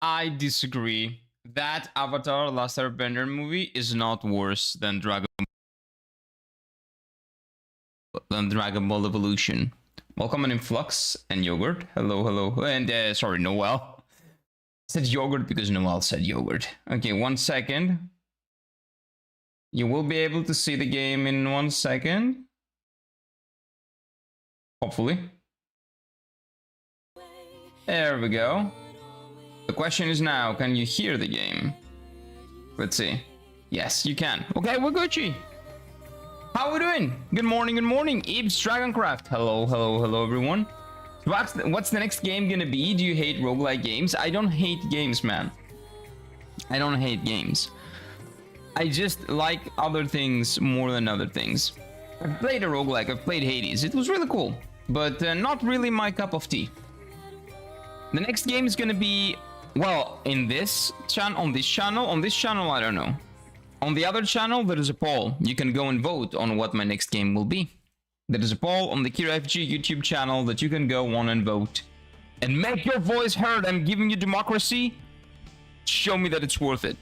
I disagree. That Avatar Last Airbender movie is not worse than Dragon Ball Evolution. Welcome on Influx and Yogurt. Hello, hello. And sorry, Noel. I said yogurt because Noel said yogurt. Okay, 1 second. You will be able to see the game in 1 second. Hopefully. There we go. The question is now, can you hear the game? Let's see. Yes, you can. Okay, we're Gucci. How are we doing? Good morning, Ibs Dragoncraft. Hello, hello, hello, everyone. What's the next game gonna be? Do you hate roguelike games? I don't hate games, man. I don't hate games. I just like other things more than other things. I've played a roguelike, I've played Hades. It was really cool, but not really my cup of tea. The next game is gonna be, well, on this channel, I don't know. On the other channel, there is a poll. You can go and vote on what my next game will be. There is a poll on the KiraFG YouTube channel that you can go on and vote. And make your voice heard. I'm giving you democracy. Show me that it's worth it.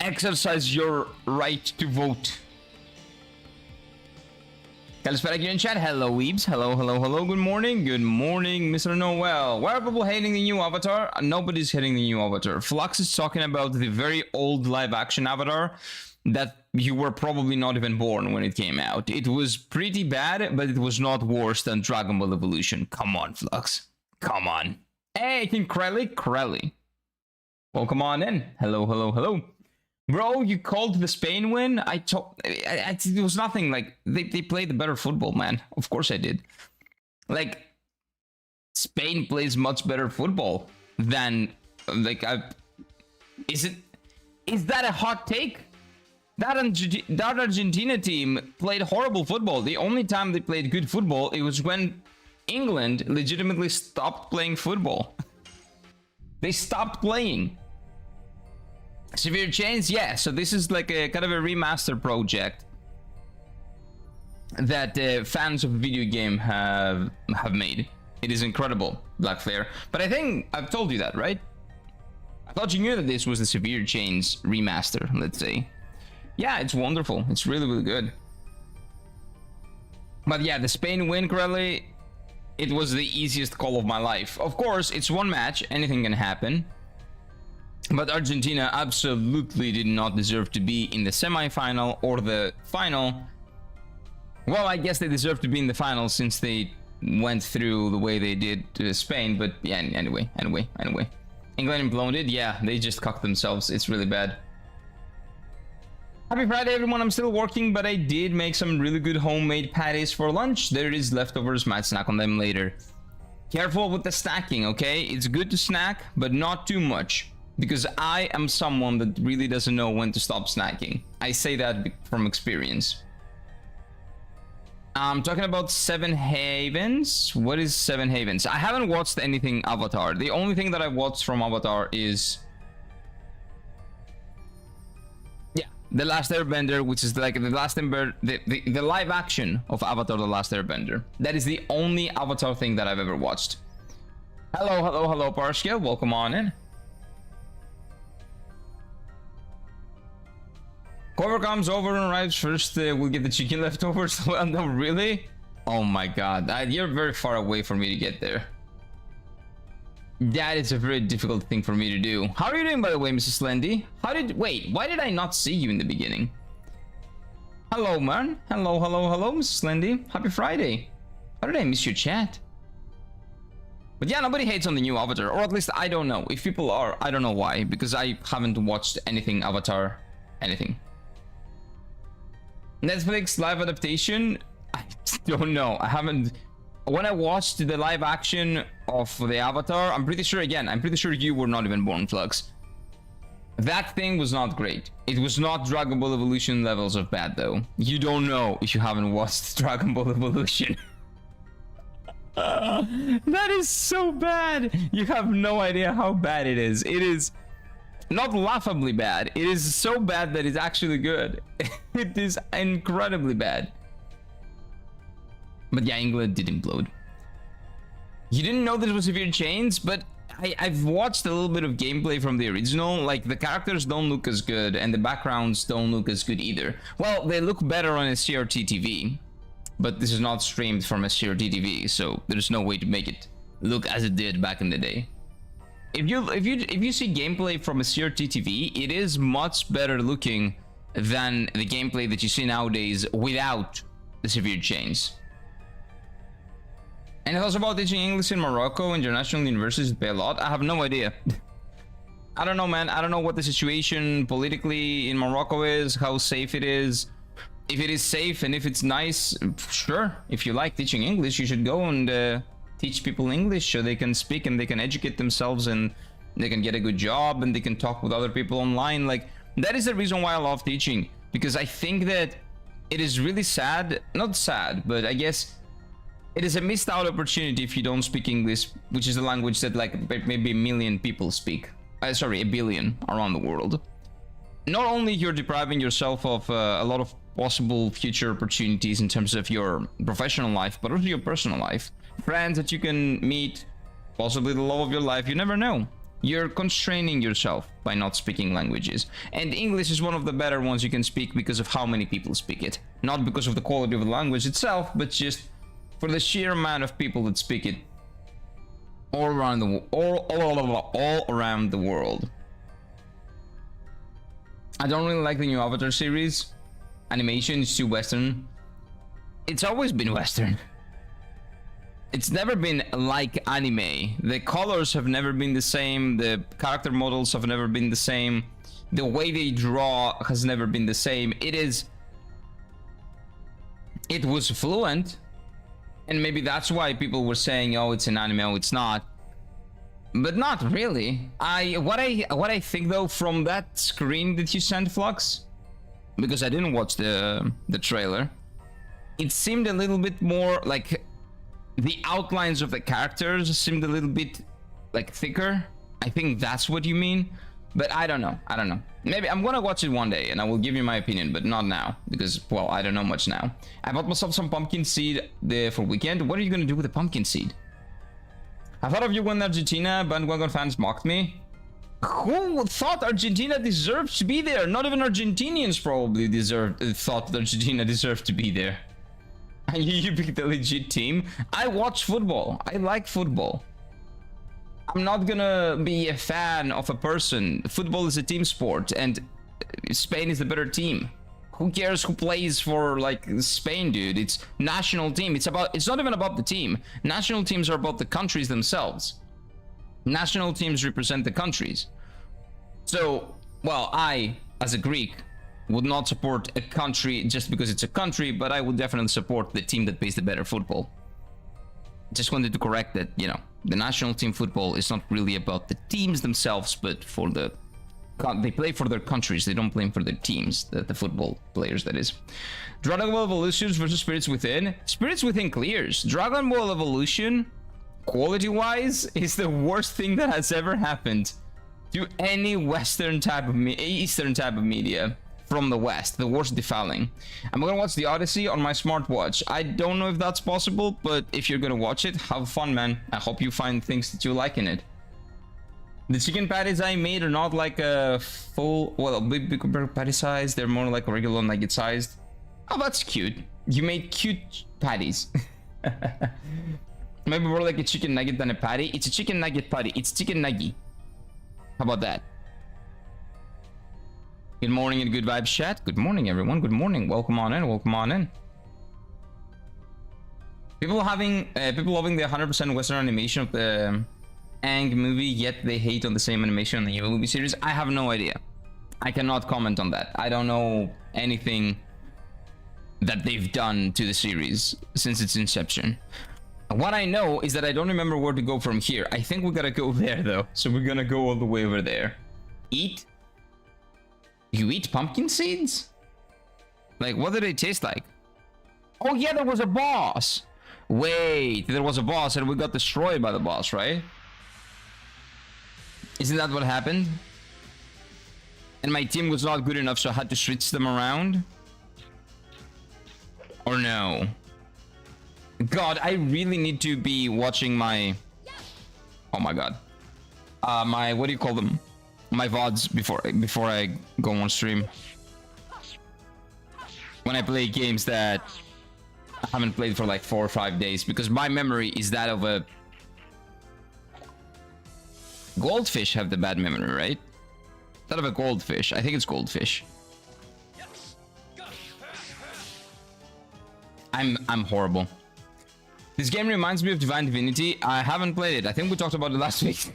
Exercise your right to vote. Kalispera in chat. Hello, Weebs. Hello, hello, hello. Good morning, Mr. Noel. Why are people hating the new Avatar? Nobody's hating the new Avatar. Flux is talking about the very old live-action Avatar that you were probably not even born when it came out. It was pretty bad, but it was not worse than Dragon Ball Evolution. Come on, Flux. Come on. Hey, King Krelly. Welcome on in. Hello, hello, hello. Bro, you called the Spain win? It was nothing. Like, they played the better football, man. Of course I did. Like, Spain plays much better football than, like, is that a hot take? That Argentina team played horrible football. The only time they played good football, it was when England legitimately stopped playing football. They stopped playing. Severe Chains, yeah. So this is like a kind of a remaster project that fans of the video game have made. It is incredible, Black Flare. But I think I've told you that, right? I thought you knew that this was the Severe Chains remaster, let's say. Yeah, it's wonderful. It's really, really good. But yeah, the Spain win, Corelli, it was the easiest call of my life. Of course, it's one match. Anything can happen. But Argentina absolutely did not deserve to be in the semi-final or the final. Well, I guess they deserve to be in the final since they went through the way they did to Spain. But yeah, anyway. England imploded. Yeah, they just cocked themselves. It's really bad. Happy Friday, everyone. I'm still working, but I did make some really good homemade patties for lunch. There is leftovers. Might snack on them later. Careful with the snacking, okay? It's good to snack, but not too much. Because I am someone that really doesn't know when to stop snacking. I say that from experience. I'm talking about Seven Havens. What is Seven Havens? I haven't watched anything Avatar. The only thing that I've watched from Avatar is... yeah, The Last Airbender, which is like the live action of Avatar The Last Airbender. That is the only Avatar thing that I've ever watched. Hello, hello, hello, Parskill. Welcome on in. Whoever comes over and arrives first will get the chicken leftovers. Well, no, really? Oh my god, you're very far away for me to get there. That is a very difficult thing for me to do. How are you doing, by the way, Mrs. Slendy? Wait, why did I not see you in the beginning? Hello, man. Hello, hello, hello, Mrs. Slendy. Happy Friday. How did I miss your chat? But yeah, nobody hates on the new Avatar, or at least I don't know. If people are, I don't know why, because I haven't watched anything Avatar, anything. Netflix live adaptation? I don't know. I haven't... when I watched the live action of the Avatar, I'm pretty sure you were not even born, Flux. That thing was not great. It was not Dragon Ball Evolution levels of bad, though. You don't know if you haven't watched Dragon Ball Evolution. That is so bad. You have no idea how bad it is. It is... not laughably bad. It is so bad that it's actually good. It is incredibly bad. But yeah, England did implode. You didn't know this was Severe Chains, but I've watched a little bit of gameplay from the original. Like, the characters don't look as good, and the backgrounds don't look as good either. Well, they look better on a CRT TV, but this is not streamed from a CRT TV, so there's no way to make it look as it did back in the day. If you see gameplay from a CRT TV, it is much better looking than the gameplay that you see nowadays without the severe change. And thoughts about teaching English in Morocco, international universities pay a lot? I have no idea. I don't know, man. I don't know what the situation politically in Morocco is, how safe it is. If it is safe and if it's nice, sure. If you like teaching English, you should go and teach people English so they can speak and they can educate themselves and they can get a good job and they can talk with other people online. Like, that is the reason why I love teaching, because I think that it is really sad, not sad, but I guess it is a missed out opportunity if you don't speak English, which is the language that like maybe a million people speak. Sorry, a billion around the world. Not only you're depriving yourself of a lot of possible future opportunities in terms of your professional life, but also your personal life. Friends that you can meet, possibly the love of your life, you never know. You're constraining yourself by not speaking languages. And English is one of the better ones you can speak because of how many people speak it. Not because of the quality of the language itself, but just for the sheer amount of people that speak it all around the world. I don't really like the new Avatar series. Animation is too Western. It's always been Western. It's never been like anime. The colors have never been the same. The character models have never been the same. The way they draw has never been the same. It was fluent. And maybe that's why people were saying, oh, it's an anime, oh, it's not. But not really. What I think though from that screen that you sent, Flux, because I didn't watch the trailer, it seemed a little bit more like the outlines of the characters seemed a little bit like thicker. I think that's what you mean. But I don't know. Maybe I'm gonna watch it one day and I will give you my opinion, but not now because, well, I don't know much now. I bought myself some pumpkin seed for weekend. What are you gonna do with a pumpkin seed? I thought of you when Argentina bandwagon fans mocked me. Who thought Argentina deserved to be there? Not even Argentinians probably thought that Argentina deserved to be there. And you picked a legit team. I watch football. I like football. I'm not gonna be a fan of a person. Football is a team sport and Spain is the better team. Who cares who plays for like Spain, dude? It's national team. It's not even about the team. National teams are about the countries themselves. National teams represent the countries. So, well, I, as a Greek, would not support a country just because it's a country, but I would definitely support the team that plays the better football. Just wanted to correct that, you know, the national team football is not really about the teams themselves, but for they play for their countries. They don't play for their teams, the football players, that is. Dragon Ball Evolutions versus Spirits Within. Spirits Within clears. Dragon Ball Evolution, quality-wise, is the worst thing that has ever happened to any Eastern type of media from the West. The worst defiling. I'm gonna watch the Odyssey on my smartwatch. I don't know if that's possible, but if you're gonna watch it, have fun, man. I hope you find things that you like in it. The chicken patties I made are not like a full, well, big patty size. They're more like regular nugget sized. Oh, that's cute. You made cute patties. Maybe more like a chicken nugget than a patty. It's a chicken nugget patty. It's chicken nugget. How about that? Good morning and good vibes chat. Good morning, everyone. Good morning. Welcome on in. Welcome on in. People loving the 100% Western animation of the Ang movie, yet they hate on the same animation on the Evil movie series. I have no idea. I cannot comment on that. I don't know anything that they've done to the series since its inception. What I know is that I don't remember where to go from here. I think we gotta go there though. So we're gonna go all the way over there. Eat? You eat pumpkin seeds? Like, what do they taste like? Oh yeah, there was a boss. Wait, there was a boss and we got destroyed by the boss, right? Isn't that what happened? And my team was not good enough, so I had to switch them around? Or no? God, I really need to be watching my... Oh my god. my, what do you call them? My VODs before I go on stream. When I play games that I haven't played for like 4 or 5 days, because my memory is that of a goldfish. Have the bad memory, right? That of a goldfish. I think it's goldfish. I'm horrible. This game reminds me of Divine Divinity. I haven't played it. I think we talked about it last week.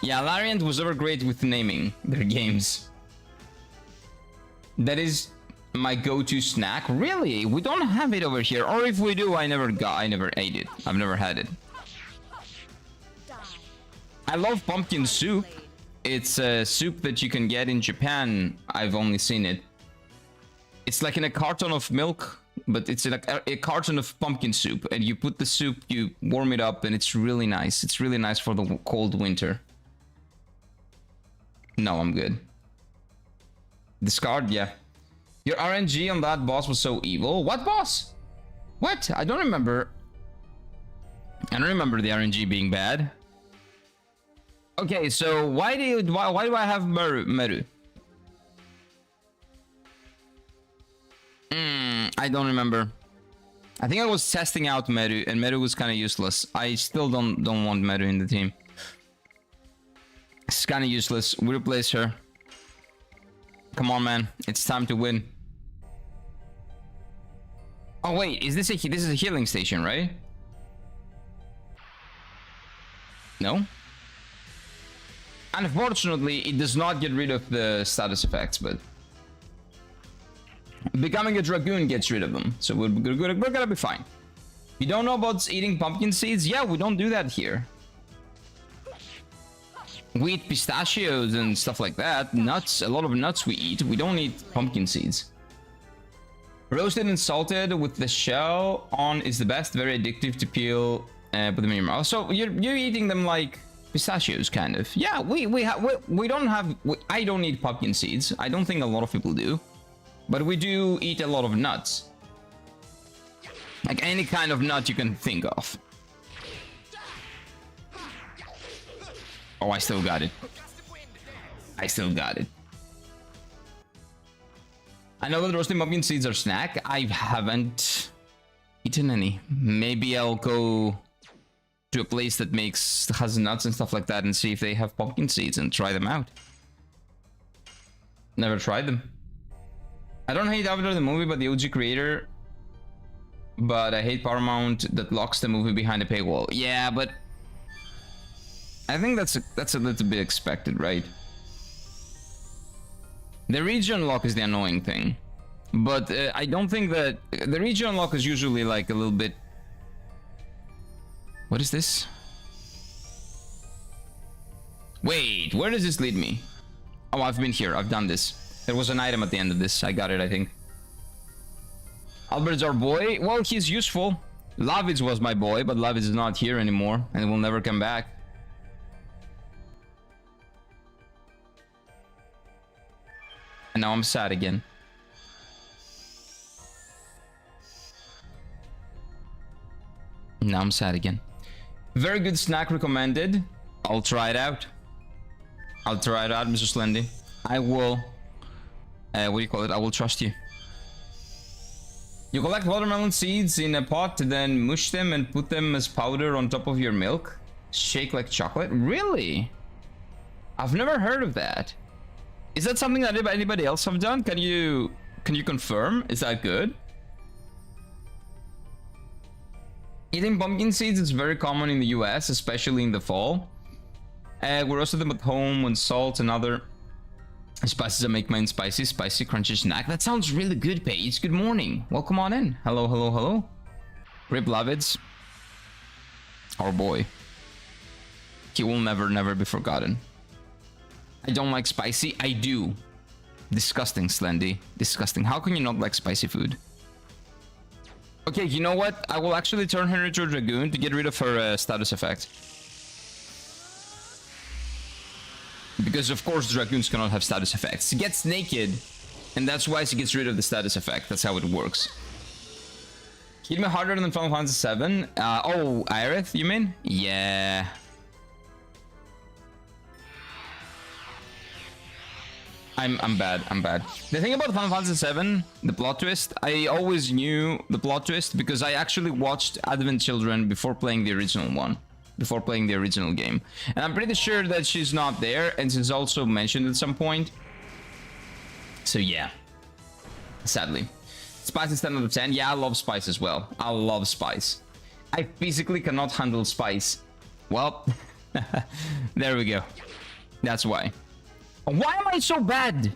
Yeah, Larian was never great with naming their games. That is my go-to snack. Really? We don't have it over here. Or if we do, I never ate it. I've never had it. I love pumpkin soup. It's a soup that you can get in Japan. I've only seen it. It's like in a carton of milk, but it's like a carton of pumpkin soup. And you put the soup, you warm it up, and it's really nice. It's really nice for the cold winter. No, I'm good. Discard, yeah. Your RNG on that boss was so evil. What boss? What? I don't remember. I don't remember the RNG being bad. Okay, so why do I have Meru? I don't remember. I think I was testing out Meru, and Meru was kind of useless. I still don't want Meru in the team. It's kind of useless. We replace her. Come on, man. It's time to win. Oh wait, this is a healing station, right? No. Unfortunately, it does not get rid of the status effects, but becoming a Dragoon gets rid of them. So we're gonna be fine. You don't know about eating pumpkin seeds? Yeah, we don't do that here. We eat pistachios and stuff like that. Nuts, a lot of nuts we eat. We don't eat pumpkin seeds. Roasted and salted with the shell on is the best. Very addictive to peel. Put them in your mouth. So you're eating them like pistachios, kind of. Yeah, we don't have. I don't eat pumpkin seeds. I don't think a lot of people do, but we do eat a lot of nuts. Like any kind of nut you can think of. Oh, I still got it. I still got it. I know that roasted pumpkin seeds are snack. I haven't eaten any. Maybe I'll go to a place that has nuts and stuff like that and see if they have pumpkin seeds and try them out. Never tried them. I don't hate Avatar the movie, but the OG creator. But I hate Paramount that locks the movie behind a paywall. Yeah, but I think that's a little bit expected, right? The region lock is the annoying thing, but I don't think that the region lock is usually like a little bit. What is this? Wait, where does this lead me? Oh, I've been here. I've done this. There was an item at the end of this. I got it, I think. Albert's our boy. Well, he's useful. Lavids was my boy, but Lavids is not here anymore, and will never come back. And now I'm sad again. Now I'm sad again. Very good snack recommended. I'll try it out. I'll try it out, Mr. Slendy. I will. What do you call it? I will trust you. You collect watermelon seeds in a pot, then mush them and put them as powder on top of your milk. Shake like chocolate. Really? I've never heard of that. Is that something that anybody else have done? Can you confirm? Is that good? Eating pumpkin seeds is very common in the US, especially in the fall. We roasted them at home with salt and other spices that make mine spicy crunchy snack. That sounds really good, Paige. Good morning. Welcome on in. Hello, hello, hello. Rip Lavids. Our boy. He will never be forgotten. I don't like spicy. I do. Disgusting, Slendy. Disgusting. How can you not like spicy food? Okay, you know what? I will actually turn her into a Dragoon to get rid of her status effect. Because of course Dragoons cannot have status effects. She gets naked, and that's why she gets rid of the status effect. That's how it works. Hit me harder than Final Fantasy VII. Oh, Aerith, you mean? Yeah. I'm bad. I'm bad. The thing about Final Fantasy VII, the plot twist, I always knew the plot twist because I actually watched Advent Children before playing the original one. Before playing the original game. And I'm pretty sure that she's not there, and she's also mentioned at some point. So yeah. Sadly. Spice is 10 out of 10. Yeah, I love Spice as well. I love Spice. I physically cannot handle Spice. Well, there we go. That's why. Why am I so bad?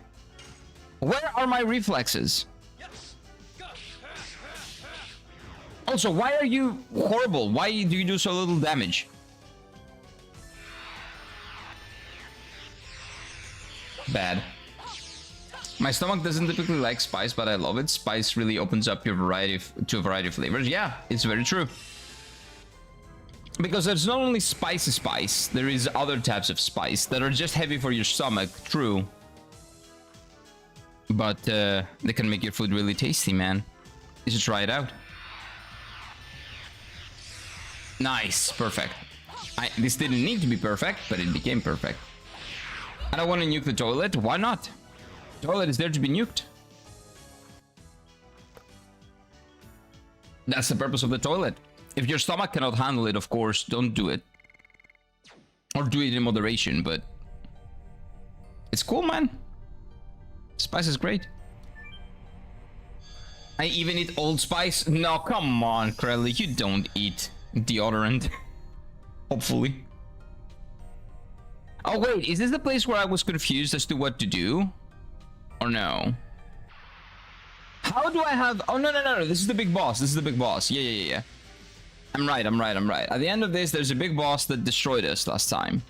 Where are my reflexes? Also, why are you horrible? Why do you do so little damage? Bad. My stomach doesn't typically like spice, but I love it. Spice really opens up your to a variety of flavors. Yeah, it's very true. Because there's not only spicy spice, there is other types of spice that are just heavy for your stomach, true. But they can make your food really tasty, man. You should try it out. Nice, perfect. This didn't need to be perfect, but it became perfect. I don't want to nuke the toilet. Why not? The toilet is there to be nuked. That's the purpose of the toilet. If your stomach cannot handle it, of course, don't do it. Or do it in moderation, but... it's cool, man. Spice is great. I even eat Old Spice? No, come on, Krelly. You don't eat deodorant. Hopefully. Oh, wait. Is this the place where I was confused as to what to do? Or no? How do I have... oh, no. This is the big boss. This is the big boss. Yeah. I'm right. At the end of this, there's a big boss that destroyed us last time.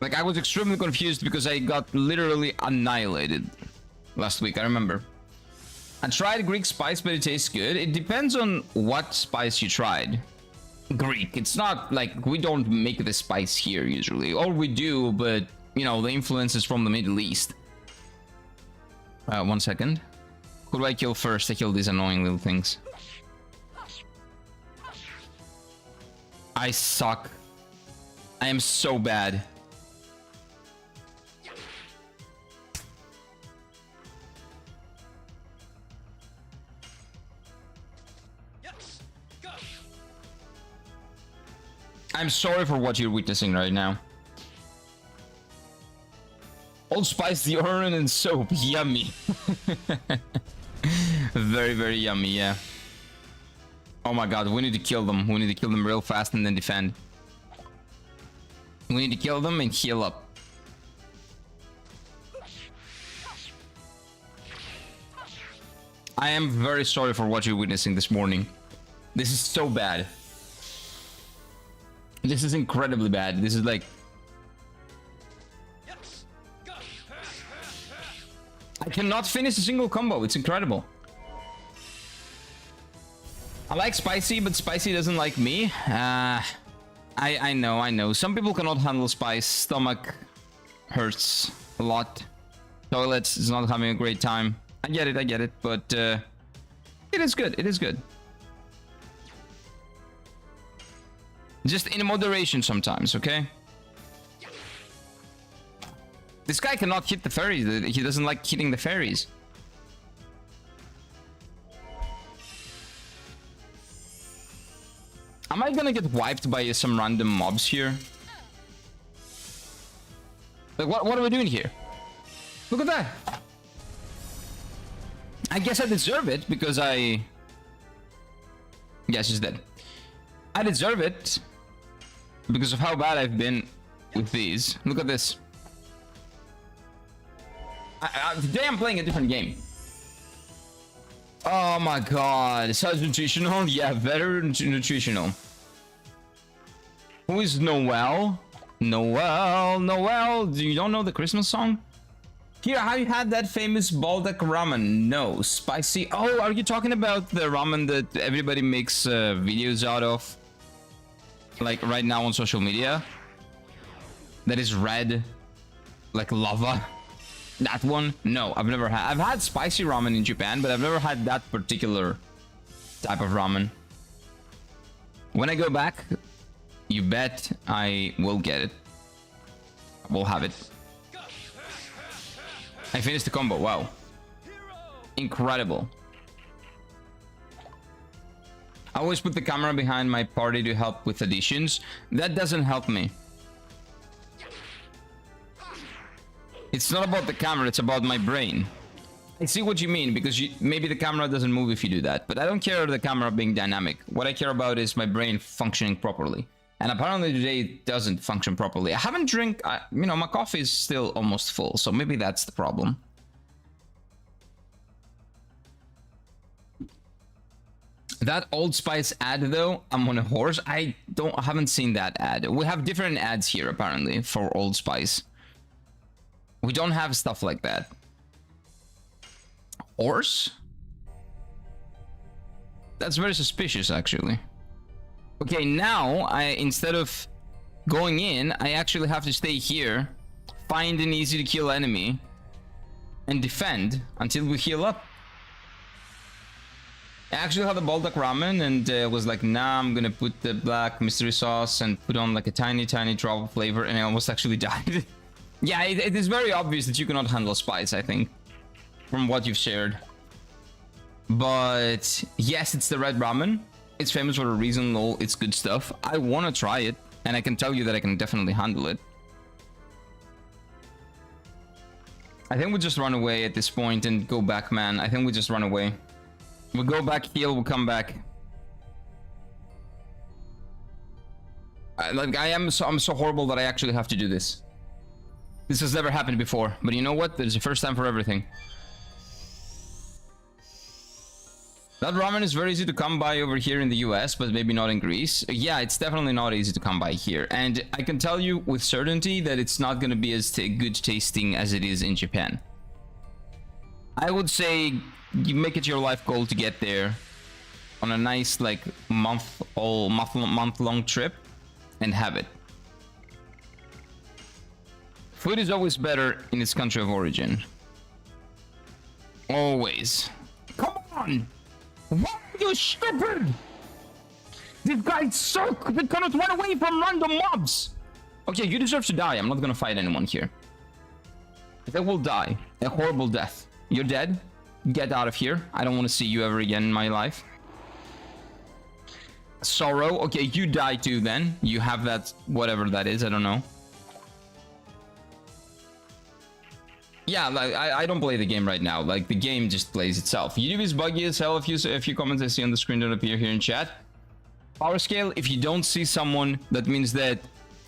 Like, I was extremely confused because I got literally annihilated last week, I remember. I tried Greek spice, but it tastes good. It depends on what spice you tried. Greek. It's not like we don't make the spice here usually. Or we do, but, you know, the influence is from the Middle East. 1 second. Who do I kill first? I kill these annoying little things. I suck. I am so bad. I'm sorry for what you're witnessing right now. Old Spice, deodorant, and soap. Yummy. Very, very yummy, yeah. Oh my god, we need to kill them. We need to kill them real fast and then defend. We need to kill them and heal up. I am very sorry for what you're witnessing this morning. This is so bad. This is incredibly bad. This is like... I cannot finish a single combo. It's incredible. I like spicy, but spicy doesn't like me. I know. Some people cannot handle spice. Stomach hurts a lot. Toilets is not having a great time. I get it, but it is good. It is good. Just in moderation sometimes, okay? This guy cannot hit the fairies. He doesn't like hitting the fairies. Am I gonna get wiped by some random mobs here? Like, what are we doing here? Look at that! I guess I deserve it because I... yeah, she's dead. I deserve it because of how bad I've been with these. Look at this. Today I'm playing a different game. Oh my god, such nutritional? Yeah, very nutritional. Who is Noel? Noel, you don't know the Christmas song? Here, have you had that famous Baldak ramen? No, spicy. Oh, are you talking about the ramen that everybody makes videos out of? Like right now on social media? That is red, like lava. That one? No, I've never had. I've had spicy ramen in Japan, but I've never had that particular type of ramen. When I go back, you bet I will get it. I will have it. I finished the combo. Wow. Incredible. I always put the camera behind my party to help with additions. That doesn't help me. It's not about the camera, it's about my brain. I see what you mean, because maybe the camera doesn't move if you do that. But I don't care the camera being dynamic. What I care about is my brain functioning properly. And apparently today it doesn't function properly. I haven't drank... you know, my coffee is still almost full, so maybe that's the problem. That Old Spice ad, though, I'm on a horse. I haven't seen that ad. We have different ads here, apparently, for Old Spice. We don't have stuff like that. Horse? That's very suspicious, actually. Okay, now, instead of going in, I actually have to stay here, find an easy-to-kill enemy, and defend until we heal up. I actually had the Baldock ramen and was like, nah, I'm gonna put the black mystery sauce and put on like a tiny drop of flavor, and I almost actually died. Yeah, it is very obvious that you cannot handle spice, I think, from what you've shared. But yes, it's the red ramen. It's famous for a reason, lol, it's good stuff. I want to try it, and I can tell you that I can definitely handle it. I think we just run away at this point and go back, man. I think we just run away. We'll go back, heal, we'll come back. I'm so horrible that I actually have to do this. This has never happened before, but you know what? There's a first time for everything. That ramen is very easy to come by over here in the US, but maybe not in Greece. Yeah, it's definitely not easy to come by here. And I can tell you with certainty that it's not going to be as good tasting as it is in Japan. I would say you make it your life goal to get there on a nice like month-long trip and have it. Food is always better in its country of origin. Always. Come on! Why are you stupid? These guys suck! They cannot run away from random mobs! Okay, you deserve to die. I'm not gonna fight anyone here. They will die. A horrible death. You're dead. Get out of here. I don't want to see you ever again in my life. Sorrow. Okay, you die too then. You have that, whatever that is. I don't know. Yeah, like, I don't play the game right now. Like, the game just plays itself. YouTube is buggy as hell. A few comments I see on the screen don't appear here in chat. Power scale, if you don't see someone, that means that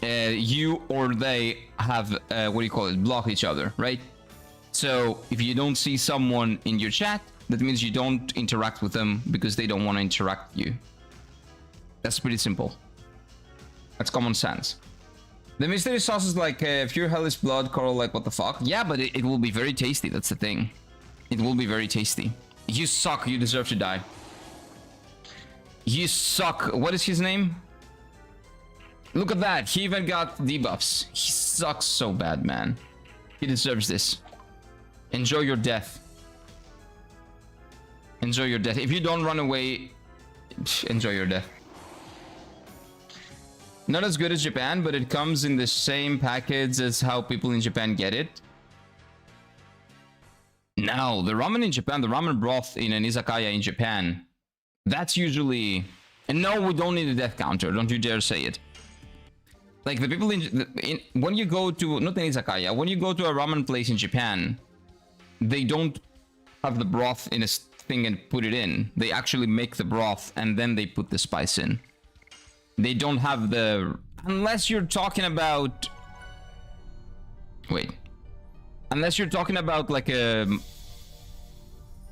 you or they have, what do you call it, block each other, right? So, if you don't see someone in your chat, that means you don't interact with them because they don't want to interact with you. That's pretty simple. That's common sense. The mystery sauce is like pure hellish blood, Coral, like what the fuck? Yeah, but it will be very tasty, that's the thing. It will be very tasty. You suck, you deserve to die. You suck. What is his name? Look at that, he even got debuffs. He sucks so bad, man. He deserves this. Enjoy your death. Enjoy your death. If you don't run away, enjoy your death. Not as good as Japan, but it comes in the same package as how people in Japan get it. No, the ramen in Japan, the ramen broth in an izakaya in Japan, that's usually... And no, we don't need a death counter. Don't you dare say it. Like, the people when you go to... Not an izakaya. When you go to a ramen place in Japan, they don't have the broth in a thing and put it in. They actually make the broth and then they put the spice in. They don't have the... Unless you're talking about... Wait. Unless you're talking about like a...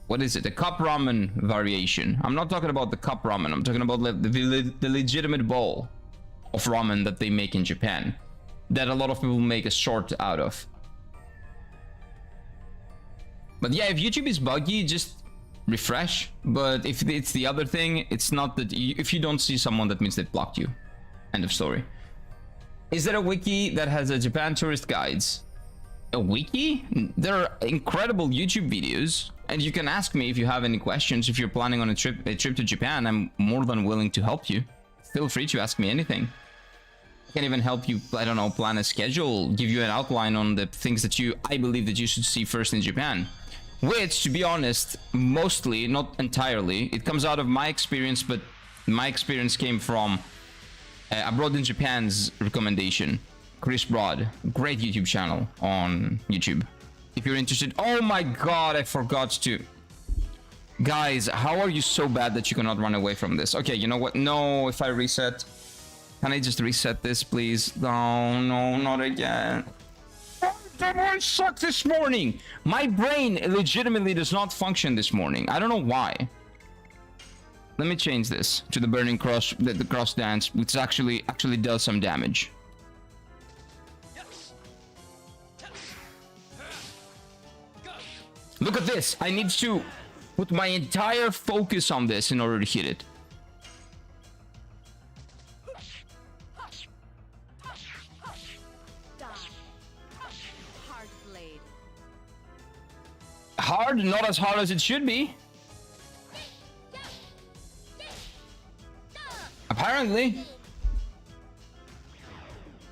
What is it? A cup ramen variation. I'm not talking about the cup ramen. I'm talking about the legitimate bowl of ramen that they make in Japan. That a lot of people make a short out of. But yeah, if YouTube is buggy, just refresh. But if it's the other thing, it's not that if you don't see someone, that means they blocked you. End of story. Is there a wiki that has a Japan tourist guides? A wiki? There are incredible YouTube videos, and you can ask me if you have any questions. If you're planning on a trip to Japan, I'm more than willing to help you. Feel free to ask me anything. I can even help you, I don't know, plan a schedule, give you an outline on the things that I believe that you should see first in Japan. Which, to be honest, mostly, not entirely, it comes out of my experience, but my experience came from Abroad in Japan's recommendation. Chris Broad, great YouTube channel on YouTube. If you're interested. Oh my god, I forgot to. Guys, how are you so bad that you cannot run away from this? Okay, you know what? No, if I reset. Can I just reset this, please? No, no, not again. That one sucked this morning. My brain legitimately does not function this morning. I don't know why. Let me change this to the burning cross, the cross dance, which actually does some damage. Look at this. I need to put my entire focus on this in order to hit it. Hard, not as hard as it should be. Apparently.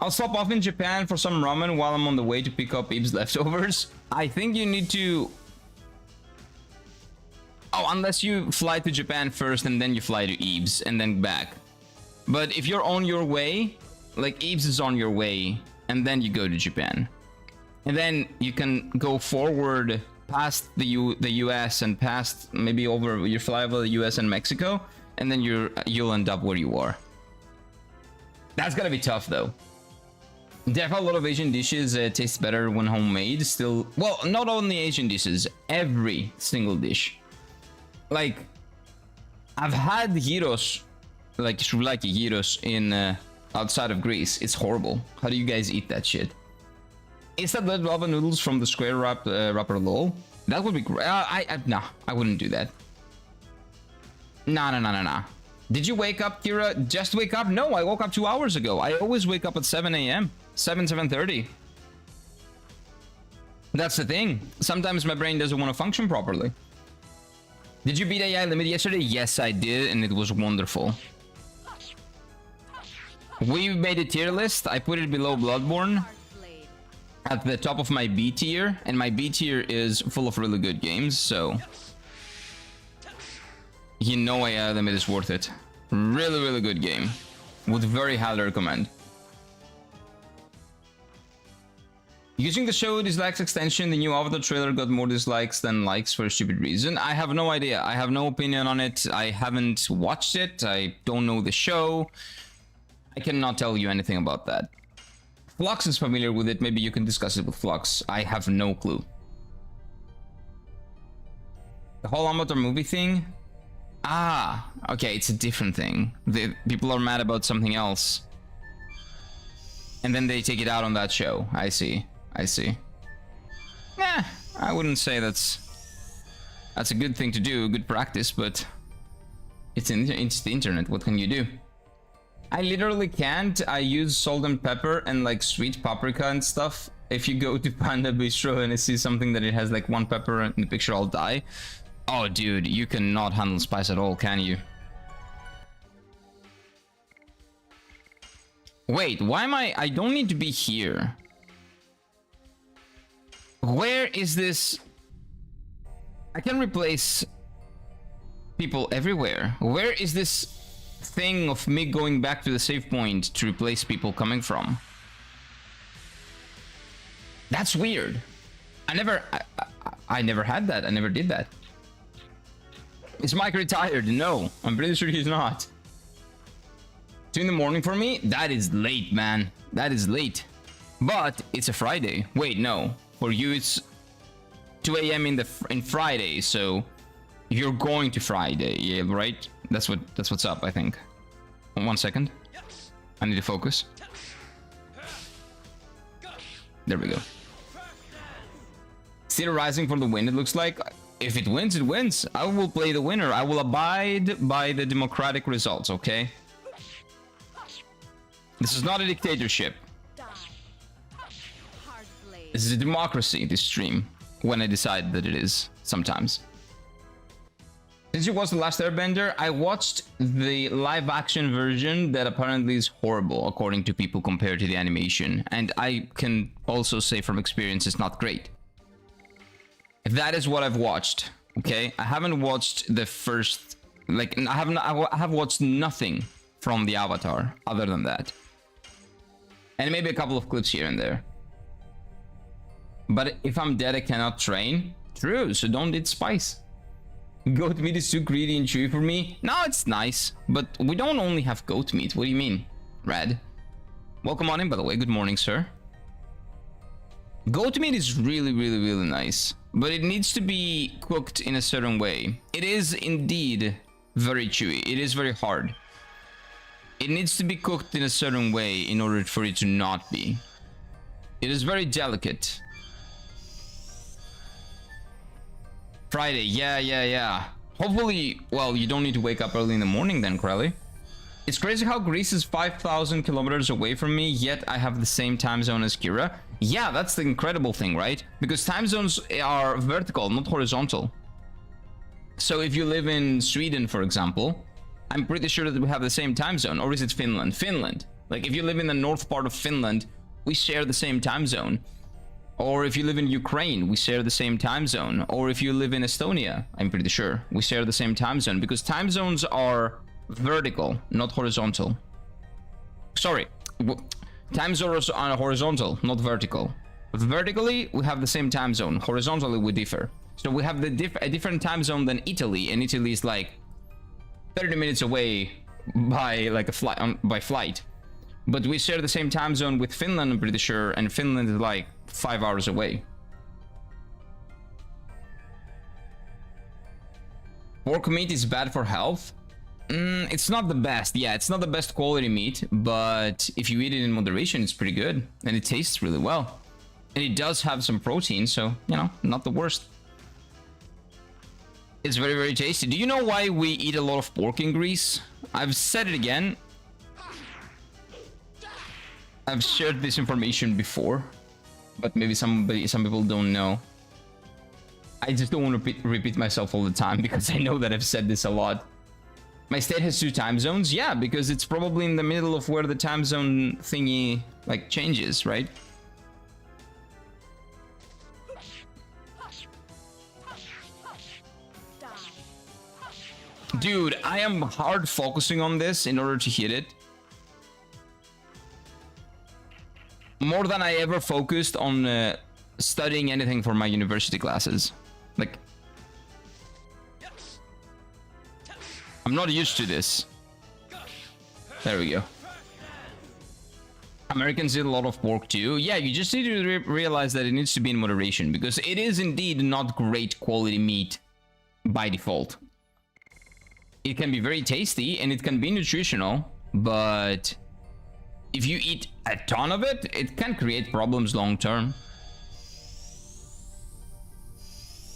I'll stop off in Japan for some ramen while I'm on the way to pick up Abe's leftovers. I think you need to... Oh, unless you fly to Japan first and then you fly to Eve's and then back. But if you're on your way, like Eve's is on your way, and then you go to Japan. And then you can go forward past the US and past, maybe over, you fly over the US and Mexico, and then you'll end up where you are. That's gonna be tough though. Definitely a lot of Asian dishes taste better when homemade. Still, well, not only Asian dishes, every single dish. Like, I've had gyros, like souvlaki gyros in outside of Greece. It's horrible. How do you guys eat that shit? Is that red lava noodles from the square wrapper lol? That would be great. Nah, I wouldn't do that. Nah. Did you wake up, Kira? Just wake up? No, I woke up 2 hours ago. I always wake up at 7 a.m. 7:30. That's the thing. Sometimes my brain doesn't want to function properly. Did you beat AI Limit yesterday? Yes, I did, and it was wonderful. We made a tier list. I put it below Bloodborne. At the top of my B tier, and my B tier is full of really good games, so you know AI Limit is worth it. Really good game. Would very highly recommend. Using the show dislikes extension, the new Avatar trailer got more dislikes than likes for a stupid reason. I have no idea. I have no opinion on it. I haven't watched it. I don't know the show. I cannot tell you anything about that. Flux is familiar with it. Maybe you can discuss it with Flux. I have no clue. The whole Avatar movie thing? Ah, okay, it's a different thing. People are mad about something else. And then they take it out on that show. I see. Yeah, I wouldn't say that's a good thing to do, good practice, but it's the internet. What can you do? I literally can't. I use salt and pepper and like sweet paprika and stuff. If you go to Panda Bistro and I see something that it has like one pepper in the picture, I'll die. Oh, dude, you cannot handle spice at all, can you? Wait, why am I don't need to be here. Where is this? I can replace people everywhere. Where is this thing of me going back to the save point to replace people coming from? That's weird. I never had that. I never did that. Is Mike retired? No, I'm pretty sure he's not. 2 in the morning for me? That is late, man. That is late. But it's a Friday. Wait, no. For you, it's 2 a.m. in Friday. So you're going to Friday, yeah, right? That's what's up, I think. 1 second. I need to focus. There we go. Still rising for the win, it looks like. If it wins, it wins. I will play the winner. I will abide by the democratic results, okay? This is not a dictatorship. This is a democracy, this stream. When I decide that it is, sometimes. Since it was the last Airbender, I watched the live action version that apparently is horrible according to people compared to the animation. And I can also say from experience it's not great. That is what I've watched, okay? I haven't watched the first, like, I have watched nothing from the Avatar other than that. And maybe a couple of clips here and there. But if I'm dead, I cannot train. True, so don't eat spice. Goat meat is too greedy and chewy for me. No, it's nice, but we don't only have goat meat. What do you mean? Red. Welcome on in, by the way. Good morning, sir. Goat meat is really, really, really nice, but it needs to be cooked in a certain way. It is indeed very chewy. It is very hard. It needs to be cooked in a certain way in order for it to not be. It is very delicate. Friday, yeah. Hopefully, well, you don't need to wake up early in the morning then, Crowley. It's crazy how Greece is 5,000 kilometers away from me, yet I have the same time zone as Kira. Yeah, that's the incredible thing, right? Because time zones are vertical, not horizontal. So if you live in Sweden, for example, I'm pretty sure that we have the same time zone. Or is it Finland? Finland. Like, if you live in the north part of Finland, we share the same time zone. Or if you live in Ukraine, we share the same time zone. Or if you live in Estonia, I'm pretty sure, we share the same time zone. Because time zones are vertical, not horizontal. Sorry. Time zones are horizontal, not vertical. Vertically, we have the same time zone. Horizontally, we differ. So we have a different time zone than Italy. And Italy is like 30 minutes away by like by flight. But we share the same time zone with Finland, I'm pretty sure, and Finland is like 5 hours away. Pork meat is bad for health? It's not the best. Yeah, it's not the best quality meat, but if you eat it in moderation, it's pretty good. And it tastes really well. And it does have some protein, so, you know, not the worst. It's very, very tasty. Do you know why we eat a lot of pork in Greece? I've said it again. I've shared this information before, but maybe some people don't know. I just don't want to repeat myself all the time because I know that I've said this a lot. My state has 2 time zones? Yeah, because it's probably in the middle of where the time zone thingy like changes, right? Dude, I am hard focusing on this in order to hit it. More than I ever focused on studying anything for my university classes. Like, I'm not used to this. There we go. Americans eat a lot of pork too. Yeah, you just need to realize that it needs to be in moderation, because it is indeed not great quality meat by default. It can be very tasty and it can be nutritional, but if you eat a ton of it, it can create problems long term.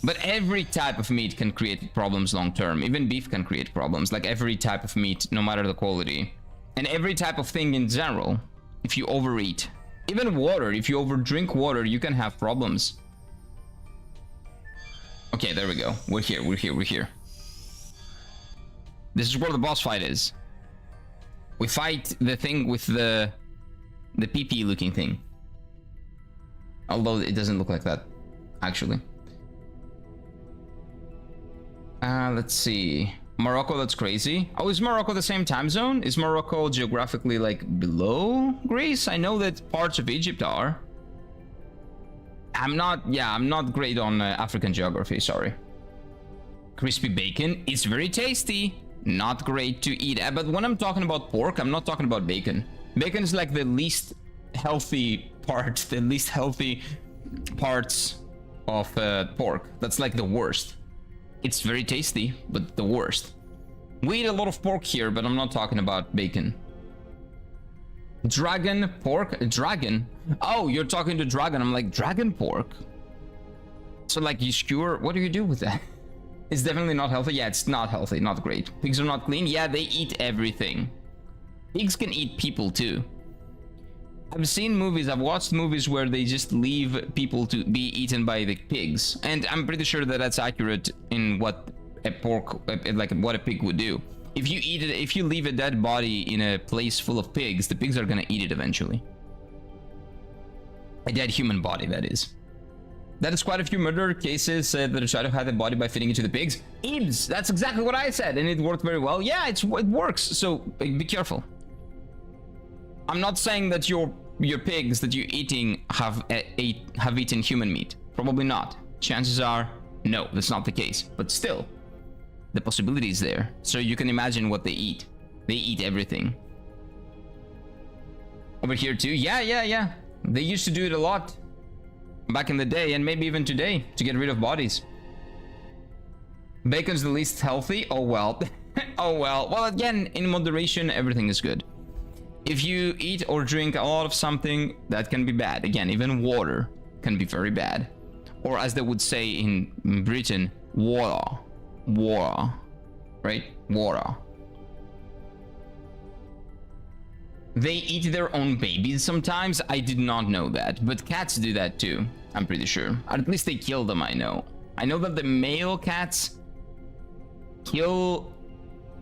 But every type of meat can create problems long term. Even beef can create problems, like every type of meat, no matter the quality. And every type of thing in general, if you overeat. Even water, if you overdrink water, you can have problems. Okay, there we go. We're here. This is where the boss fight is. We fight the thing with the PP looking thing. Although it doesn't look like that, actually. Let's see. Morocco, that's crazy. Oh, is Morocco the same time zone? Is Morocco geographically like below Greece? I know that parts of Egypt are. I'm not great on African geography, sorry. Crispy bacon, it's very tasty. Not great to eat. But when I'm talking about pork, I'm not talking about bacon. Bacon is like the least healthy part, the least healthy parts of pork. That's like the worst. It's very tasty, but the worst. We eat a lot of pork here, but I'm not talking about bacon. Dragon pork? Dragon? Oh, you're talking to dragon. I'm like, dragon pork? So like you skewer, what do you do with that? It's definitely not healthy. Yeah, it's not healthy, not great. Pigs are not clean. Yeah, they eat everything. Pigs can eat people too. I've seen movies, I've watched movies where they just leave people to be eaten by the pigs. And I'm pretty sure that that's accurate in what like what a pig would do. If you eat it, if you leave a dead body in a place full of pigs, the pigs are gonna eat it eventually. A dead human body, that is. That is quite a few murder cases that try to hide the body by feeding it to the pigs. Ibs, that's exactly what I said, and it worked very well. Yeah, it works, so be careful. I'm not saying that your pigs that you're eating have eaten human meat. Probably not. Chances are, no, that's not the case. But still, the possibility is there. So you can imagine what they eat. They eat everything. Over here too, yeah. They used to do it a lot back in the day, and maybe even today, to get rid of bodies. Bacon's the least healthy. Oh well. Oh well. Well, again, in moderation, everything is good. If you eat or drink a lot of something, that can be bad. Again, even water can be very bad. Or as they would say in Britain, water. Water. Right? Water. They eat their own babies sometimes. I did not know that, but cats do that too, I'm pretty sure. Or at least they kill them, I know. I know that the male cats kill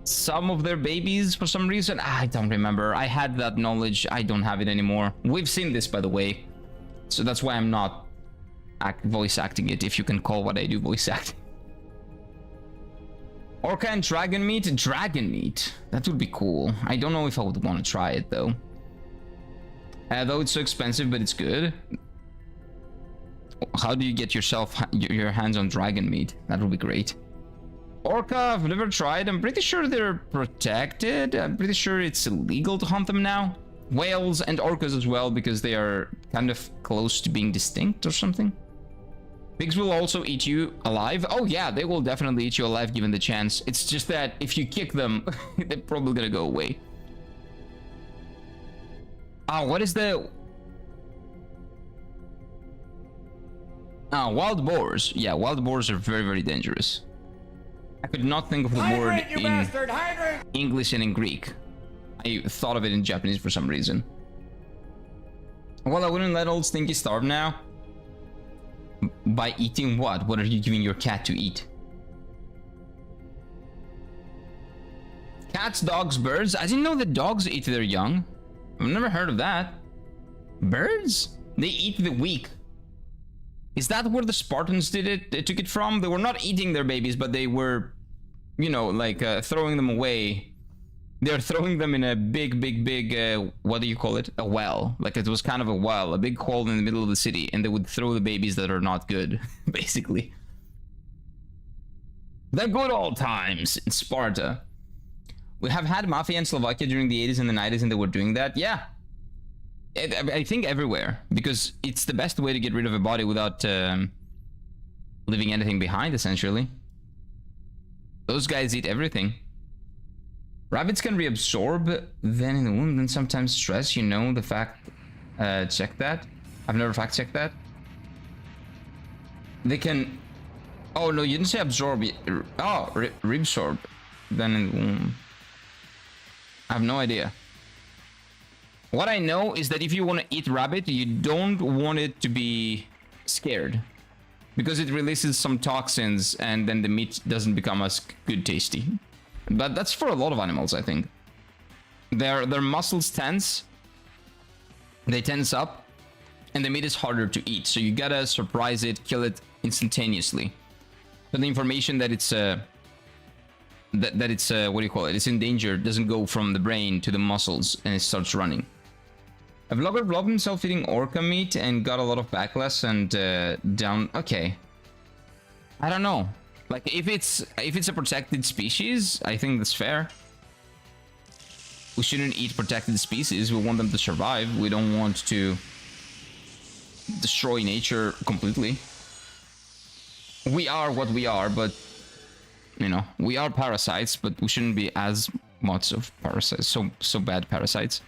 some of their babies for some reason. I don't remember. I had that knowledge. I don't have it anymore. We've seen this, by the way. So that's why I'm not voice acting it, if you can call what I do voice acting. Orca and dragon meat? Dragon meat. That would be cool. I don't know if I would want to try it, though. Though it's so expensive, but it's good. How do you get your hands on dragon meat? That would be great. Orca, I've never tried. I'm pretty sure they're protected. I'm pretty sure it's illegal to hunt them now. Whales and orcas as well, because they are kind of close to being distinct or something. Pigs will also eat you alive. Oh yeah, they will definitely eat you alive given the chance. It's just that if you kick them, they're probably gonna go away. Ah, what is the... Ah, wild boars. Yeah, wild boars are very, very dangerous. I could not think of the word in English and in Greek. I thought of it in Japanese for some reason. Well, I wouldn't let old Stinky starve now. By eating what? What are you giving your cat to eat? Cats, dogs, birds? I didn't know that dogs eat their young. I've never heard of that. Birds? They eat the weak. Is that where the Spartans did it? They took it from? They were not eating their babies, but they were, you know, like throwing them away. They're throwing them in a big, what do you call it? A well. Like it was kind of a well, a big hole in the middle of the city, and they would throw the babies that are not good, basically. The good old times in Sparta. We have had mafia in Slovakia during the 80s and the 90s, and they were doing that. Yeah. I think everywhere, because it's the best way to get rid of a body without leaving anything behind, essentially. Those guys eat everything. Rabbits can reabsorb venom in the womb, and sometimes stress, you know, the fact... check that. I've never fact-checked that. They can... Oh, no, you didn't say absorb. Oh, reabsorb venom in the womb. I have no idea. What I know is that if you want to eat rabbit, you don't want it to be scared. Because it releases some toxins, and then the meat doesn't become as good tasty. But that's for a lot of animals, I think. Their muscles tense. They tense up. And the meat is harder to eat. So you gotta surprise it, kill it instantaneously. But the information that it's... what do you call it? It's in danger. Doesn't go from the brain to the muscles, and it starts running. A vlogger vlogged himself eating orca meat and got a lot of backlash and down... Okay. I don't know. Like, if it's a protected species, I think that's fair. We shouldn't eat protected species. We want them to survive. We don't want to destroy nature completely. We are what we are, but... You know, we are parasites, but we shouldn't be as much of parasites. So bad parasites.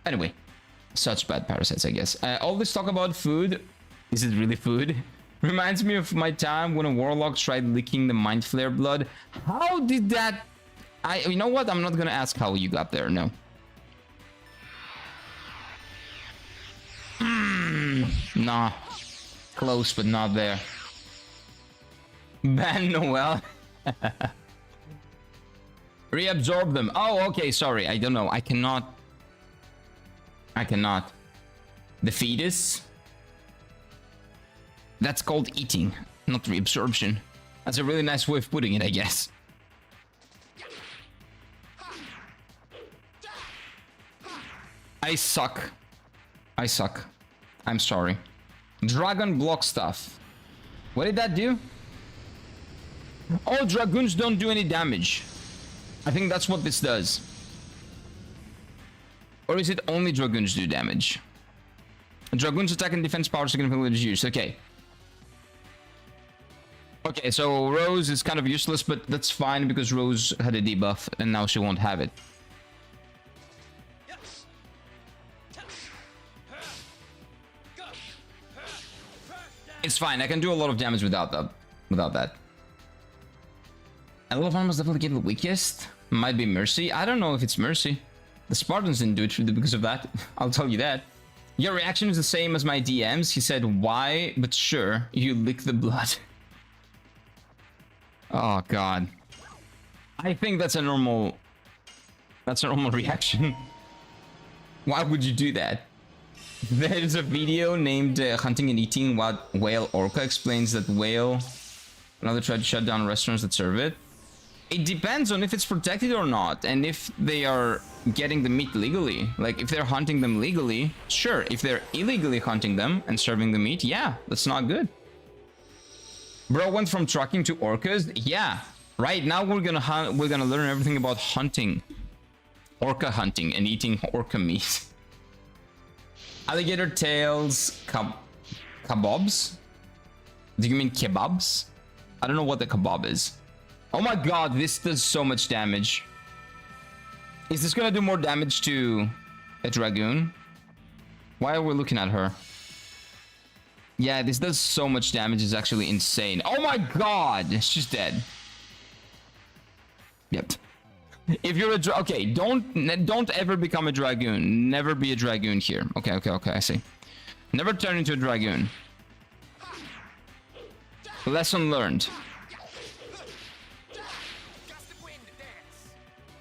Anyway, such bad parasites, I guess. All this talk about food, is it really food? Reminds me of my time when a warlock tried licking the mind flare blood. How did that... You know what? I'm not gonna ask how you got there, no. Nah. Close, but not there. Ban Noel. Reabsorb them. Oh, okay, sorry. I don't know. I cannot. The fetus? That's called eating, not reabsorption. That's a really nice way of putting it, I guess. I suck. I'm sorry. Dragon block stuff. What did that do? Oh, dragoons don't do any damage. I think that's what this does. Or is it only dragoons do damage? Dragoons attack and defense power significantly reduced. Okay. Okay, so Rose is kind of useless, but that's fine because Rose had a debuff and now she won't have it. It's fine. I can do a lot of damage without that. And Love must definitely get the weakest. Might be Mercy. I don't know if it's Mercy. The Spartans didn't do it because of that. I'll tell you that. Your reaction is the same as my DMs. He said, why? But sure, you lick the blood. Oh, God. I think that's a normal reaction. Why would you do that? There's a video named Hunting and Eating What Whale Orca explains that whale another tried to shut down restaurants that serve it. It depends on if it's protected or not, and if they are getting the meat legally. Like, if they're hunting them legally, sure. If they're illegally hunting them and serving the meat, yeah, that's not good. Bro went from trucking to orcas. Yeah, right now we're gonna learn everything about hunting, orca hunting, and eating orca meat. Alligator tails, kebabs? Do you mean kebabs? I don't know what the kebab is. Oh my god, this does so much damage. Is this gonna do more damage to a dragoon? Why are we looking at her? Yeah, this does so much damage. It's actually insane. Oh my god, she's dead. Yep. If you're a okay, don't ever become a dragoon. Never be a dragoon here. Okay, I see. Never turn into a dragoon. Lesson learned.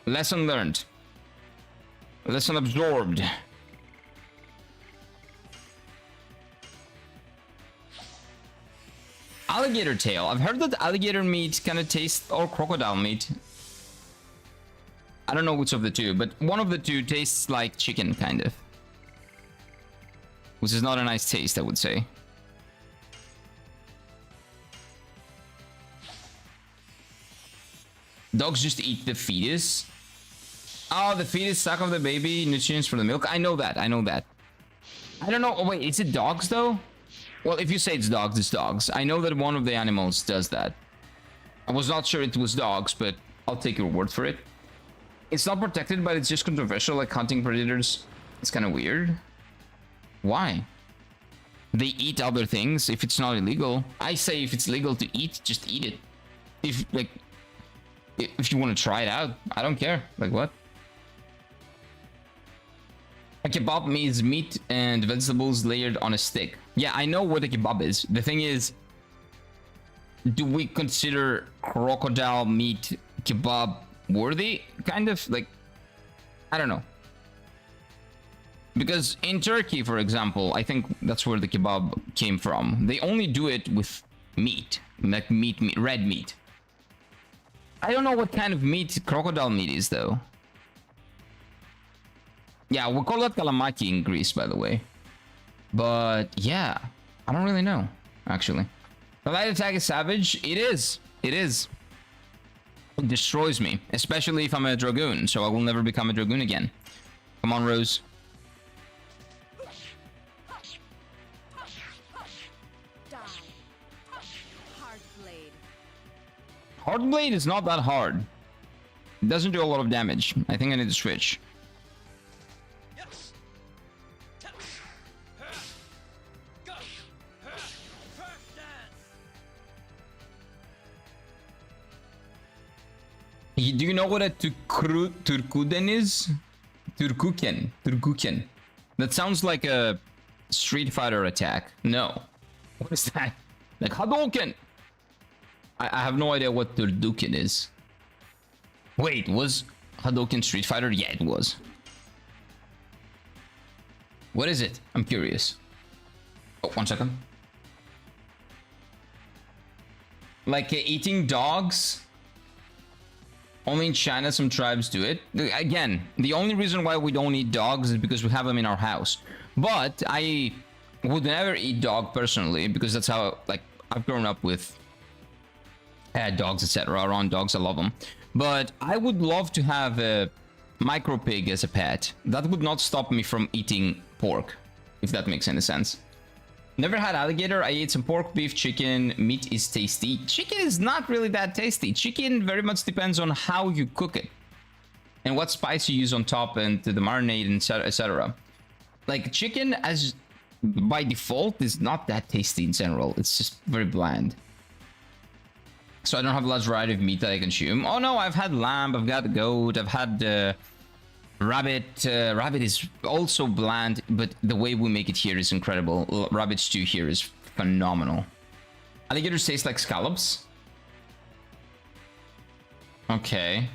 Lesson learned. Lesson absorbed. Alligator tail. I've heard that alligator meat kind of tastes, or crocodile meat. I don't know which of the two, but one of the two tastes like chicken, kind of. Which is not a nice taste, I would say. Dogs just eat the fetus. Oh, the fetus suck of the baby, nutrients for the milk. I know that. I don't know. Oh, wait, is it dogs, though? Well, if you say it's dogs, it's dogs. I know that one of the animals does that. I was not sure it was dogs, but I'll take your word for it. It's not protected, but it's just controversial, like hunting predators. It's kind of weird. Why? They eat other things if it's not illegal. I say if it's legal to eat, just eat it. If you want to try it out, I don't care. Like, what? A kebab means meat and vegetables layered on a stick. Yeah, I know what a kebab is. The thing is, do we consider crocodile meat kebab worthy? Kind of, like, I don't know. Because in Turkey, for example, I think that's where the kebab came from. They only do it with meat, like red meat. I don't know what kind of meat crocodile meat is, though. Yeah, we call that kalamaki in Greece, by the way. But yeah, I don't really know, actually. The light attack is savage. It is. It is. It destroys me, especially if I'm a dragoon, so I will never become a dragoon again. Come on, Rose. Hardblade is not that hard. It doesn't do a lot of damage. I think I need to switch. Do you know what a Turkuden is? Turkuken. That sounds like a Street Fighter attack. No. What is that? Like Hadouken. I have no idea what Hadouken is. Wait, was Hadouken Street Fighter? Yeah, it was. What is it? I'm curious. Oh, 1 second. Like eating dogs? Only in China some tribes do it. Again, the only reason why we don't eat dogs is because we have them in our house. But I would never eat dog personally, because that's how, like, I've grown up with dogs, etc. Around dogs, I love them. But I would love to have a micro pig as a pet. That would not stop me from eating pork, if that makes any sense. Never had alligator. I ate some pork, beef, chicken. Meat is tasty. Chicken is not really that tasty. Chicken very much depends on how you cook it and what spice you use on top and the marinade and etc. Like chicken as by default is not that tasty in general. It's just very bland. So I don't have a large variety of meat that I consume. Oh no, I've had lamb, I've got goat, I've had rabbit. Rabbit is also bland, but the way we make it here is incredible. Rabbit stew here is phenomenal. Alligators taste like scallops. Okay.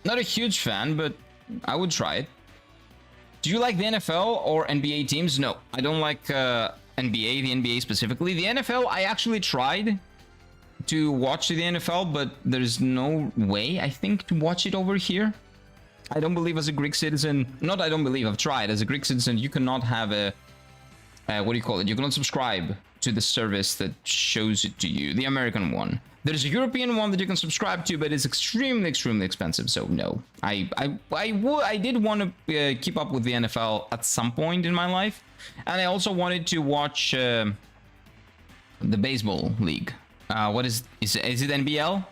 Not a huge fan, but I would try it. Do you like the NFL or NBA teams? No, I don't like NBA, the NBA specifically. The NFL, I actually tried to watch the NFL, but there's no way, I think, to watch it over here. I don't believe as a Greek citizen, not I don't believe, I've tried. As a Greek citizen, you cannot have a, what do you call it? You cannot subscribe to the service that shows it to you, the American one. There's a European one that you can subscribe to, but it's extremely, extremely expensive. So no, I did want to keep up with the NFL at some point in my life. And I also wanted to watch the baseball league. What is it NBL?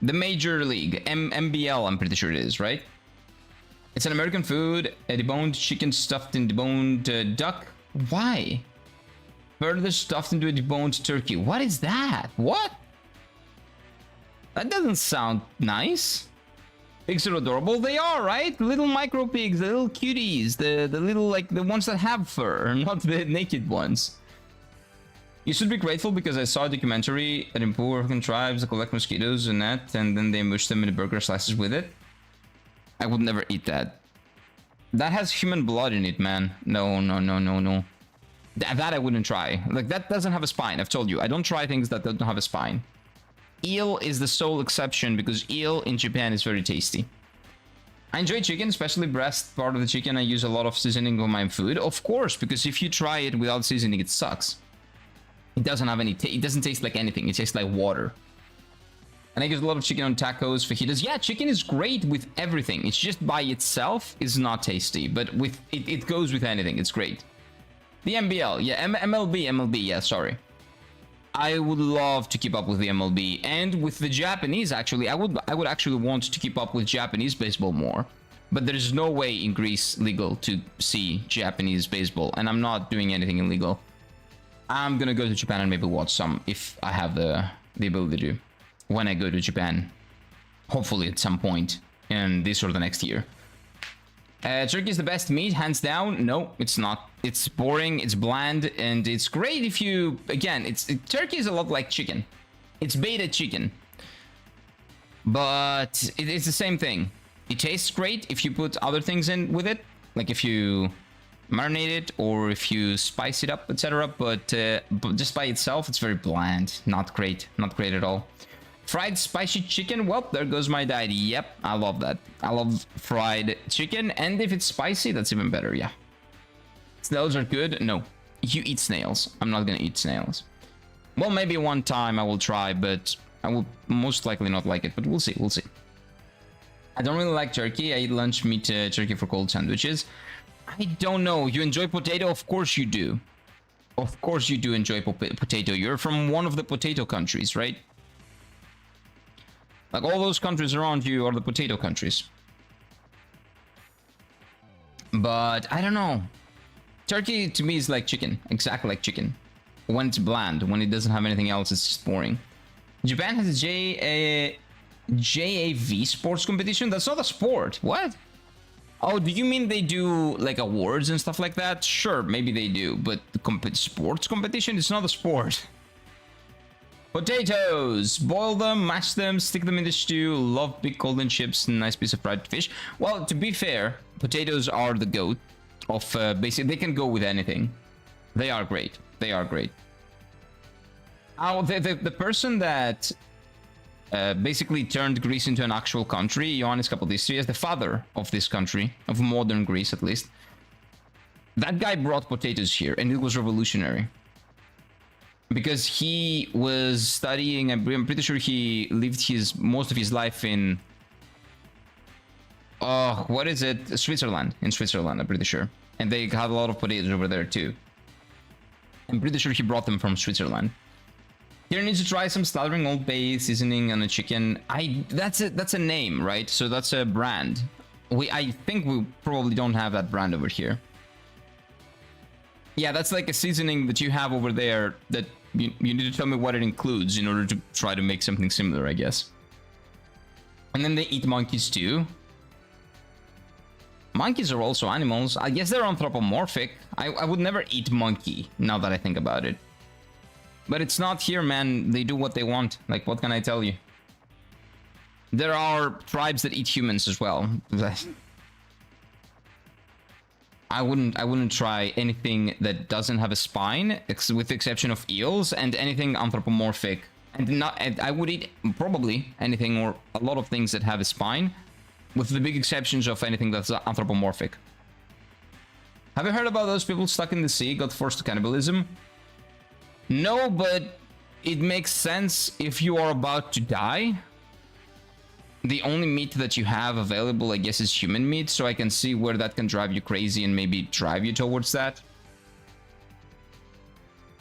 The Major League, MBL, I'm pretty sure it is, right? It's an American food, a deboned chicken stuffed in deboned duck. Why? Further stuffed into a deboned turkey. What is that? What? That doesn't sound nice. Pigs are adorable. They are, right? Little micro pigs, the little cuties, the little, like, the ones that have fur, not the naked ones. You should be grateful because I saw a documentary that in poor African tribes that collect mosquitoes and that, and then they mush them in burger slices with it. I would never eat that. That has human blood in it, man. No, no, no, no, no. That I wouldn't try. Like, that doesn't have a spine. I've told you, I don't try things that don't have a spine. Eel is the sole exception because eel in Japan is very tasty. I enjoy chicken, especially breast part of the chicken. I use a lot of seasoning on my food. Of course, because if you try it without seasoning, it sucks. It doesn't have any it doesn't taste like anything. It tastes like water. And I use a lot of chicken on tacos, fajitas. Yeah, chicken is great with everything. It's just by itself is not tasty, but with it goes with anything. It's great. The MBL, yeah, MLB, yeah, sorry. I would love to keep up with the MLB and with the Japanese. Actually, I would actually want to keep up with Japanese baseball more. But there's no way in Greece legal to see Japanese baseball, and I'm not doing anything illegal. I'm gonna go to Japan and maybe watch some if I have the ability to when I go to Japan. Hopefully at some point in this or the next year. Turkey is the best meat, hands down. No, it's not. It's boring, it's bland, and it's great if you... Again, turkey is a lot like chicken. It's beta chicken. But it's the same thing. It tastes great if you put other things in with it. Like if you marinate it or if you spice it up, etc. But just by itself, it's very bland. Not great. Not great at all. Fried spicy chicken, well, there goes my diet. Yep, I love that. I love fried chicken, and if it's spicy, that's even better, yeah. Snails are good? No. You eat snails. I'm not gonna eat snails. Well, maybe one time I will try, but I will most likely not like it, but we'll see, we'll see. I don't really like turkey. I eat lunch meat turkey for cold sandwiches. I don't know. You enjoy potato? Of course you do. Of course you do enjoy potato. You're from one of the potato countries, right? Like all those countries around you are the potato countries. But I don't know. Turkey to me is like chicken. Exactly like chicken. When it's bland. When it doesn't have anything else, it's just boring. Japan has a JAV sports competition? That's not a sport. What? Oh, do you mean they do like awards and stuff like that? Sure, maybe they do. But the sports competition is not a sport. Potatoes! Boil them, mash them, stick them in the stew. Love big golden chips, nice piece of fried fish. Well, to be fair, potatoes are the goat of basically. They can go with anything. They are great. They are great. The person that basically turned Greece into an actual country, Ioannis Kapodistrias, is the father of this country, of modern Greece at least. That guy brought potatoes here, and it was revolutionary. Because he was studying, I'm pretty sure he lived most of his life in... what is it? Switzerland. In Switzerland, I'm pretty sure. And they had a lot of potatoes over there too. I'm pretty sure he brought them from Switzerland. Here needs to try some slathering Old Bay seasoning on a chicken. That's a name, right? So that's a brand. I think we probably don't have that brand over here. Yeah, that's like a seasoning that you have over there that you need to tell me what it includes in order to try to make something similar, I guess. And then they eat monkeys too. Monkeys are also animals. I guess they're anthropomorphic. I would never eat monkey, now that I think about it. But it's not here, man. They do what they want. Like, what can I tell you? There are tribes that eat humans as well. I wouldn't try anything that doesn't have a spine, with the exception of eels, and anything anthropomorphic. And I would eat probably anything or a lot of things that have a spine, with the big exceptions of anything that's anthropomorphic. Have you heard about those people stuck in the sea, got forced to cannibalism? No, but it makes sense if you are about to die. The only meat that you have available, I guess, is human meat, so I can see where that can drive you crazy and maybe drive you towards that.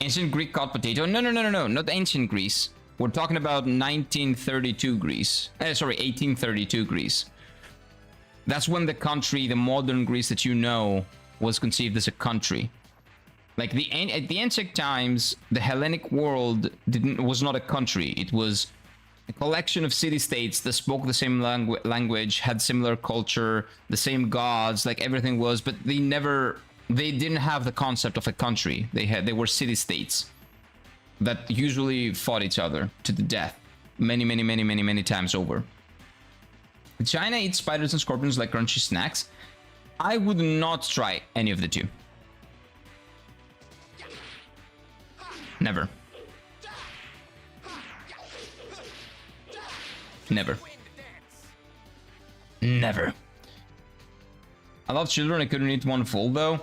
Ancient Greek caught potato? No, not ancient Greece. We're talking about 1932 Greece. Sorry, 1832 Greece. That's when the country, the modern Greece that you know, was conceived as a country. Like at the ancient times, the Hellenic world was not a country. It was a collection of city-states that spoke the same language, had similar culture, the same gods, like everything was, but they didn't have the concept of a country. They were city-states that usually fought each other to the death many times over. China eats spiders and scorpions like crunchy snacks. I would not try any of the two. Never. Never. Never. I love children. I couldn't eat one full though.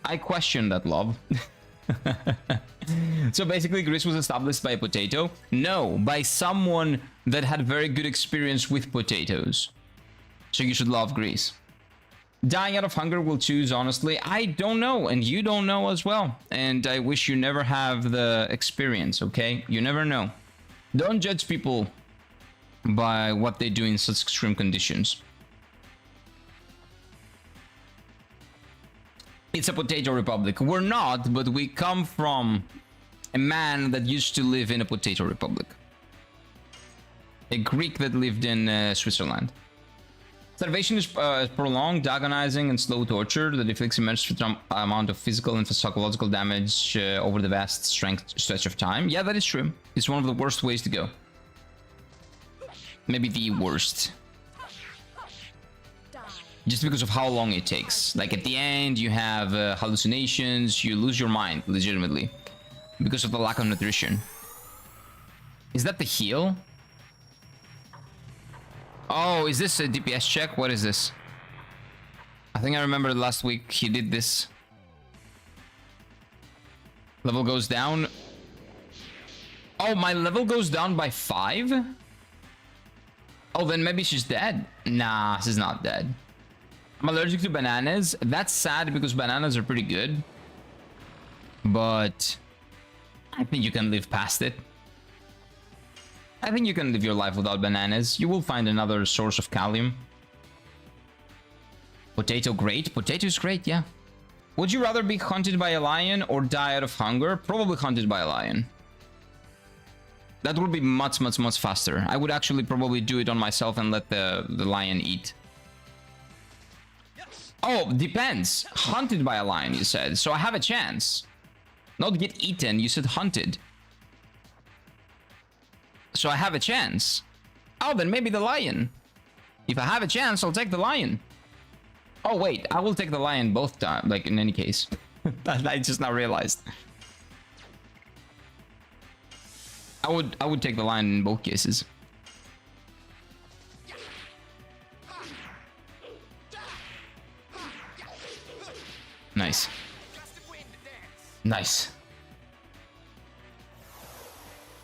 I question that love. So basically Greece was established by a potato? No, by someone that had very good experience with potatoes. So you should love Greece. Dying out of hunger will choose, honestly. I don't know, and you don't know as well. And I wish you never have the experience, okay? You never know. Don't judge people by what they do in such extreme conditions. It's a potato republic. We're not, but we come from a man that used to live in a potato republic. A Greek that lived in Switzerland. Starvation is prolonged, agonizing, and slow torture that inflicts immense amount of physical and psychological damage over the vast stretch of time. Yeah, that is true. It's one of the worst ways to go. Maybe the worst. Just because of how long it takes. Like at the end, you have hallucinations, you lose your mind, legitimately. Because of the lack of nutrition. Is that the heal? Oh, is this a DPS check? What is this? I think I remember last week he did this. Level goes down. Oh, my level goes down by 5? Oh, then maybe she's dead. Nah, she's not dead. I'm allergic to bananas. That's sad because bananas are pretty good. But I think you can live past it. I think you can live your life without bananas. You will find another source of kalium. Potato great? Potato is great, yeah. Would you rather be hunted by a lion or die out of hunger? Probably hunted by a lion. That would be much faster. I would actually probably do it on myself and let the lion eat. Oh, depends. Hunted by a lion, you said. So I have a chance. Not get eaten, you said hunted. So I have a chance. Oh, then maybe the lion. If I have a chance, I'll take the lion. Oh, wait, I will take the lion both times, like in any case. I just now realized. I would take the lion in both cases. Nice. Nice.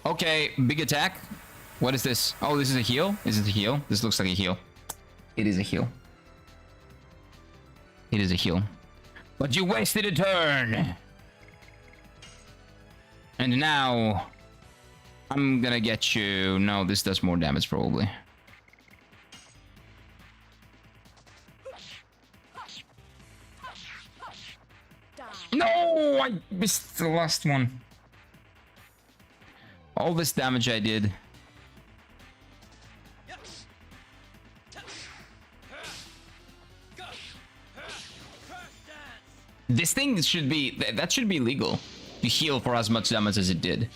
Okay, big attack. What is this? Oh, this is a heal? Is it a heal? This looks like a heal. It is a heal. It is a heal. But you wasted a turn. And now I'm gonna get you. No, this does more damage probably. No, I missed the last one. All this damage I did. This thing should be, that should be legal to heal for as much damage as it did.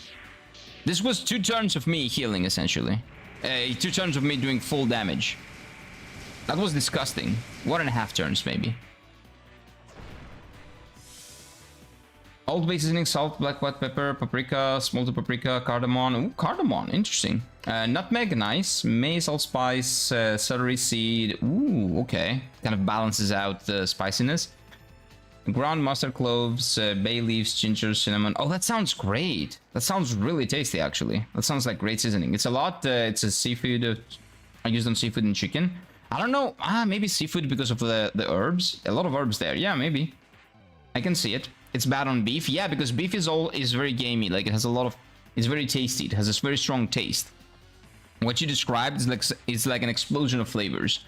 This was 2 turns of me healing essentially. 2 turns of me doing full damage. That was disgusting. 1.5 turns maybe. Old seasoning, salt, black white pepper, paprika, smoked paprika, cardamom. Ooh, cardamom, interesting. Nutmeg, nice. Mace, allspice, celery seed. Ooh, okay. Kind of balances out the spiciness. Ground mustard, cloves, bay leaves, ginger, cinnamon. Oh, that sounds great. That sounds really tasty, actually. That sounds like great seasoning. It's a lot. It's a seafood. I used on seafood and chicken. I don't know. Maybe seafood because of the herbs. A lot of herbs there. Yeah, maybe. I can see it. It's bad on beef. Yeah, because beef is very gamey. Like it has a lot of. It's very tasty. It has this very strong taste. What you described is like an explosion of flavors.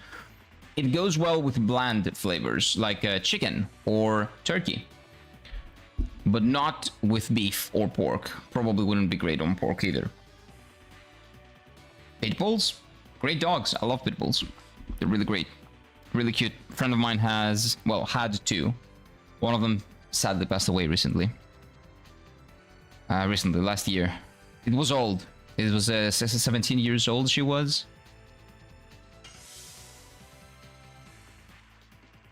It goes well with bland flavors like chicken or turkey, but not with beef or pork. Probably wouldn't be great on pork either. Pit bulls, great dogs. I love pit bulls. They're really great, really cute. A friend of mine has, well, had 2. One of them sadly passed away recently. Last year. It was old. It was 17 years old she was.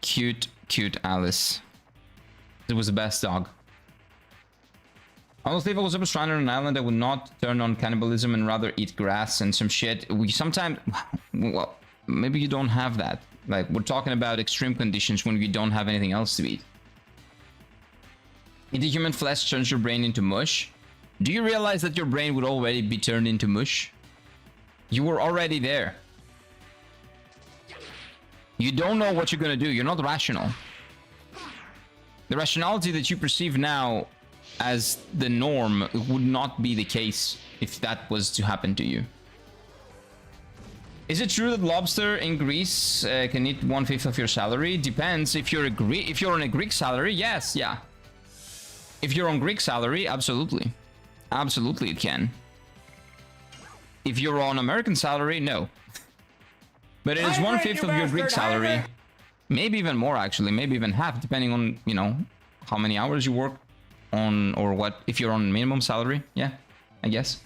Cute Alice. It was the best dog. Honestly, if I was ever stranded on an island, I would not turn on cannibalism and rather eat grass and some shit. We sometimes, well, maybe you don't have that. Like, we're talking about extreme conditions when you don't have anything else to eat. Eating human flesh turns your brain into mush. Do you realize that your brain would already be turned into mush? You were already there. You don't know what you're gonna do. You're not rational. The rationality that you perceive now as the norm would not be the case if that was to happen to you. Is it true that lobster in Greece can eat 1/5 of your salary? Depends. If you're on a Greek salary, yes, yeah. If you're on Greek salary, absolutely. Absolutely it can. If you're on American salary, no. But it is 1/5 of your Greek salary. Maybe even more, actually. Maybe even half, depending on, you know, how many hours you work on or what. If you're on minimum salary, yeah, I guess.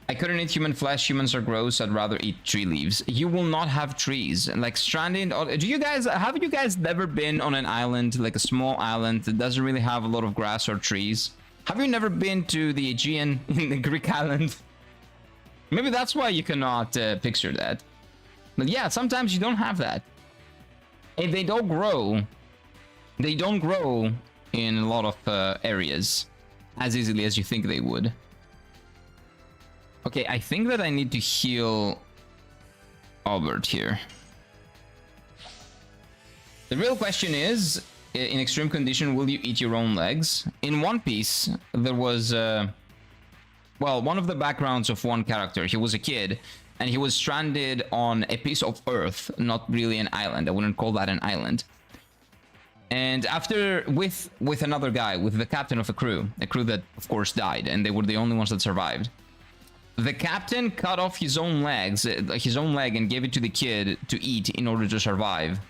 I couldn't eat human flesh. Humans are gross. I'd rather eat tree leaves. You will not have trees. Like stranded. Have you guys never been on an island, like a small island that doesn't really have a lot of grass or trees? Have you never been to the Aegean in the Greek island? Maybe that's why you cannot picture that. But yeah, sometimes you don't have that. And they don't grow. They don't grow in a lot of areas as easily as you think they would. Okay, I think that I need to heal Albert here. The real question is, in extreme condition, will you eat your own legs? In One Piece, there was... well, one of the backgrounds of one character, he was a kid, and he was stranded on a piece of Earth, not really an island. I wouldn't call that an island. And after, with another guy, with the captain of a crew that, of course, died, and they were the only ones that survived. The captain cut off his own leg, and gave it to the kid to eat in order to survive.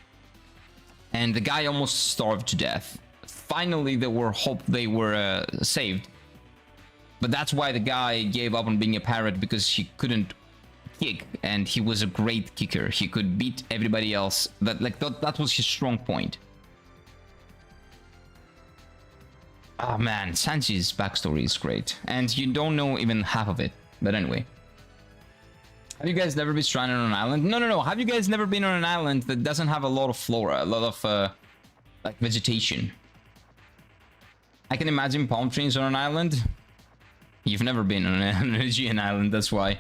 And the guy almost starved to death finally they were saved. But that's why the guy gave up on being a parrot, because he couldn't kick, and he was a great kicker. He could beat everybody else. That was his strong point. Oh man, Sanji's backstory is great, and you don't know even half of it. But anyway, have you guys never been stranded on an island? No. Have you guys never been on an island that doesn't have a lot of flora, a lot of like vegetation? I can imagine palm trees on an island. You've never been on an Aegean island, that's why.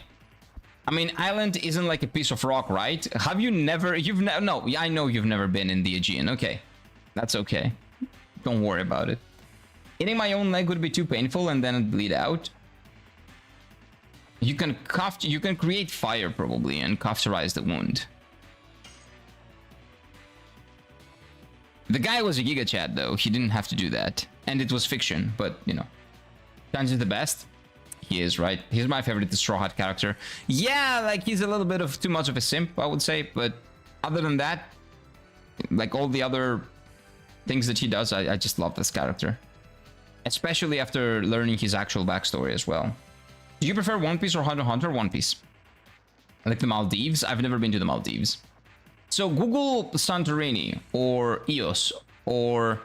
I mean, island isn't like a piece of rock, right? Have you never? No, I know you've never been in the Aegean. Okay, that's okay. Don't worry about it. Eating my own leg would be too painful, and then it'd bleed out. You can create fire probably and cauterize the wound. The guy was a Giga Chad though. He didn't have to do that, and it was fiction. But you know, Sanji's the best. He is, right? He's my favorite Straw Hat character. Yeah, like he's a little bit of too much of a simp, I would say. But other than that, like all the other things that he does, I just love this character. Especially after learning his actual backstory as well. Do you prefer One Piece or Hunter x Hunter? One Piece. Like the Maldives? I've never been to the Maldives. So Google Santorini or Ios or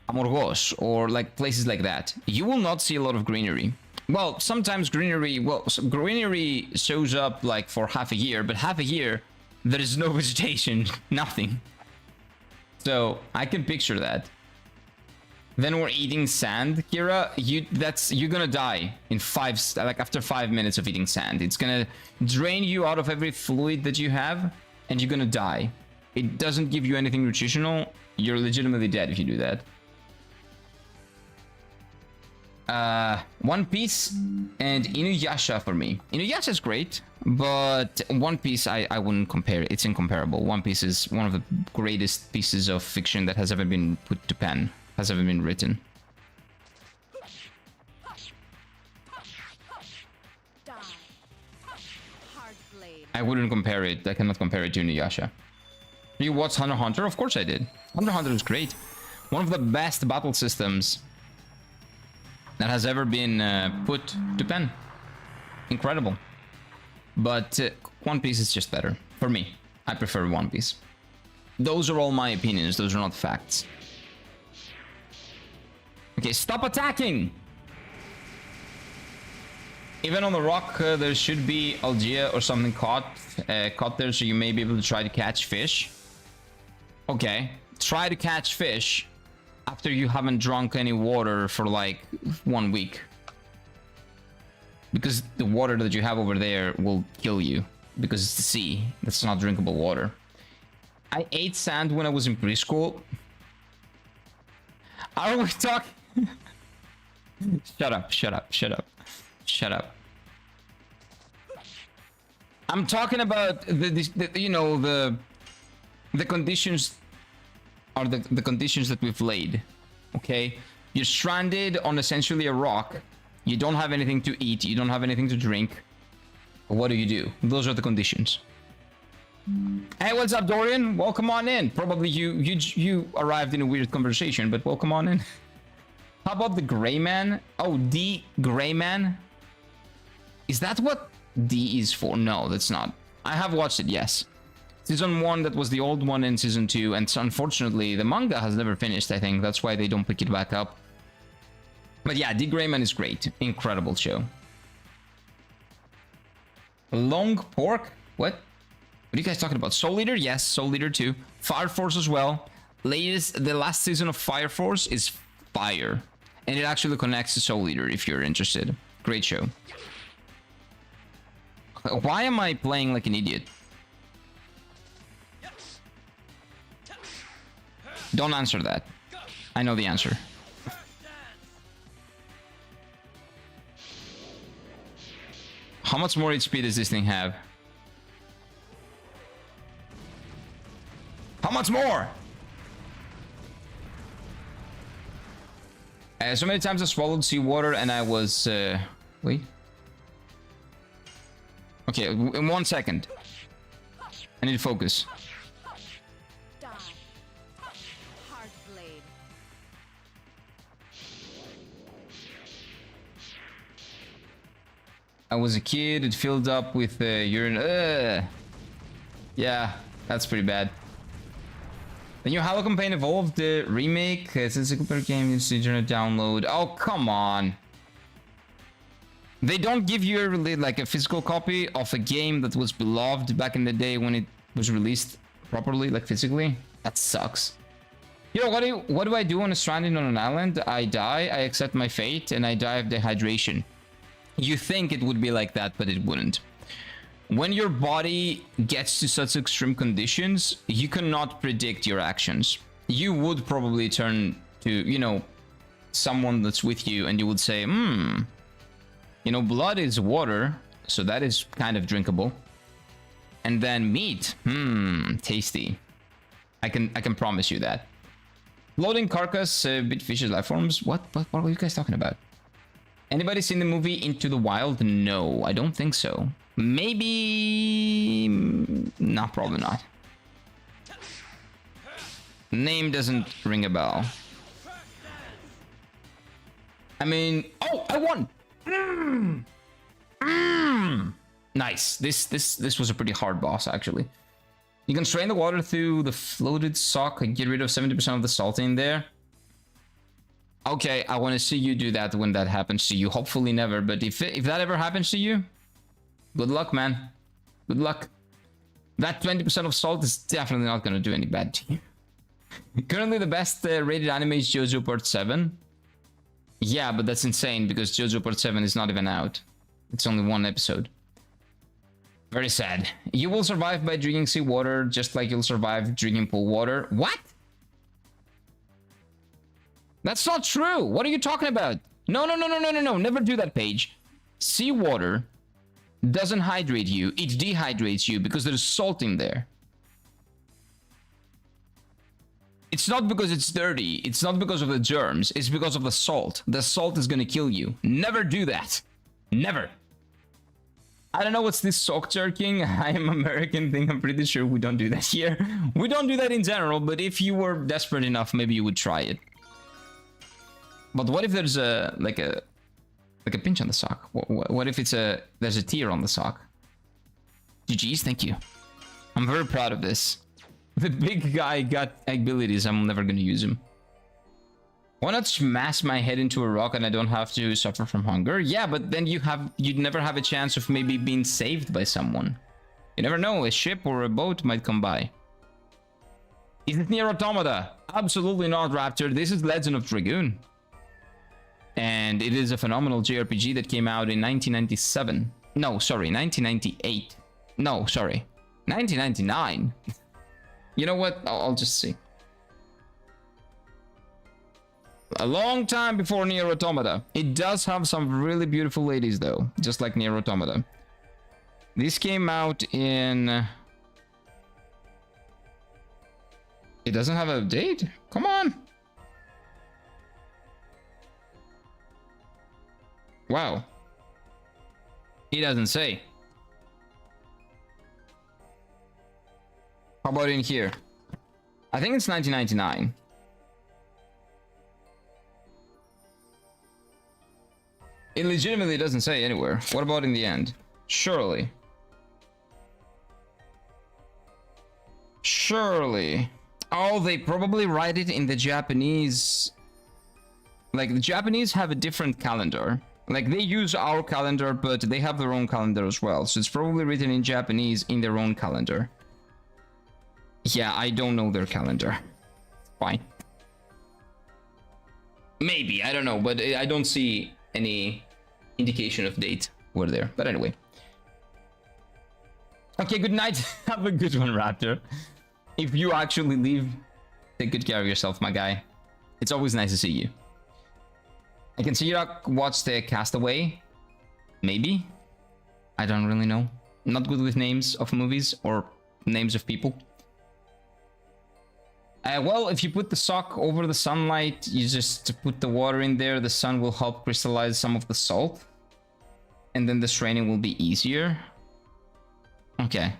Amorgos or like places like that. You will not see a lot of greenery. Well, sometimes greenery shows up like for half a year, but half a year there is no vegetation, nothing. So I can picture that. Then we're eating sand, Kira. You're gonna die in after 5 minutes of eating sand. It's gonna drain you out of every fluid that you have, and you're gonna die. It doesn't give you anything nutritional. You're legitimately dead if you do that. One Piece and Inuyasha for me. Inuyasha is great, but One Piece I wouldn't compare it. It's incomparable. One Piece is one of the greatest pieces of fiction that has ever been put to pen. Has ever been written. I wouldn't compare it. I cannot compare it to Inuyasha. You watched Hunter x Hunter? Of course I did. Hunter x Hunter is great. One of the best battle systems that has ever been put to pen. Incredible. But One Piece is just better. For me, I prefer One Piece. Those are all my opinions. Those are not facts. Okay, stop attacking! Even on the rock, there should be algae or something caught there, so you may be able to try to catch fish. Okay, try to catch fish after you haven't drunk any water for like 1 week. Because the water that you have over there will kill you. Because it's the sea. That's not drinkable water. I ate sand when I was in preschool. Are we talking? Shut up, shut up, shut up. Shut up. I'm talking about the conditions are the conditions that we've laid. Okay? You're stranded on essentially a rock. You don't have anything to eat, you don't have anything to drink. What do? Those are the conditions. Hey, what's up, Dorian? Welcome on in. Probably you arrived in a weird conversation, but welcome on in. How about the Gray Man? Oh, the Gray Man? Is that what D is for? No, that's not. I have watched it, yes. Season 1, that was the old one in Season 2, and so unfortunately, the manga has never finished, I think. That's why they don't pick it back up. But yeah, The Gray Man is great. Incredible show. Long Pork? What? What are you guys talking about? Soul Eater? Yes, Soul Eater 2. Fire Force as well. The last season of Fire Force is fire. And it actually connects to Soul Eater if you're interested. Great show. Why am I playing like an idiot? Don't answer that. I know the answer. How much more HP does this thing have? How much more? So many times I swallowed seawater and I was... wait. Okay, in 1 second. I need to focus. I was a kid. It filled up with urine. Yeah, that's pretty bad. The new Halo campaign evolved. The remake. It's a super game. It's internet download. Oh, come on. They don't give you like a physical copy of a game that was beloved back in the day when it was released properly, like physically. That sucks. You know, what do I do when I'm stranded on an island? I die, I accept my fate, and I die of dehydration. You think it would be like that, but it wouldn't. When your body gets to such extreme conditions, you cannot predict your actions. You would probably turn to, you know, someone that's with you, and you would say, you know, blood is water, so that is kind of drinkable. And then meat, tasty. I can promise you that. Floating carcass, bit fishes, life forms. What were you guys talking about? Anybody seen the movie Into the Wild? No, I don't think so. Maybe... No, probably not. Name doesn't ring a bell. I mean... Oh, I won! Nice. This was a pretty hard boss, actually. You can strain the water through the floated sock and get rid of 70% of the salt in there. Okay, I want to see you do that when that happens to you. Hopefully never, but if that ever happens to you, good luck, man. Good luck. That 20% of salt is definitely not going to do any bad to you. Currently, the best rated anime is JoJo Part 7. Yeah, but that's insane because JoJo Part 7 is not even out. It's only one episode. Very sad. You will survive by drinking seawater, just like you'll survive drinking pool water. What? That's not true. What are you talking about? No. Never do that, Paige. Seawater doesn't hydrate you. It dehydrates you because there's salt in there. It's not because it's dirty. It's not because of the germs. It's because of the salt. The salt is gonna kill you. Never do that. Never. I don't know what's this sock jerking. I am American thing. I'm pretty sure we don't do that here. We don't do that in general, but if you were desperate enough, maybe you would try it. But what if there's a like a pinch on the sock? What if there's a tear on the sock? GG's, thank you. I'm very proud of this. The big guy got abilities. I'm never gonna use him. Why not smash my head into a rock and I don't have to suffer from hunger? Yeah, but then you'd never have a chance of maybe being saved by someone. You never know, a ship or a boat might come by. Is it Nier Automata? Absolutely not, Raptor. This is Legend of Dragoon. And it is a phenomenal JRPG that came out in 1997. No, sorry, 1998. No, sorry, 1999. You know what? I'll just see. A long time before Nier Automata. It does have some really beautiful ladies though, just like Nier Automata. This came out in... It doesn't have a date? Come on! Wow. He doesn't say. How about in here? I think it's 1999. It legitimately doesn't say anywhere. What about in the end? Surely. Surely. Oh, they probably write it in the Japanese. Like, the Japanese have a different calendar. Like, they use our calendar, but they have their own calendar as well. So it's probably written in Japanese in their own calendar. Yeah, I don't know their calendar. Fine. Maybe, I don't know, but I don't see any indication of date were there. But anyway. Okay, good night. Have a good one, Raptor. If you actually leave, take good care of yourself, my guy. It's always nice to see you. I can see you watch the Castaway. Maybe. I don't really know. Not good with names of movies or names of people. Well, if you put the sock over the sunlight, you just put the water in there, the sun will help crystallize some of the salt. And then the straining will be easier. Okay.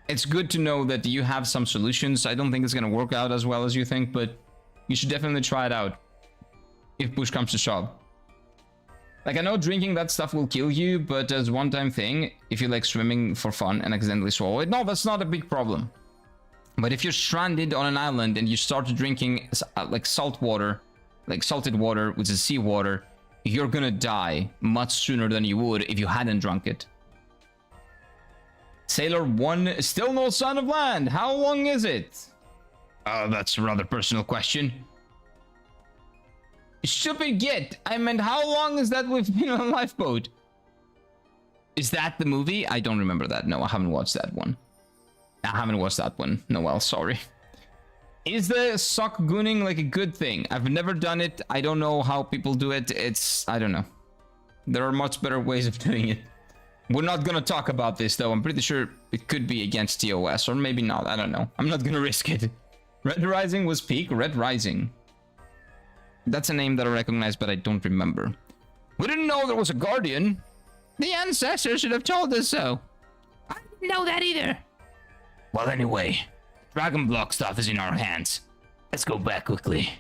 It's good to know that you have some solutions. I don't think it's going to work out as well as you think, but you should definitely try it out. If push comes to shove. Like, I know drinking that stuff will kill you, but as one-time thing, if you like swimming for fun and accidentally swallow it, no, that's not a big problem. But if you're stranded on an island and you start drinking like salt water, like salted water, which is seawater, you're gonna die much sooner than you would if you hadn't drunk it. Sailor 1, still no sign of land. How long is it? That's a rather personal question. Stupid git. I meant, how long is that we've been on a lifeboat? Is that the movie? I don't remember that. No, I haven't watched that one. Noel, sorry. Is the sock gooning like a good thing? I've never done it. I don't know how people do it. I don't know. There are much better ways of doing it. We're not gonna talk about this though. I'm pretty sure it could be against TOS, or maybe not. I don't know. I'm not gonna risk it. Red Rising was peak. Red Rising. That's a name that I recognize, but I don't remember. We didn't know there was a guardian. The ancestors should have told us so. I didn't know that either. Well, anyway, Dragon Block stuff is in our hands. Let's go back quickly.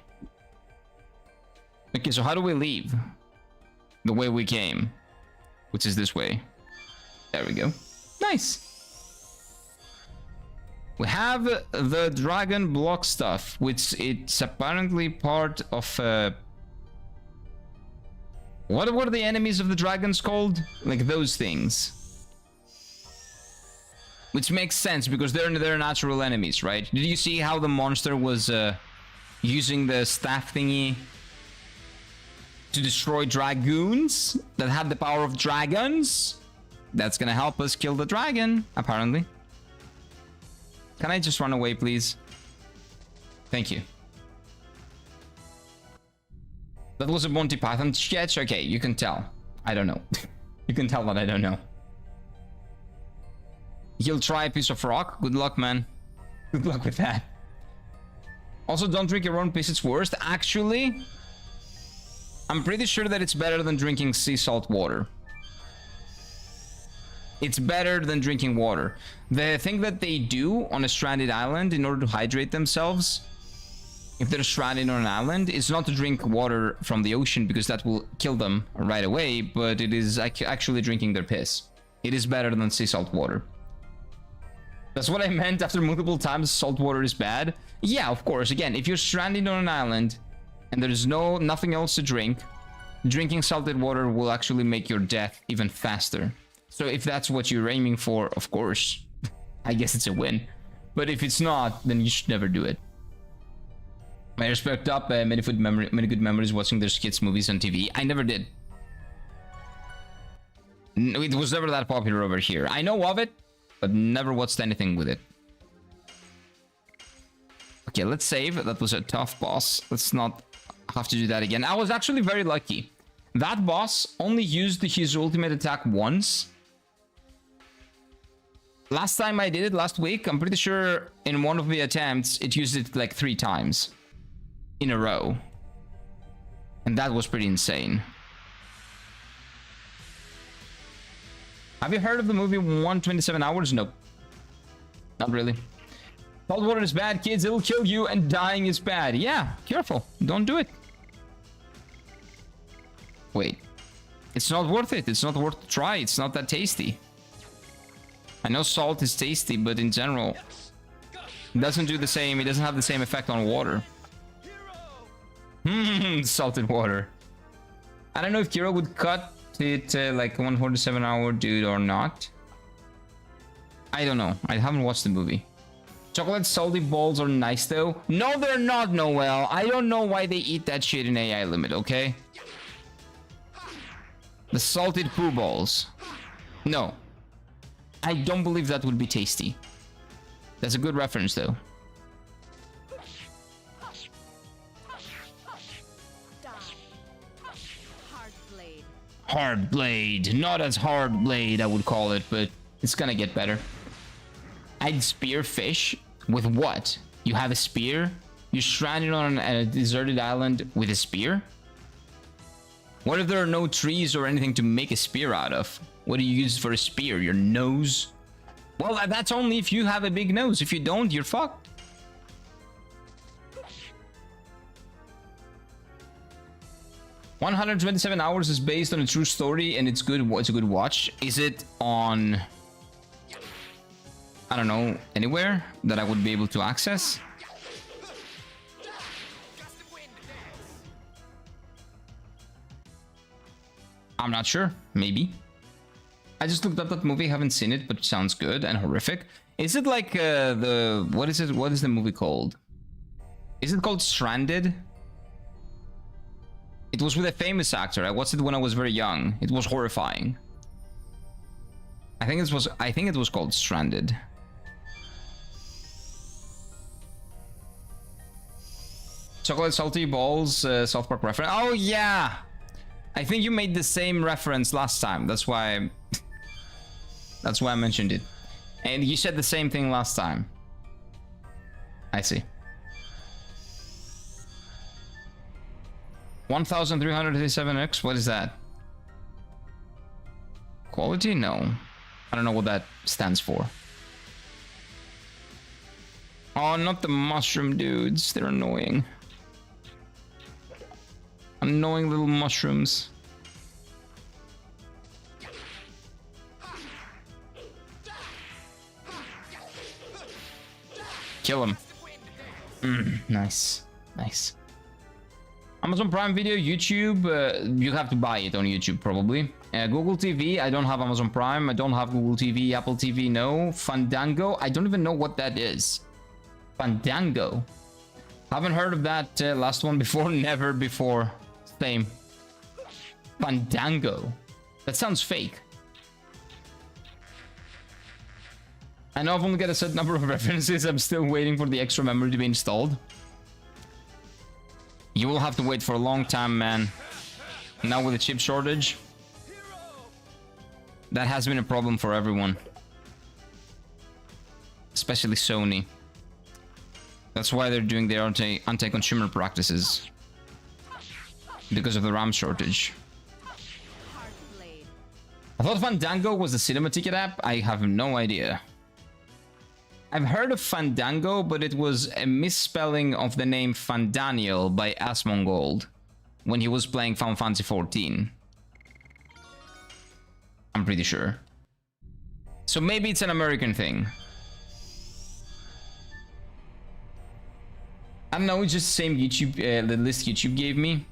Okay, so how do we leave? The way we came, which is this way. There we go. Nice. We have the Dragon Block stuff, which it's apparently part of... What were the enemies of the dragons called? Like those things. Which makes sense, because they're natural enemies, right? Did you see how the monster was using the staff thingy to destroy dragoons that had the power of dragons? That's gonna help us kill the dragon, apparently. Can I just run away, please? Thank you. That was a Monty Python sketch? Okay, you can tell. I don't know. You can tell that I don't know. You'll try a piece of rock? Good luck, man. Good luck with that. Also, don't drink your own piss, it's worst. Actually, I'm pretty sure that it's better than drinking sea salt water. It's better than drinking water. The thing that they do on a stranded island in order to hydrate themselves, if they're stranded on an island, is not to drink water from the ocean, because that will kill them right away, but it is actually drinking their piss. It is better than sea salt water. That's what I meant after multiple times salt water is bad. Yeah, of course. Again, if you're stranded on an island and there's nothing else to drink, drinking salted water will actually make your death even faster. So if that's what you're aiming for, of course, I guess it's a win. But if it's not, then you should never do it. I respect up many good memories watching their skits movies on TV. I never did. It was never that popular over here. I know of it, but never watched anything with it. Okay, let's save. That was a tough boss. Let's not have to do that again. I was actually very lucky. That boss only used his ultimate attack once. Last time I did it, last week, I'm pretty sure in one of the attempts, it used it like 3 times in a row. And that was pretty insane. Have you heard of the movie 127 Hours? Nope. Not really. Salt water is bad, kids. It'll kill you, and dying is bad. Yeah, careful. Don't do it. Wait. It's not worth it. It's not worth the try. It's not that tasty. I know salt is tasty, but in general, it doesn't do the same. It doesn't have the same effect on water. Salted water. I don't know if Kiro would cut it like 147 hour dude or not. I don't know. I haven't watched the movie. Chocolate salty balls are nice though. No, they're not, Noel. I don't know why they eat that shit in AI limit, okay? The salted poo balls. No. I don't believe that would be tasty. That's a good reference though. Hard blade. Not as hard blade, I would call it, but it's gonna get better. I'd spear fish with what? You have a spear? You're stranded on a deserted island with a spear? What if there are no trees or anything to make a spear out of? What do you use for a spear? Your nose? Well, that's only if you have a big nose. If you don't, you're fucked. 127 hours is based on a true story and it's good. It's a good watch. Is it on, I don't know, anywhere that I would be able to access? I'm not sure. Maybe. I just looked up that movie. Haven't seen it, but it sounds good and horrific. Is it like the what is it? What is the movie called? Is it called Stranded? It was with a famous actor. I watched it when I was very young. It was horrifying. I think it was called Stranded. Chocolate salty balls, South Park reference. Oh yeah, I think you made the same reference last time. That's why I mentioned it. And you said the same thing last time. I see. 1337X, what is that? Quality? No. I don't know what that stands for. Oh, not the mushroom dudes. They're annoying. Annoying little mushrooms. Kill him. Nice. Nice. Amazon Prime Video, YouTube, you have to buy it on YouTube probably. Google TV, I don't have Amazon Prime, I don't have Google TV, Apple TV, no. Fandango, I don't even know what that is. Fandango. Haven't heard of that last one before, never before. Same. Fandango. That sounds fake. I know I've only got a set number of references, I'm still waiting for the extra memory to be installed. You will have to wait for a long time, man. Now with the chip shortage, that has been a problem for everyone. Especially Sony. That's why they're doing their anti-consumer practices. Because of the RAM shortage. I thought Fandango was the cinema ticket app. I have no idea. I've heard of Fandango, but it was a misspelling of the name Fandaniel by Asmongold when he was playing Final Fantasy XIV. I'm pretty sure. So maybe it's an American thing. I don't know, it's just the same YouTube, the list YouTube gave me.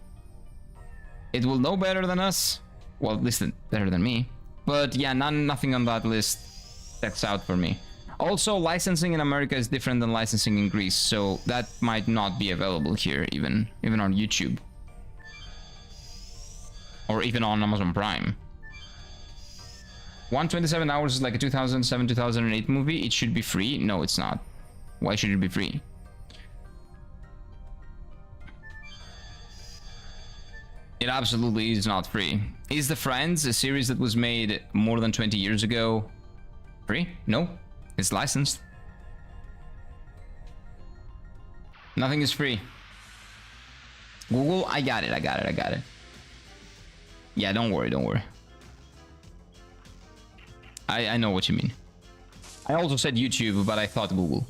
It will know better than us. Well, at least better than me. But yeah, nothing on that list checks out for me. Also, licensing in America is different than licensing in Greece, so that might not be available here, even on YouTube. Or even on Amazon Prime. 127 hours is like a 2007-2008 movie. It should be free. No, it's not. Why should it be free? It absolutely is not free. Is The Friends, a series that was made more than 20 years ago, free? No. It's licensed. Nothing is free. Google, I got it. Yeah, don't worry. I know what you mean. I also said YouTube, but I thought Google.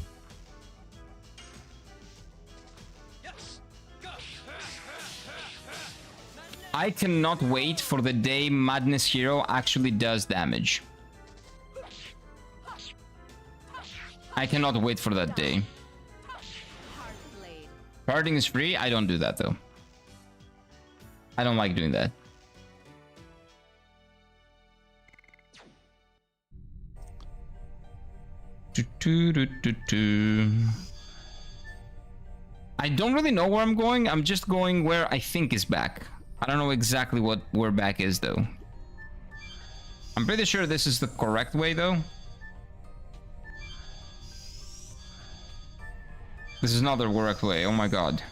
I cannot wait for the day Madness Hero actually does damage. I cannot wait for that day. Parting is free? I don't do that though. I don't like doing that. I don't really know where I'm going. I'm just going where I think is back. I don't know exactly where back is though. I'm pretty sure this is the correct way though. This is not the correct way. Oh my god.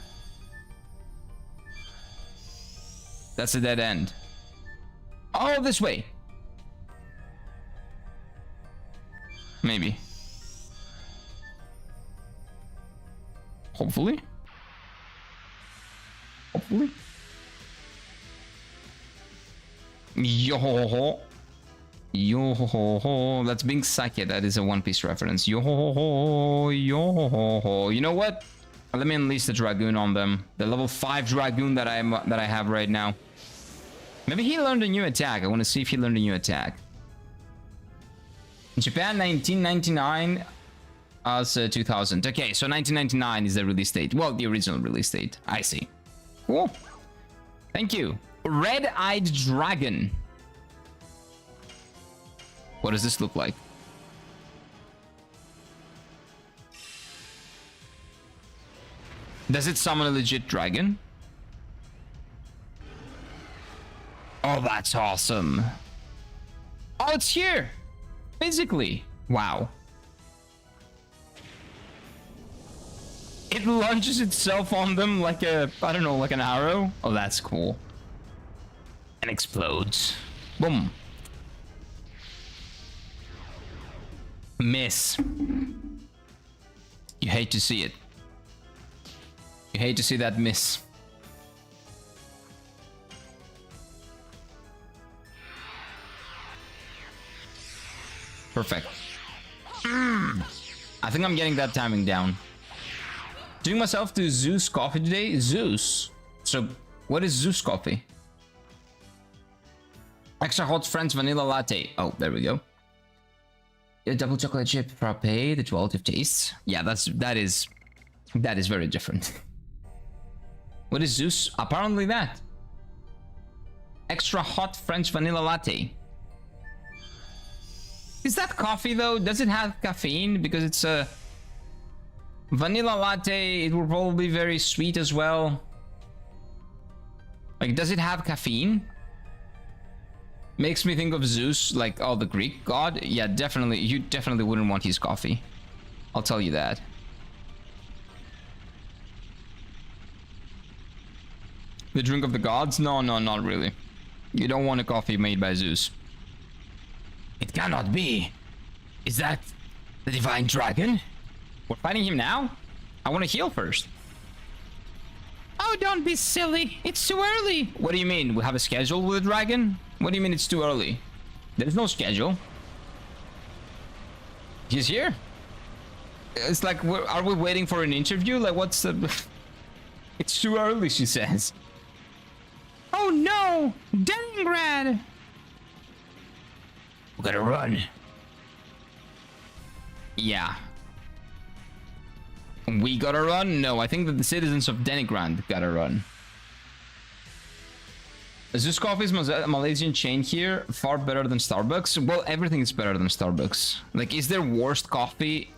That's a dead end. Oh, this way. Maybe. Hopefully. Hopefully. Yo-ho-ho. Yo-ho-ho-ho. That's being psyche. That is a One Piece reference. Yo-ho-ho-ho. Yo-ho-ho-ho. You know what? Let me unleash the Dragoon on them. The level 5 Dragoon that I have right now. Maybe he learned a new attack. I want to see if he learned a new attack. In Japan, 1999, us 2000. Okay, so 1999 is the release date. Well, the original release date. I see. Cool. Thank you. Red-eyed dragon. What does this look like? Does it summon a legit dragon? Oh, that's awesome. Oh, it's here. Physically. Wow. It launches itself on them like a, I don't know, like an arrow. Oh, that's cool. And explodes. Boom. Miss. You hate to see it. You hate to see that miss. Perfect. I think I'm getting that timing down. Doing myself to Zeus coffee today. Zeus. So, what is Zeus coffee? Extra hot French vanilla latte. Oh, there we go. A double chocolate chip frappe, the 12 of tastes. Yeah, that is very different. What is Zeus? Apparently that. Extra hot French vanilla latte. Is that coffee though? Does it have caffeine? Because it's a vanilla latte. It will probably be very sweet as well. Like, does it have caffeine? Makes me think of Zeus, like, oh, the Greek god. Yeah, definitely. You definitely wouldn't want his coffee. I'll tell you that. The drink of the gods? No, no, not really. You don't want a coffee made by Zeus. It cannot be. Is that the divine dragon? We're fighting him now? I want to heal first. Oh, don't be silly. It's too early. What do you mean? We have a schedule with the dragon? What do you mean it's too early? There's no schedule. He's here. It's like, are we waiting for an interview? Like, what's the... It's too early, she says. Oh no! Leningrad! We gotta run. Yeah. We gotta run? No, I think that the citizens of Leningrad gotta run. Zeus Coffee is a Malaysian chain here, far better than Starbucks. Well, everything is better than Starbucks. Like, is there worst coffee?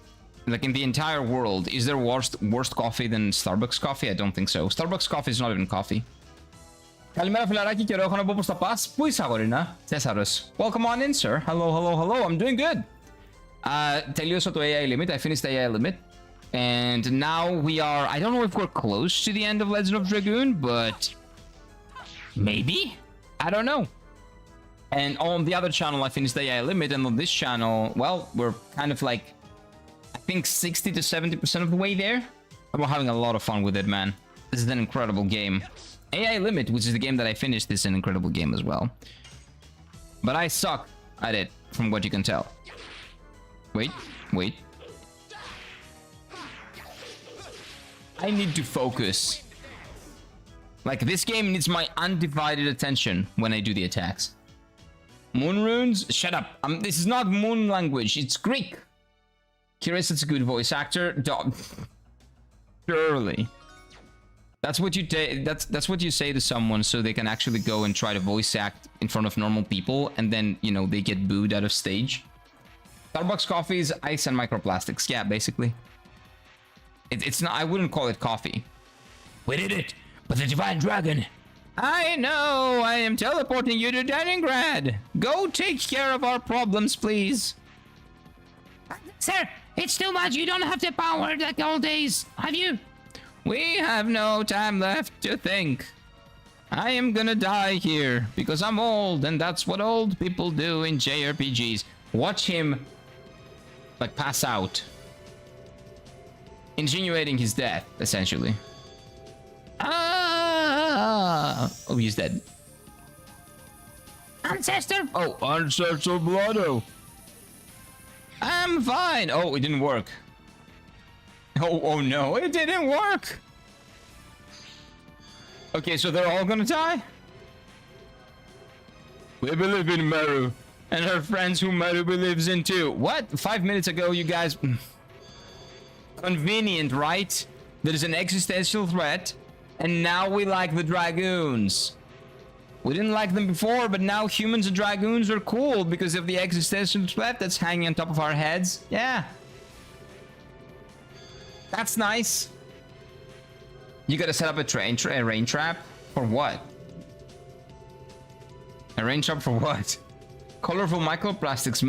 Like, in the entire world, is there worst coffee than Starbucks coffee? I don't think so. Starbucks coffee is not even coffee. Καλημέρα φιλαράκι, καιρό έχω να πω πως θα πας. Πού είσαι αγορίνα? Θέσσαρος. Welcome on in, sir. Hello, hello, hello. I'm doing good. Τελείωσα το AI limit. I finished the AI limit. And now we are... I don't know if we're close to the end of Legend of Dragoon, but... Maybe? I don't know. And on the other channel, I finished the AI limit. And on this channel, well, we're kind of like... I think 60 to 70% of the way there. We're having a lot of fun with it, man. This is an incredible game. AI Limit, which is the game that I finished, is an incredible game as well. But I suck at it, from what you can tell. Wait, wait. I need to focus. Like, this game needs my undivided attention when I do the attacks. Moon runes? Shut up. This is not moon language, it's Greek. Curious, it's a good voice actor. Surely. That's what you that's what you say to someone so they can actually go and try to voice act in front of normal people, and then, you know, they get booed out of stage. Starbucks coffee is ice and microplastics. Yeah, basically. It's not, I wouldn't call it coffee. We did it! But the divine dragon! I know! I am teleporting you to Leningrad! Go take care of our problems, please! Sir, it's too much. You don't have the power like old days, have you? We have no time left to think. I am gonna die here because I'm old, and that's what old people do in JRPGs. Watch him, like, pass out. Insinuating his death, essentially. Ah! Oh, he's dead. Ancestor! Oh, Ancestor Blotto! I'm fine! Oh, it didn't work. Oh no, it didn't work! Okay, so they're all gonna die? We believe in Meru. And her friends who Meru believes in too. What? 5 minutes ago, you guys... Convenient, right? There is an existential threat. And now we like the dragoons. We didn't like them before, but now humans and dragoons are cool because of the existential threat that's hanging on top of our heads. Yeah. That's nice. You gotta set up a rain trap? For what? A rain trap for what? Colorful microplastics.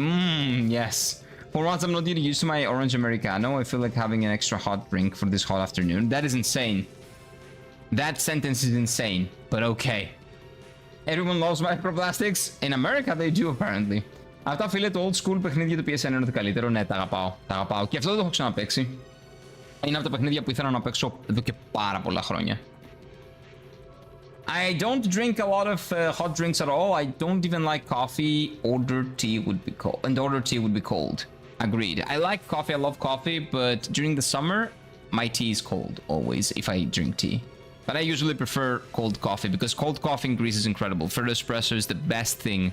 Yes. For once I'm not getting used to my orange Americano. I feel like having an extra hot drink for this hot afternoon. That is insane. That sentence is insane, but okay. Everyone loves microplastics. In America they do apparently. Αυτά φίλε το old school παιχνίδια του PSN είναι το καλύτερο. Ναι, τα αγαπάω. Τα αγαπάω. Και αυτό δεν το έχω ξαναπαίξει. Είναι από τα παιχνίδια που ήθελα να παίξω εδώ και πάρα πολλά χρόνια. I don't drink a lot of hot drinks at all. I don't even like coffee. Ordered tea would be cold. And ordered tea would be cold. Agreed. I like coffee. I love coffee. But during the summer, my tea is cold always if I drink tea. But I usually prefer cold coffee because cold coffee in Greece is incredible. Further espresso is the best thing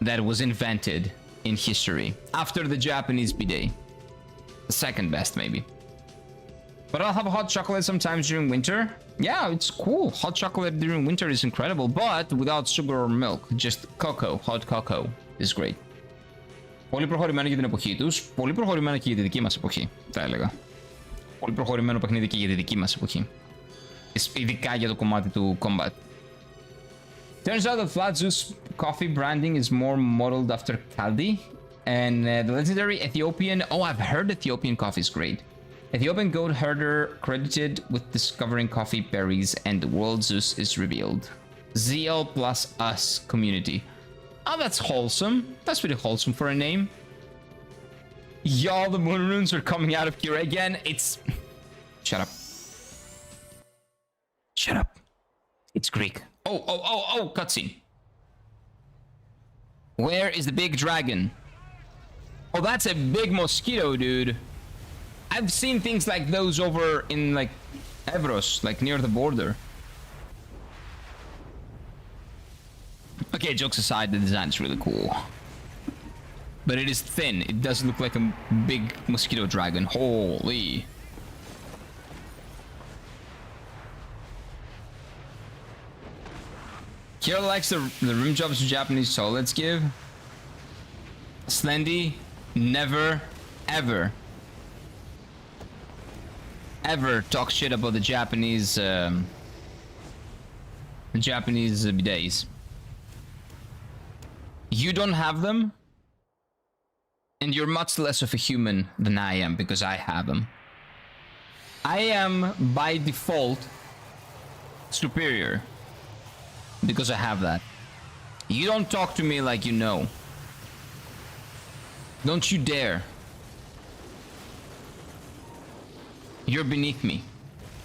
that was invented in history. After the Japanese bidet. The second best, maybe. But I'll have a hot chocolate sometimes during winter. Yeah, it's cool. Hot chocolate during winter is incredible, but without sugar or milk. Just cocoa. Hot cocoa is great. Πολύ προχωρημένο για την εποχή τους. Πολύ προχωρημένο και για τη δική μας εποχή, θα έλεγα. Πολύ προχωρημένο παιχνίδι και για τη δική μας εποχή. Ειδικά για το κομμάτι του combat. Turns out that Flat Zeus coffee branding is more modeled after Kaldi. And the legendary Ethiopian... Oh, I've heard Ethiopian coffee is great. Ethiopian goat herder credited with discovering coffee berries and the world Zeus is revealed. ZL plus us community. Oh, that's wholesome. That's pretty wholesome for a name. Y'all, the moon runes are coming out of here again. It's... Shut up. Shut up. It's Greek. Oh, cutscene. Where is the big dragon? Oh, that's a big mosquito, dude. I've seen things like those over in, like, Evros, like, near the border. Okay, jokes aside, the design is really cool. But it is thin. It does look like a big mosquito dragon. Holy. Kira likes the rim jobs Japanese solids give. Slendy, never, ever talk shit about the Japanese bidets. You don't have them, and you're much less of a human than I am because I have them. I am by default superior because I have that. You don't talk to me like you know. Don't you dare. You're beneath me.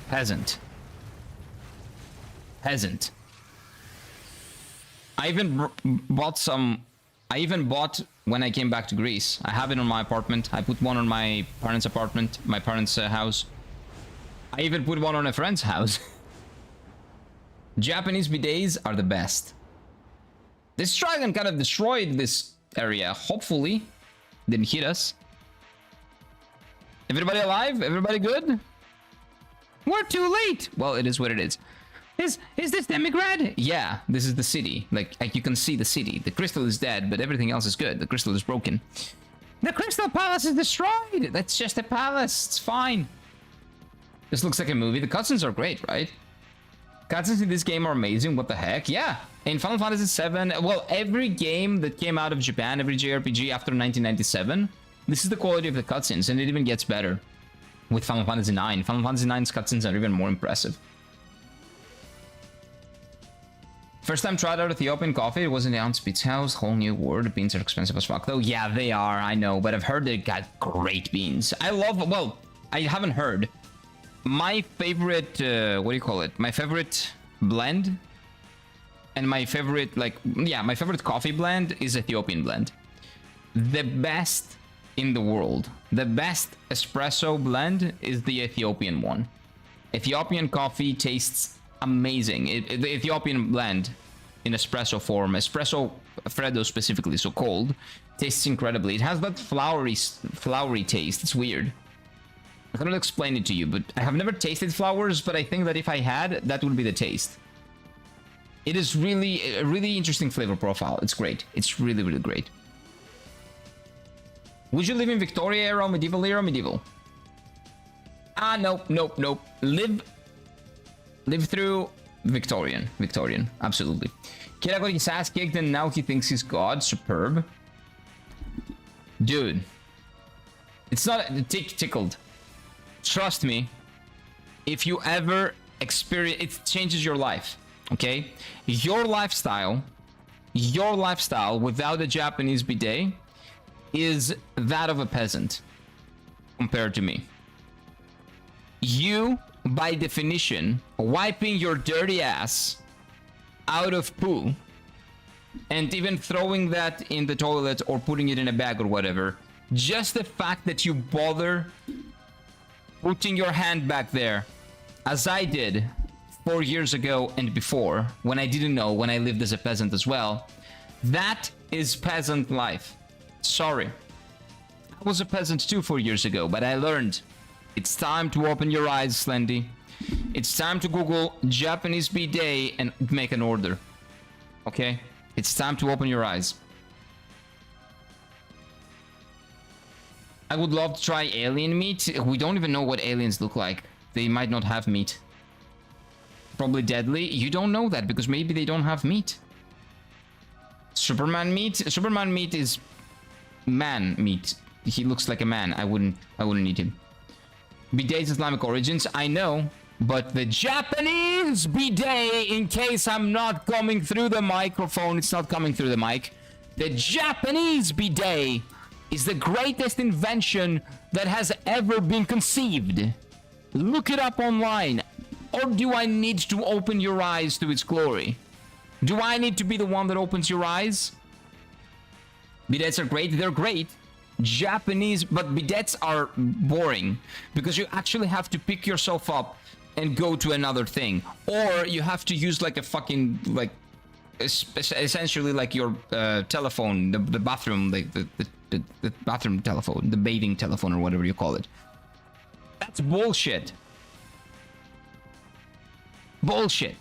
Peasant. Peasant. I even bought some... I even bought when I came back to Greece. I have it on my apartment. I put one on my parents' apartment, my parents' house. I even put one on a friend's house. Japanese bidets are the best. This dragon kind of destroyed this area. Hopefully. Didn't hit us. Everybody alive? Everybody good? We're too late! Well, it is what it is. Is this Demigrad? Yeah, this is the city. Like you can see the city. The crystal is dead, but everything else is good. The crystal is broken. The crystal palace is destroyed! That's just a palace. It's fine. This looks like a movie. The cutscenes are great, right? Cutscenes in this game are amazing. What the heck? Yeah. In Final Fantasy VII, well, every game that came out of Japan, every JRPG after 1997, this is the quality of the cutscenes, and it even gets better with Final Fantasy IX. Final Fantasy IX's cutscenes are even more impressive. First time tried out Ethiopian coffee, it was in the Aunt Spitz house, whole new world. Beans are expensive as fuck though. Yeah, they are, I know, but I've heard they got great beans. I love, well, I haven't heard. My favorite, what do you call it? My favorite blend and my favorite, like, yeah, my favorite coffee blend is Ethiopian blend. The best in the world. The best espresso blend is the Ethiopian one. Ethiopian coffee tastes amazing. The Ethiopian blend in espresso form. Espresso Freddo specifically, so cold, tastes incredibly. It has that flowery taste. It's weird. I cannot explain it to you, but I have never tasted flowers, but I think that if I had, that would be the taste. It is really a really interesting flavor profile. It's great. It's really, really great. Would you live in Victoria era, medieval era, medieval? Ah, nope, nope, nope. Live through Victorian. Victorian, absolutely. Kid got his ass kicked and now he thinks he's God. Superb. Dude. It's not tickled. Trust me. If you ever experience, it changes your life. Okay? Your lifestyle without a Japanese bidet is that of a peasant compared to me. You, by definition, wiping your dirty ass out of poo and even throwing that in the toilet or putting it in a bag or whatever, just the fact that you bother putting your hand back there, as I did 4 years ago and before, when I didn't know, when I lived as a peasant as well, that is peasant life. Sorry. I was a peasant too 4 years ago, but I learned. It's time to open your eyes, Slendy. It's time to Google Japanese bidet and make an order. Okay? It's time to open your eyes. I would love to try alien meat. We don't even know what aliens look like. They might not have meat. Probably deadly. You don't know that because maybe they don't have meat. Superman meat? Superman meat is man meat. He looks like a man. I wouldn't eat him. Bidet's Islamic origins, I know, but the Japanese bidet, in case I'm not coming through the microphone, it's not coming through the mic. The Japanese bidet is the greatest invention that has ever been conceived. Look it up online. Or do I need to open your eyes to its glory? Do I need to be the one that opens your eyes? Bidets are great, they're great. Japanese, but bidets are boring because you actually have to pick yourself up and go to another thing, or you have to use like a fucking, like, essentially like your telephone, the bathroom, like the bathroom telephone, the bathing telephone, or whatever you call it. That's bullshit. Bullshit.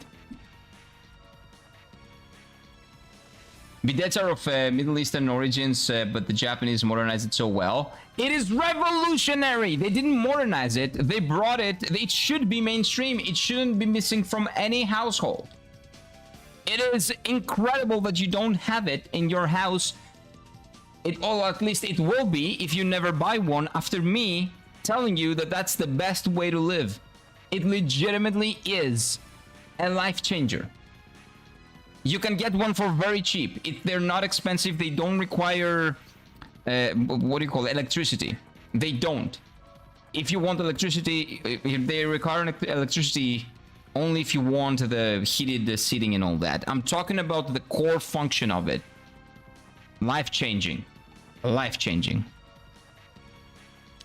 Bidets are of Middle Eastern origins, but the Japanese modernized it so well. It is revolutionary! They didn't modernize it, they brought it. It should be mainstream. It shouldn't be missing from any household. It is incredible that you don't have it in your house. Or at least it will be if you never buy one after me telling you that that's the best way to live. It legitimately is a life changer. You can get one for very cheap. They're not expensive. They don't require, what do you call it, electricity. They don't. If you want electricity, they require electricity only if you want the heated seating and all that. I'm talking about the core function of it. Life-changing. Life-changing.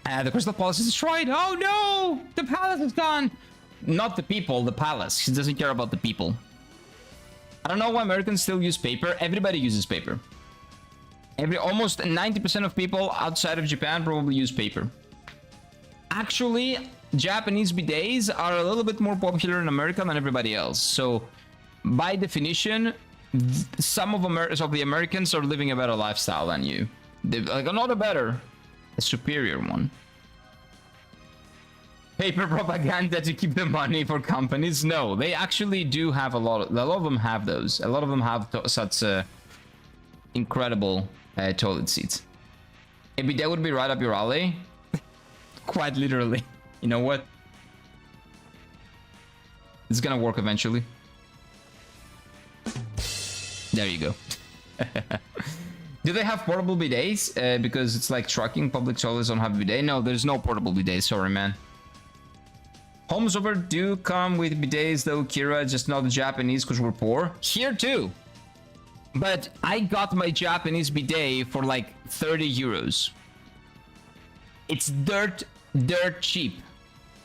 The Crystal Palace is destroyed. Oh no! The palace is gone! Not the people, the palace. He doesn't care about the people. I don't know why Americans still use paper. Everybody uses paper. Almost 90% of people outside of Japan probably use paper. Actually, Japanese bidets are a little bit more popular in America than everybody else. So, by definition, some of the Americans are living a better lifestyle than you. Like, not a better, a superior one. Paper propaganda to keep the money for companies? No, they actually do have a lot of them have those. A lot of them have such incredible toilet seats. A bidet would be right up your alley. Quite literally. You know what? It's gonna work eventually. There you go. Do they have portable bidets? Because it's like trucking, public toilets don't have a bidet. No, there's no portable bidet, sorry man. Homes over do come with bidets though, Kira, just not the Japanese because we're poor. Here too. But I got my Japanese bidet for like 30 euros. It's dirt cheap.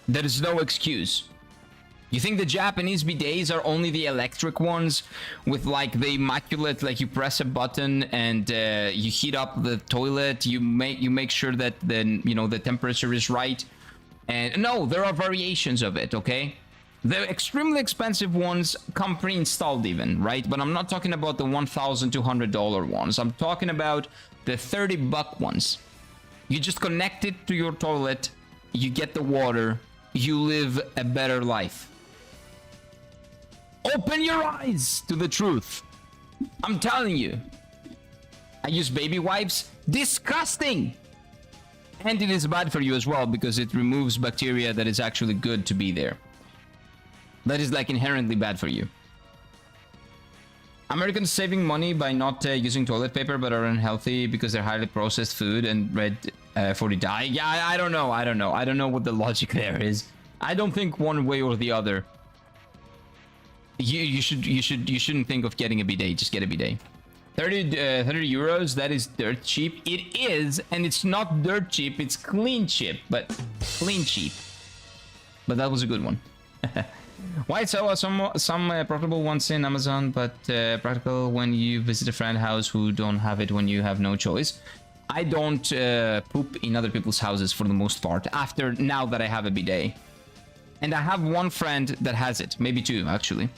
There is no excuse. You think the Japanese bidets are only the electric ones with like the immaculate, like you press a button and you heat up the toilet, you make sure that then, you know, the temperature is right. And no, there are variations of it, okay? The extremely expensive ones come pre-installed even, right? But I'm not talking about the $1,200 ones. I'm talking about the $30 ones. You just connect it to your toilet, you get the water, you live a better life. Open your eyes to the truth. I'm telling you. I use baby wipes. Disgusting! And it is bad for you as well because it removes bacteria that is actually good to be there. That is like inherently bad for you. Americans saving money by not using toilet paper but are unhealthy because they're highly processed food and red for the dye. Yeah, I don't know. I don't know what the logic there is. I don't think one way or the other. You shouldn't think of getting a bidet. Just get a bidet. 30 euros. That is dirt cheap. It is, and it's not dirt cheap. It's clean cheap, but clean cheap. But that was a good one. Why sell some profitable ones in Amazon, but practical when you visit a friend's house who don't have it when you have no choice? I don't poop in other people's houses for the most part. Now that I have a bidet. And I have one friend that has it. Maybe two, actually.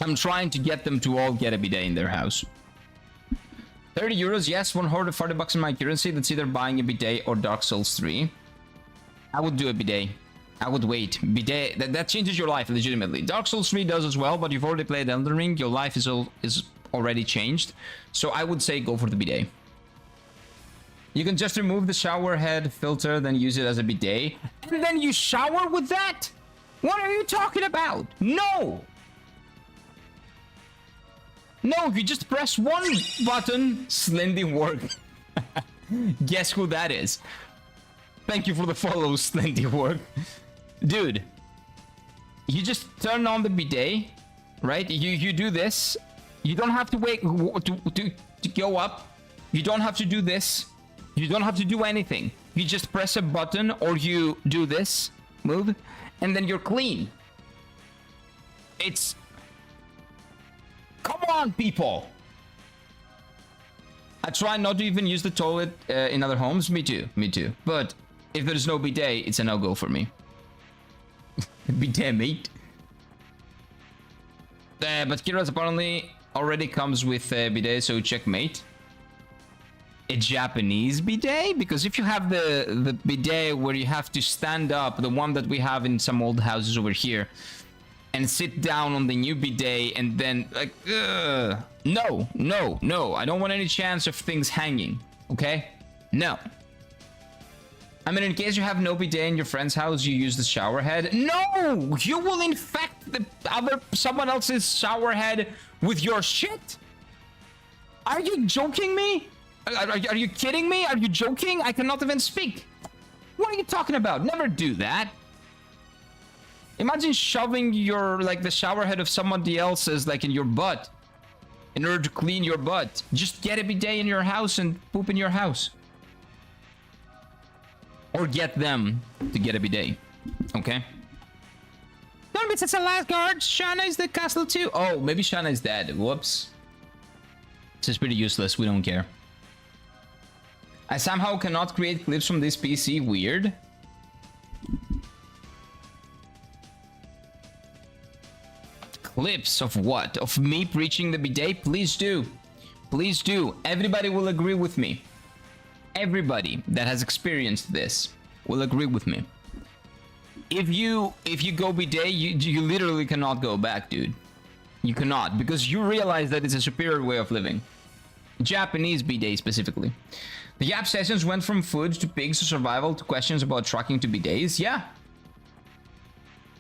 I'm trying to get them to all get a bidet in their house. 30 euros, yes. 140 bucks in my currency. That's either buying a bidet or Dark Souls 3. I would do a bidet. I would wait. Bidet, that changes your life, legitimately. Dark Souls 3 does as well, but you've already played Elden Ring. Your life is already changed. So I would say go for the bidet. You can just remove the shower head filter, then use it as a bidet. And then you shower with that? What are you talking about? No! No, you just press one button, Slendy work. Guess who that is? Thank you for the follow, Slendy work. Dude, you just turn on the bidet, right? You do this. You don't have to wait to go up. You don't have to do this. You don't have to do anything. You just press a button or you do this move and then you're clean. It's... Come on, people! I try not to even use the toilet in other homes. Me too. But if there's no bidet, it's a no-go for me. Bidet, mate. But Kira's apparently already comes with a bidet, so checkmate. A Japanese bidet? Because if you have the bidet where you have to stand up, the one that we have in some old houses over here, and sit down on the new bidet and then like, no, I don't want any chance of things hanging, okay? No. I mean, in case you have no bidet in your friend's house, you use the shower head. No! You will infect someone else's shower head with your shit? Are you joking me? Are you kidding me? Are you joking? I cannot even speak. What are you talking about? Never do that. Imagine shoving the shower head of somebody else's in your butt in order to clean your butt. Just get a bidet in your house and poop in your house. Or get them to get a bidet. Okay? Don't be such a last guard. Shana is the castle too. Oh, maybe Shana is dead. Whoops. This is pretty useless. We don't care. I somehow cannot create clips from this PC. Weird. Clips of what? Of me preaching the bidet? Please do. Please do. Everybody will agree with me. Everybody that has experienced this will agree with me. If you go bidet, you literally cannot go back, dude. You cannot, because you realize that it's a superior way of living. Japanese bidet specifically. The Yap sessions went from food to pigs to survival to questions about trucking to bidets. Yeah.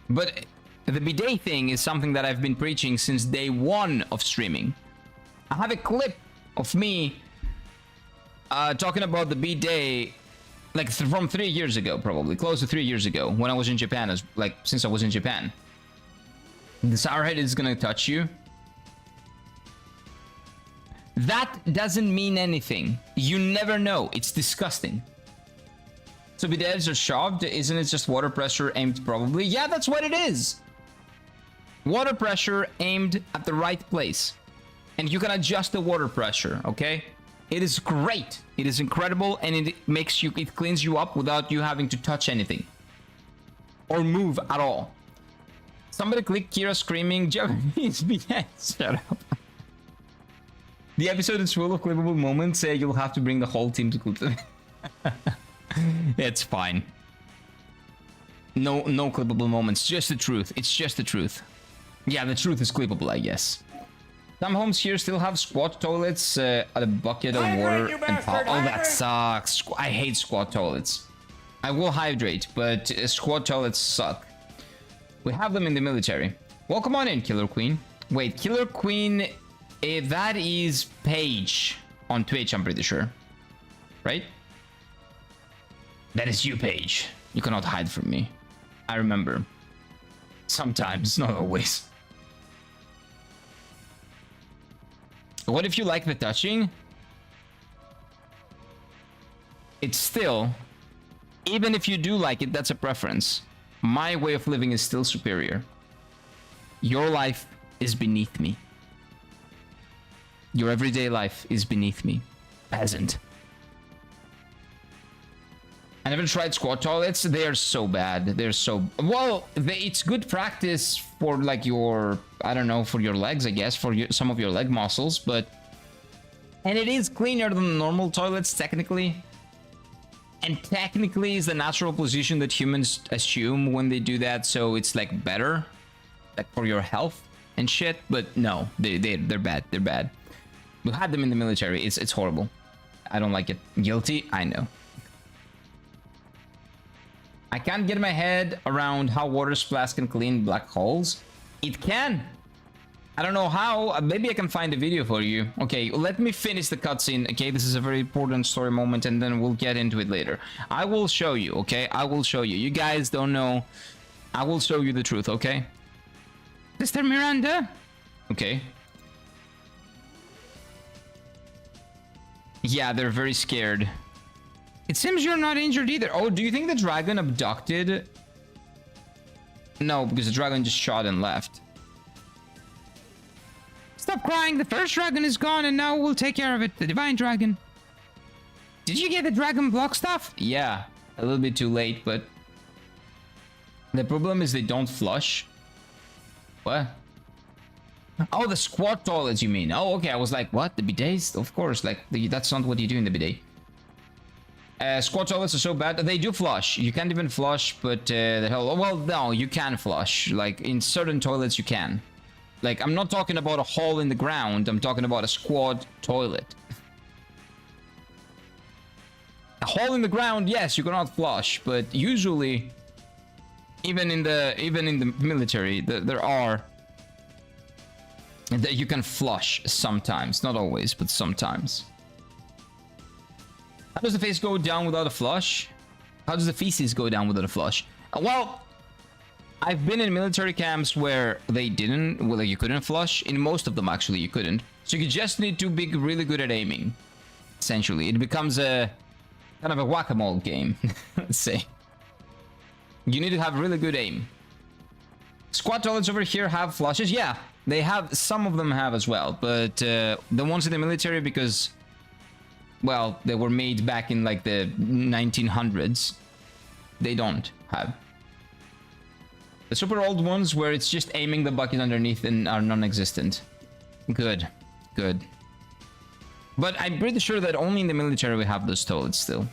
But the bidet thing is something that I've been preaching since day one of streaming. I have a clip of me talking about the bidet from 3 years ago, probably close to 3 years ago, when I was in Japan, since I was in Japan. The shower head is gonna touch you. That doesn't mean anything. You never know. It's disgusting. So bidets are shoved. Isn't it just water pressure aimed probably? Yeah, that's what it is. Water pressure aimed at the right place. And you can adjust the water pressure, okay? It is great. It is incredible, and it cleans you up without you having to touch anything. Or move at all. Somebody click Kira screaming, Japanese BS. Shut up. The episode is full of clippable moments. You'll have to bring the whole team to clip them. It's fine. No clippable moments. Just the truth. It's just the truth. Yeah, the truth is clippable, I guess. Some homes here still have squat toilets, a bucket of water and pop. Oh, that sucks. I hate squat toilets. I will hydrate, but squat toilets suck. We have them in the military. Welcome on in, Killer Queen. Wait, Killer Queen, that is Paige on Twitch, I'm pretty sure. Right? That is you, Paige. You cannot hide from me. I remember. Sometimes, not always. What if you like the touching? It's still, even if you do like it, that's a preference. My way of living is still superior. Your life is beneath me. Your everyday life is beneath me. Peasant. I never tried squat toilets. They are so bad. They're so... Well, it's good practice for like your... I don't know, for your legs, I guess. For some of your leg muscles, but... And it is cleaner than normal toilets, technically. And technically is the natural position that humans assume when they do that, so it's like better. Like for your health and shit. But no, they're bad. They're bad. We had them in the military. It's horrible. I don't like it. Guilty? I know. I can't get my head around how water splash can clean black holes. It can. I don't know how. Maybe I can find a video for you. Okay, let me finish the cutscene. Okay, this is a very important story moment, and then we'll get into it later. I will show you, okay? I will show you. You guys don't know. I will show you the truth, okay? Mr. Miranda? Okay. Yeah, they're very scared. It seems you're not injured either. Oh, do you think the dragon abducted? No, because the dragon just shot and left. Stop crying. The first dragon is gone and now we'll take care of it. The divine dragon. Did you get the dragon block stuff? Yeah, a little bit too late, but... The problem is they don't flush. What? Oh, the squat toilets, you mean? Oh, okay. I was like, what? The bidets? Of course, like, that's not what you do in the bidet. Squat toilets are so bad. They do flush. You can't even flush, but the hell... Well, no, you can flush. Like, in certain toilets, you can. Like, I'm not talking about a hole in the ground. I'm talking about a squat toilet. A hole in the ground, yes, you cannot flush, but usually, even in the military, there are... that you can flush sometimes. Not always, but sometimes. How does the face go down without a flush? How does the feces go down without a flush? Well, I've been in military camps where they didn't, well, you couldn't flush. In most of them, actually, you couldn't. So you just need to be really good at aiming. Essentially, it becomes a kind of a whack-a-mole game. Let's say. You need to have really good aim. Squat toilets over here have flushes. Yeah, they have. Some of them have as well, but the ones in the military, because... well, they were made back in like the 1900s. They don't have. The super old ones where it's just aiming the bucket underneath and are non-existent. Good. Good. But I'm pretty sure that only in the military we have those toilets still.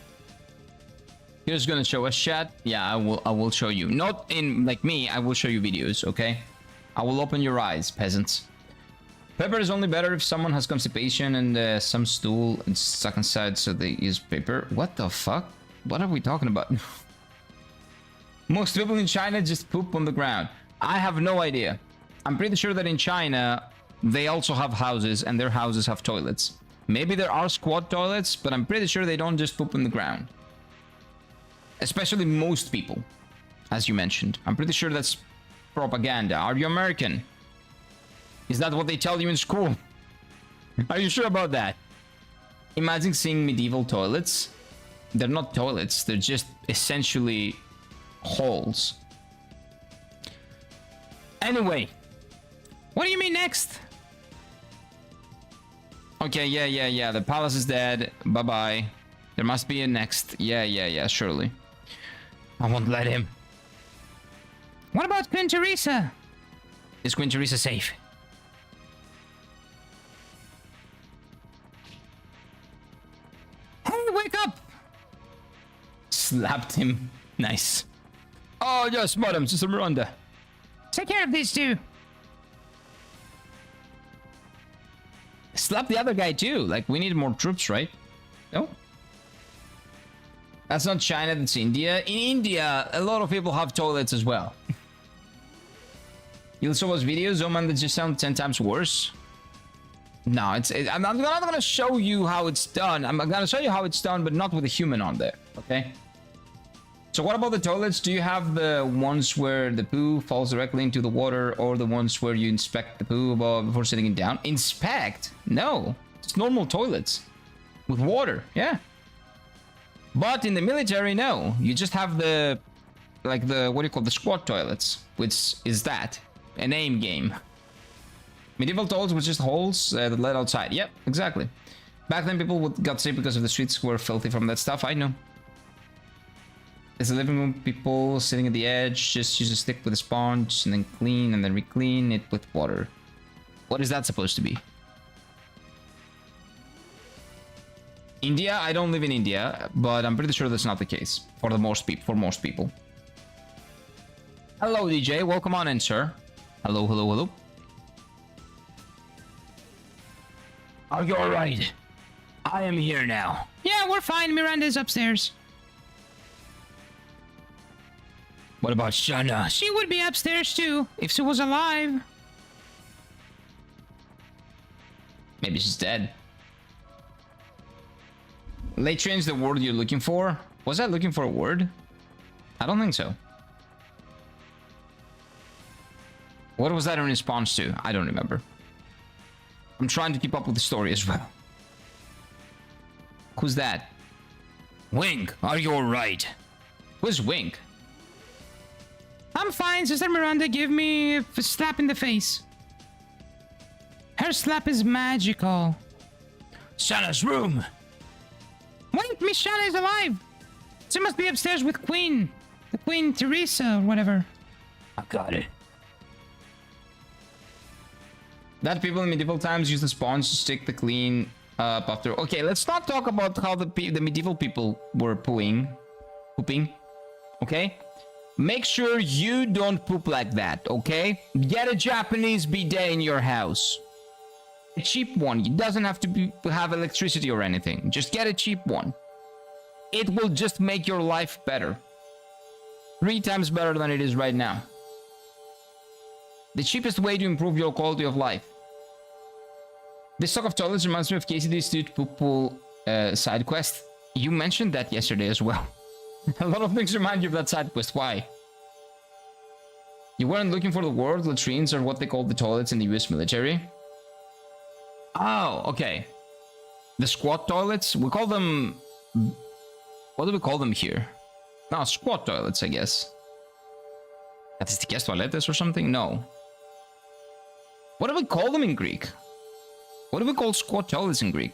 You're just gonna show us chat? Yeah, I will show you. Not in like me, I will show you videos, okay? I will open your eyes, peasants. Pepper is only better if someone has constipation and some stool and stuck inside, so they use paper. What the fuck? What are we talking about? Most people in China just poop on the ground. I have no idea. I'm pretty sure that in China, they also have houses and their houses have toilets. Maybe there are squat toilets, but I'm pretty sure they don't just poop on the ground. Especially most people, as you mentioned. I'm pretty sure that's propaganda. Are you American? Is that what they tell you in school? Are you sure about that? Imagine seeing medieval toilets. They're not toilets. They're just essentially holes. Anyway, what do you mean next? Okay, yeah. The palace is dead. Bye-bye. There must be a next. Yeah, surely. I won't let him. What about Queen Teresa? Is Queen Teresa safe? Hey, wake up! Slapped him. Nice. Oh, yes, madam, Sister Miranda. Take care of these two. Slap the other guy too. Like, we need more troops, right? No? That's not China, that's India. In India, a lot of people have toilets as well. You'll show us videos, oh man, that just sound 10 times worse. No, I'm not gonna show you how it's done. I'm gonna show you how it's done, but not with a human on there, okay? So what about the toilets? Do you have the ones where the poo falls directly into the water, or the ones where you inspect the poo before sitting it down? Inspect? No. It's normal toilets. With water, yeah. But in the military, no. You just have the, like the, what do you call the squat toilets, which is that. An aim game. Medieval toilets were just holes that led outside. Yep, exactly. Back then people got sick because of the streets were filthy from that stuff, I know. It's a living room, people sitting at the edge, just use a stick with a sponge and then clean and then re-clean it with water. What is that supposed to be? India? I don't live in India, but I'm pretty sure that's not the case for most people. Hello, DJ. Welcome on in, sir. Hello. Are you alright? I am here now. Yeah, we're fine. Miranda's upstairs. What about Shana? She would be upstairs too, if she was alive. Maybe she's dead. They changed the word you're looking for. Was I looking for a word? I don't think so. What was that in response to? I don't remember. I'm trying to keep up with the story as well. Who's that? Wink, are you alright? Who's Wink? I'm fine, Sister Miranda gave me a slap in the face. Her slap is magical. Shana's room! Wait, Miss Shana is alive! She must be upstairs with Queen. The Queen Teresa or whatever. I got it. That people in medieval times used the sponge to stick the clean up after. Okay, let's not talk about how the medieval people were pooping. Okay? Make sure you don't poop like that, okay? Get a Japanese bidet in your house. A cheap one. It doesn't have to have electricity or anything. Just get a cheap one. It will just make your life better. 3 times better than it is right now. The cheapest way to improve your quality of life. This stock of toilets reminds me of KCD's Dude Poop Pool side quest. You mentioned that yesterday as well. A lot of things remind you of that side quest. Why? You weren't looking for the word latrines, or what they call the toilets in the US military? Oh, okay. The squat toilets? We call them... What do we call them here? No, squat toilets, I guess. Statistiques toilettes or something? No. What do we call them in Greek? What do we call squat toilets in Greek?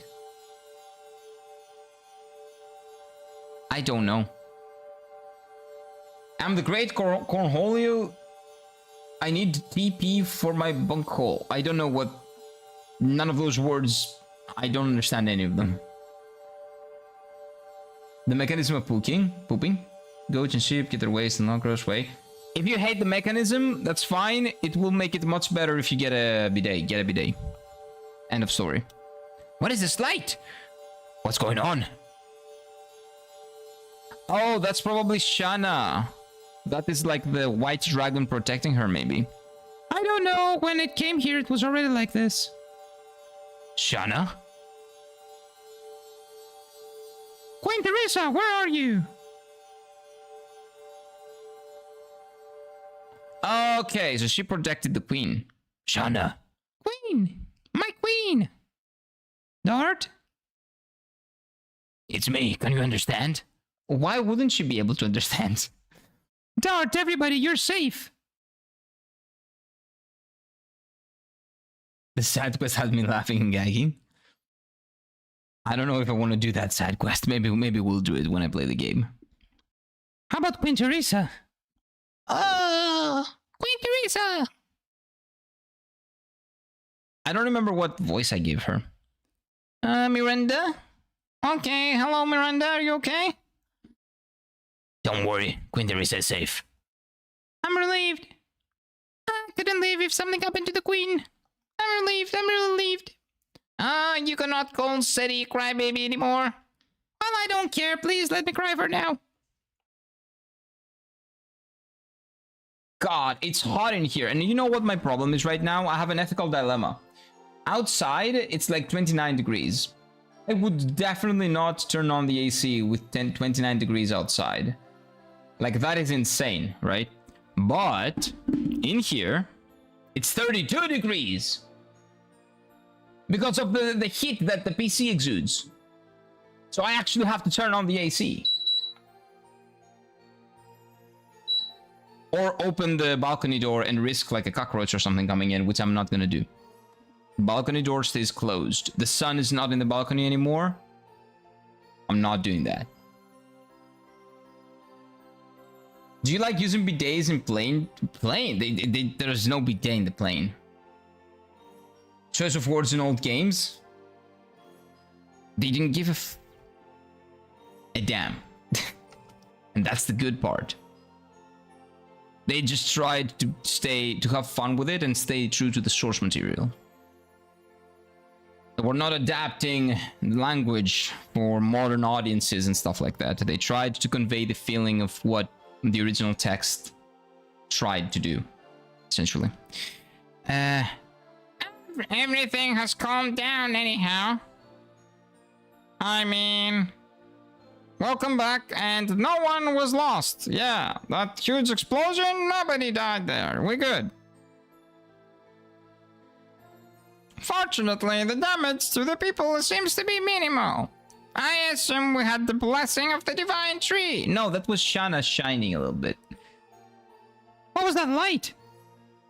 I don't know. I'm the great Cornholio. I need TP for my bunk hole. I don't know what... None of those words... I don't understand any of them. The mechanism of pooping. Goats and sheep get their waste in a gross way. If you hate the mechanism, that's fine. It will make it much better if you get a bidet. Get a bidet. End of story. What is this light? What's going on? Oh, that's probably Shana. That is like the white dragon protecting her, maybe. I don't know. When it came here, it was already like this. Shana? Queen Teresa, where are you? Okay, so she protected the queen. Shana. Queen! My queen! Dart? It's me. Can you understand? Why wouldn't she be able to understand? Dart, everybody, you're safe. The side quest has me laughing and gagging. I don't know if I want to do that side quest. Maybe we'll do it when I play the game. How about Queen Teresa? Queen Teresa! I don't remember what voice I gave her. Miranda? Okay, hello Miranda, are you okay? Don't worry, Queen Teresa is safe. I'm relieved. I couldn't leave if something happened to the Queen. I'm relieved. You cannot call Sadie crybaby anymore. Well, I don't care, please let me cry for now. God, it's hot in here. And you know what my problem is right now? I have an ethical dilemma. Outside, it's like 29 degrees. I would definitely not turn on the AC with 29 degrees outside. Like, that is insane, right? But in here, it's 32 degrees. Because of the heat that the PC exudes. So I actually have to turn on the AC. Or open the balcony door and risk like a cockroach or something coming in, which I'm not gonna do. Balcony door stays closed. The sun is not in the balcony anymore. I'm not doing that. Do you like using bidets in plane? There's no bidet in the plane. Choice of words in old games? They didn't give a damn. And that's the good part. They just tried to have fun with it and stay true to the source material. We're not adapting language for modern audiences and stuff like that. They tried to convey the feeling of what the original text tried to do, essentially. Everything has calmed down anyhow. I mean, welcome back, and no one was lost. Yeah, that huge explosion, nobody died there. We're good. Fortunately, the damage to the people seems to be minimal. I assume we had the blessing of the divine tree. No, that was Shanna shining a little bit. What was that light?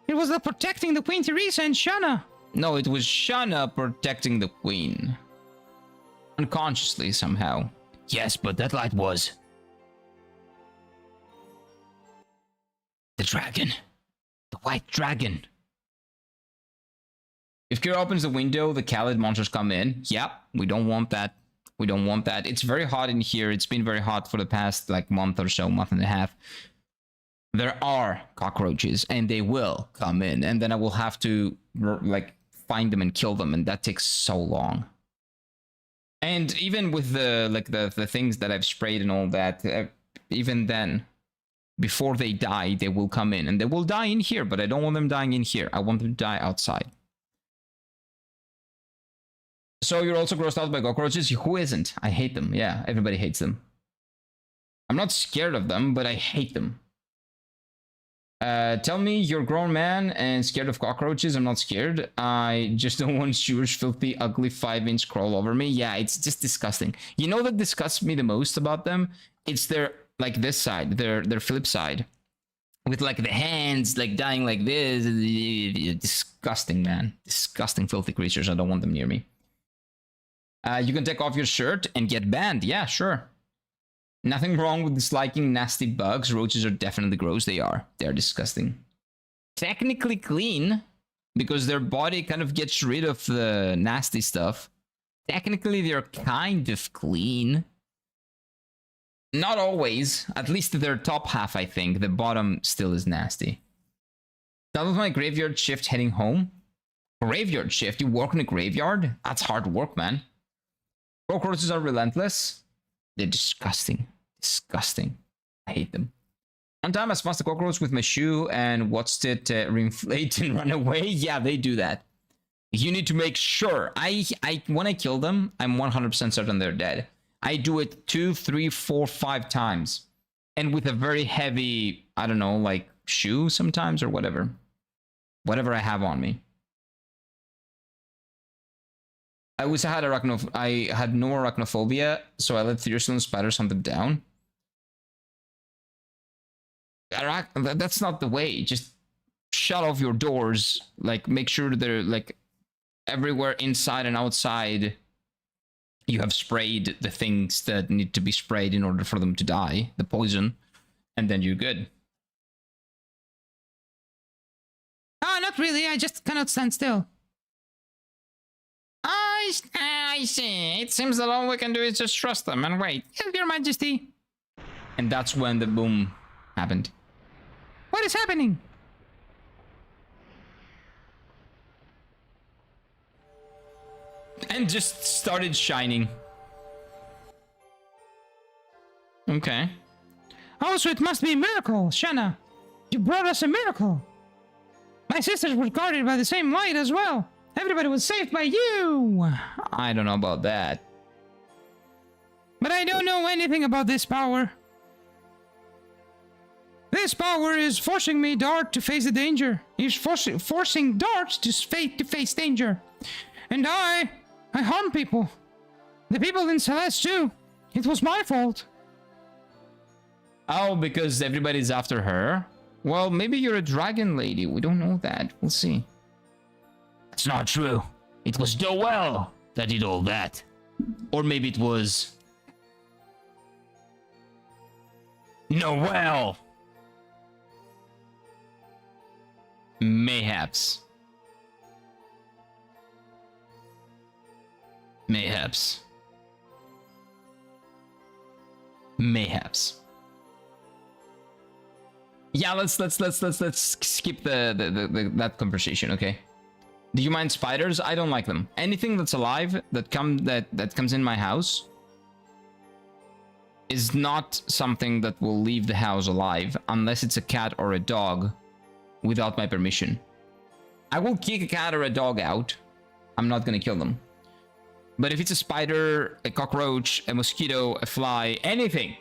It was protecting the Queen Teresa and Shanna. No, it was Shanna protecting the Queen. Unconsciously, somehow. Yes, but that light was... the dragon. The white dragon. If Kira opens the window, the Khalid monsters come in. Yep, we don't want that. We don't want that. It's very hot in here. It's been very hot for the past like month or so, month and a half. There are cockroaches and they will come in, and then I will have to like find them and kill them, and that takes so long. And even with the things that I've sprayed and all that, even then, before they die, they will come in, and they will die in here, but I don't want them dying in here. I want them to die outside. So you're also grossed out by cockroaches? Who isn't? I hate them. Yeah, everybody hates them. I'm not scared of them, but I hate them. Tell me you're a grown man and scared of cockroaches. I'm not scared. I just don't want Shu's filthy, ugly 5-inch crawl over me. Yeah, it's just disgusting. You know that disgusts me the most about them? It's their, like this side, their flip side. With like the hands, like dying like this. Disgusting, man. Disgusting, filthy creatures. I don't want them near me. You can take off your shirt and get banned. Yeah, sure. Nothing wrong with disliking nasty bugs. Roaches are definitely gross. They are. They're disgusting. Technically clean, because their body kind of gets rid of the nasty stuff. Technically, they're kind of clean. Not always. At least their top half, I think. The bottom still is nasty. That was my graveyard shift heading home. Graveyard shift? You work in a graveyard? That's hard work, man. Cockroaches are relentless. They're disgusting. Disgusting. I hate them. One time I smashed a cockroach with my shoe and watched it reinflate and run away. Yeah, they do that. You need to make sure. When I kill them, I'm 100% certain they're dead. I do it 2, 3, 4, 5 times. And with a very heavy, I don't know, like shoe sometimes or whatever. Whatever I have on me. I wish I had I had no arachnophobia, so I let Thyrstone spiders hunt them down. That's not the way. Just shut off your doors. Like, make sure they're like everywhere inside and outside. You have sprayed the things that need to be sprayed in order for them to die, the poison, and then you're good. Ah, not really. I just cannot stand still. I see. It seems that all we can do is just trust them and wait. Yes, Your Majesty. And that's when the boom happened. What is happening? And just started shining. Okay. Oh, so it must be a miracle, Shanna. You brought us a miracle. My sisters were guarded by the same light as well. Everybody was saved by you. I don't know about that. But I don't know anything about this power. This power is forcing me, Dart, to face the danger. He's forcing Dart to face danger. And I harm people. The people in Celeste too. It was my fault. Oh, because everybody's after her? Well, maybe you're a dragon lady. We don't know that. We'll see. It's not true. It was Doel that did all that. Or maybe it was... Noel! Mayhaps. Mayhaps. Mayhaps. Yeah, let's skip that conversation, okay? Do you mind spiders? I don't like them. Anything that's alive that comes in my house is not something that will leave the house alive unless it's a cat or a dog without my permission. I will kick a cat or a dog out. I'm not gonna kill them. But if it's a spider, a cockroach, a mosquito, a fly, anything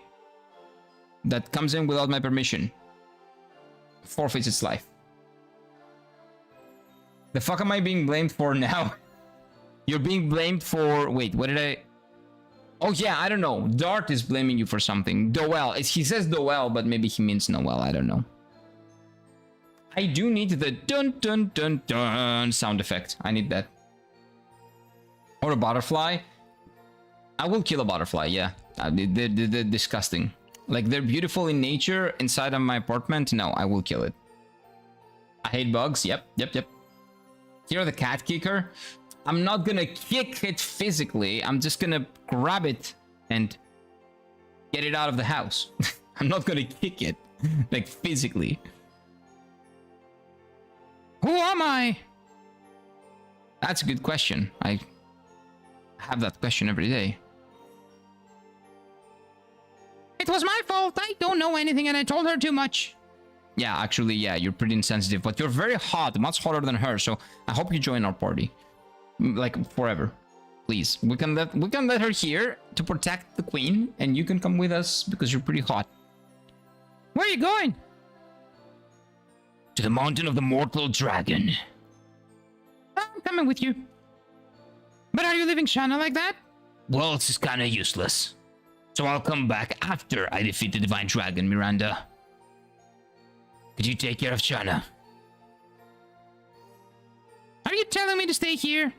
that comes in without my permission, forfeits its life. The fuck am I being blamed for now? You're being blamed for... Wait, what did I... Oh yeah, I don't know. Dart is blaming you for something. Doel. He says Doel, but maybe he means Noel. I don't know. I do need the dun dun dun dun sound effect. I need that. Or a butterfly. I will kill a butterfly, yeah. They're disgusting. Like, they're beautiful in nature. Inside of my apartment, no, I will kill it. I hate bugs. Yep. Here, the cat kicker. I'm not gonna kick it physically. I'm just gonna grab it and get it out of the house. I'm not gonna kick it, like, physically. Who am I? That's a good question. I have that question every day. It was my fault. I don't know anything and I told her too much. Yeah, actually, yeah, you're pretty insensitive, but you're very hot, much hotter than her, so I hope you join our party. Like, forever. Please. We can let her here to protect the queen, and you can come with us because you're pretty hot. Where are you going? To the mountain of the mortal dragon. I'm coming with you. But are you leaving Shanna like that? Well, it's kind of useless. So I'll come back after I defeat the divine dragon, Miranda. Could you take care of Shanna? Are you telling me to stay here?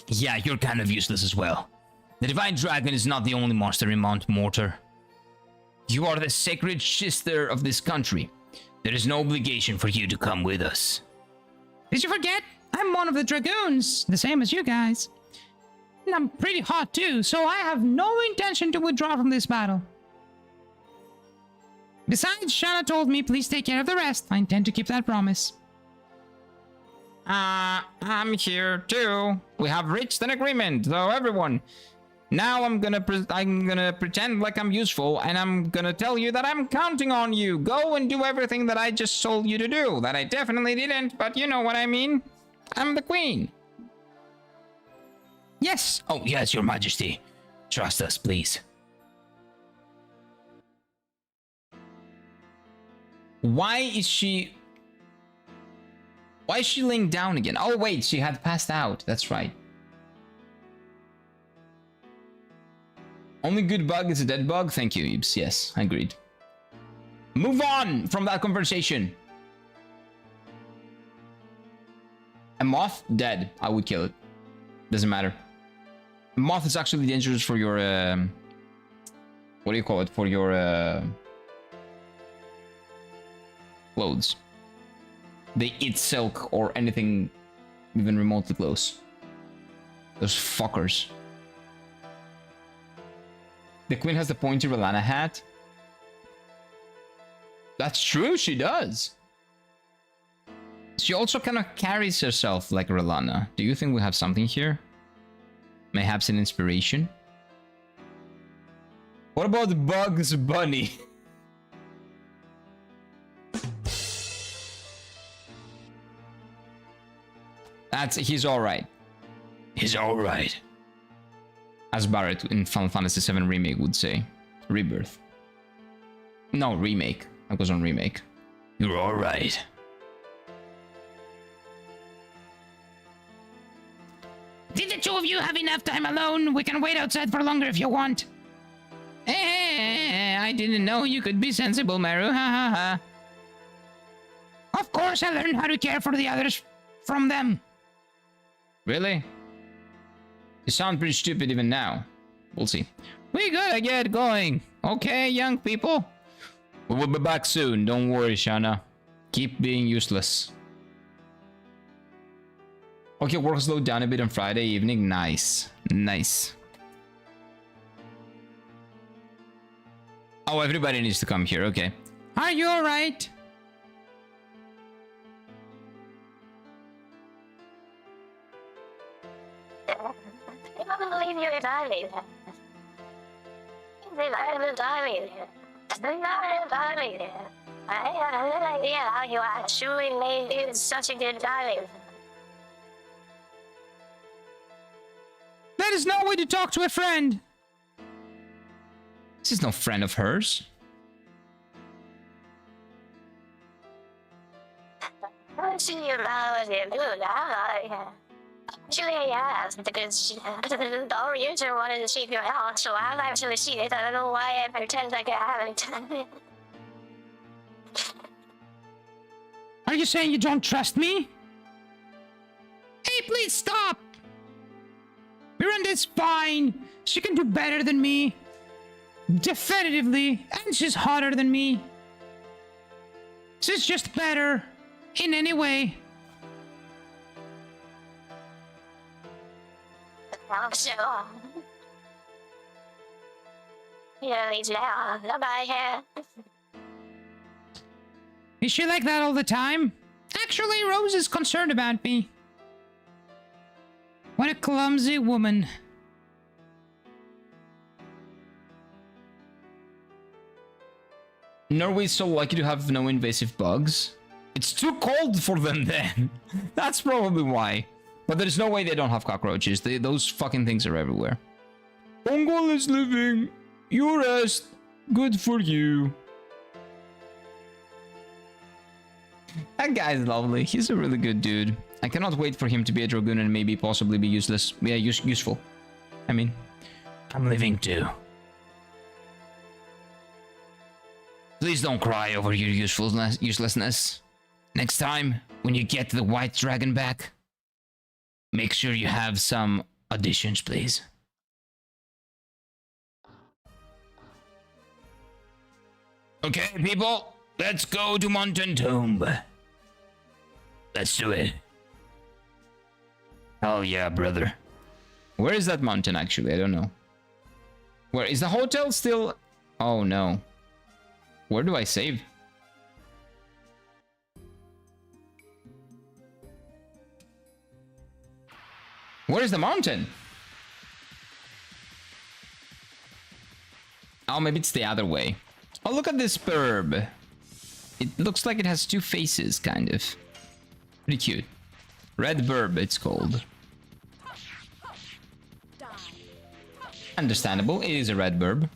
Yeah, you're kind of useless as well. The divine dragon is not the only monster in Mount Mortar. You are the sacred sister of this country. There is no obligation for you to come with us. Did you forget? I'm one of the dragoons, the same as you guys. And I'm pretty hot too, so I have no intention to withdraw from this battle. Besides, Shanna told me please take care of the rest. I intend to keep that promise. I'm here too. We have reached an agreement, so everyone. Now I'm gonna pretend like I'm useful, and I'm gonna tell you that I'm counting on you. Go and do everything that I just told you to do. That I definitely didn't, but you know what I mean. I'm the queen. Yes. Oh, yes, Your Majesty. Trust us, please. Why is she laying down again? Oh, wait, she had passed out. That's right. Only good bug is a dead bug? Thank you, Ibs. Yes, agreed. Move on from that conversation. A moth? Dead. I would kill it. Doesn't matter. A moth is actually dangerous for your... what do you call it? For your... clothes. They eat silk or anything even remotely close. Those fuckers. The queen has the pointy Relana hat. That's true, she does. She also kind of carries herself like Relana. Do you think we have something here? Mayhaps an inspiration? What about Bugs Bunny? He's alright. He's alright. As Barrett in Final Fantasy VII Remake would say. Rebirth. No, Remake. I was on Remake. You're alright. Did the two of you have enough time alone? We can wait outside for longer if you want. I didn't know you could be sensible, Maru. Ha ha ha. Of course, I learned how to care for the others from them. Really? You sound pretty stupid even now. We'll see. We gotta get going. Okay, young people? We'll be back soon. Don't worry, Shana. Keep being useless. Okay, work slowed down a bit on Friday evening. Nice. Nice. Oh, everybody needs to come here. Okay. Are you alright? I can't believe you're dying. I'm dying. I'm dying. I had no idea how you actually made it such a good diving. That is no way to talk to a friend. This is no friend of hers. I see you now as you do now. Actually, yes, because the original wanted to see your health, so I've actually seen it. I don't know why I pretend like I haven't. Are you saying you don't trust me? Hey, please stop! Miranda's fine. She can do better than me. Definitively. And she's hotter than me. She's just better. In any way. So, really now, bye. Is she like that all the time? Actually, Rose is concerned about me. What a clumsy woman. Norway is so lucky to have no invasive bugs. It's too cold for them then. That's probably why. But there's no way they don't have cockroaches. Those fucking things are everywhere. Mongol is living. You rest. Good for you. That guy's lovely. He's a really good dude. I cannot wait for him to be a Dragoon and maybe possibly be useless. Yeah, useful. I mean, I'm living too. Please don't cry over your uselessness. Next time, when you get the white dragon back, make sure you have some auditions, please. Okay, people, let's go to Mountain Tomb. Let's do it. Hell yeah, brother. where is that mountain actually? I don't know. Where is the hotel still? Oh no. Where do I save? Where is the mountain? Oh, maybe it's the other way. Oh, look at this burb. It looks like it has two faces, kind of. Pretty cute. Red burb, it's called. Understandable, it is a red burb.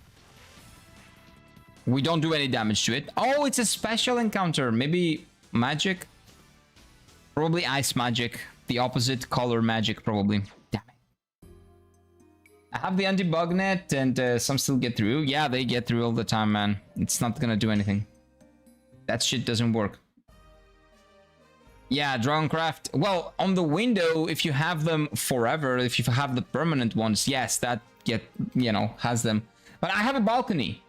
We don't do any damage to it. Oh, it's a special encounter. Maybe magic? Probably ice magic. The opposite color magic, probably. Damn it. I have the anti-bug net, and some still get through. Yeah, they get through all the time, man. It's not gonna do anything. That shit doesn't work. Yeah, Dragoncraft. Well, on the window, if you have them forever, if you have the permanent ones, yes, that has them. But I have a balcony.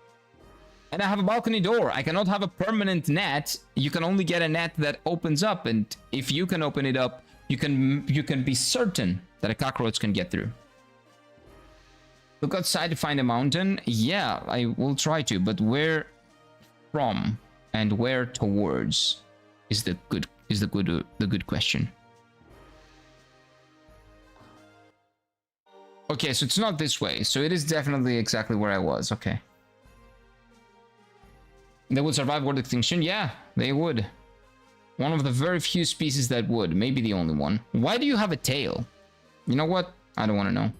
And I have a balcony door. I cannot have a permanent net. You can only get a net that opens up, and if you can open it up, you can be certain that a cockroach can get through. Look outside to find a mountain. Yeah, I will try to, but where from and where towards is the good question. Okay, so it's not this way. So it is definitely exactly where I was. Okay. They would survive world extinction? Yeah, they would. One of the very few species that would. Maybe the only one. Why do you have a tail? You know what? I don't want to know.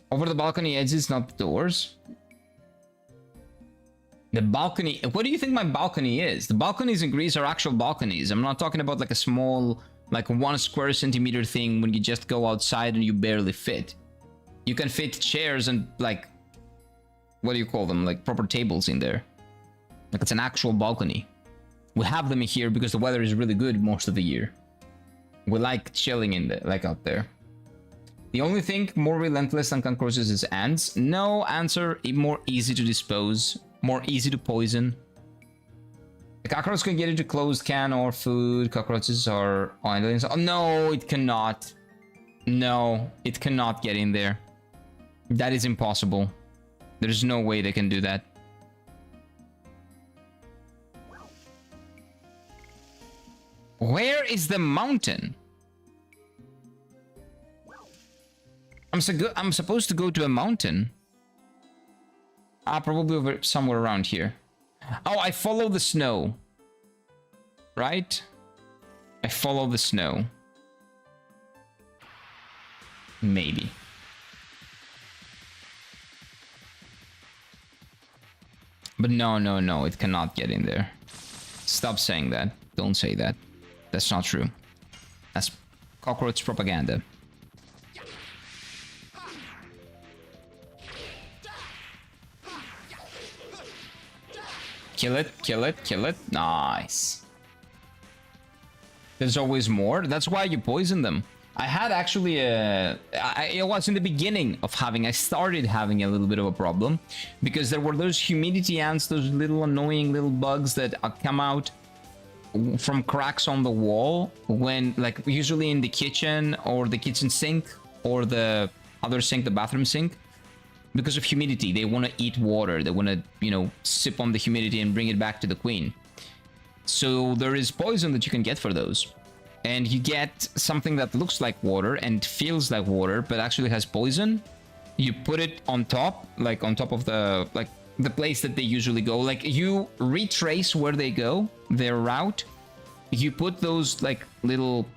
Over the balcony edges, not the doors. The balcony... What do you think my balcony is? The balconies in Greece are actual balconies. I'm not talking about like a small, like 1 square centimeter thing when you just go outside and you barely fit. You can fit chairs and like... What do you call them? Like proper tables in there. Like it's an actual balcony. We have them here because the weather is really good most of the year. We like chilling in the like out there. The only thing more relentless than cockroaches is ants. No, ants are more easy to dispose, more easy to poison. The cockroach can get into closed can or food. Cockroaches are islands. Oh no, it cannot. No, it cannot get in there. That is impossible. There's no way they can do that. Where is the mountain? I'm supposed to go to a mountain. Probably over somewhere around here. Oh, I follow the snow. Right? I follow the snow. Maybe. But no, it cannot get in there. Stop saying that. Don't say that. That's not true. That's cockroach propaganda. Kill it, kill it, kill it. Nice. There's always more. That's why you poison them. I had actually it was in the beginning of I started having a little bit of a problem because there were those humidity ants, those little annoying little bugs that come out from cracks on the wall when, like, usually in the kitchen or the kitchen sink or the other sink, the bathroom sink. Because of humidity, they want to eat water. They want to, sip on the humidity and bring it back to the queen. So there is poison that you can get for those. And you get something that looks like water and feels like water, but actually has poison. You put it on top, like on top of the place that they usually go. Like you retrace where they go, their route. You put those like little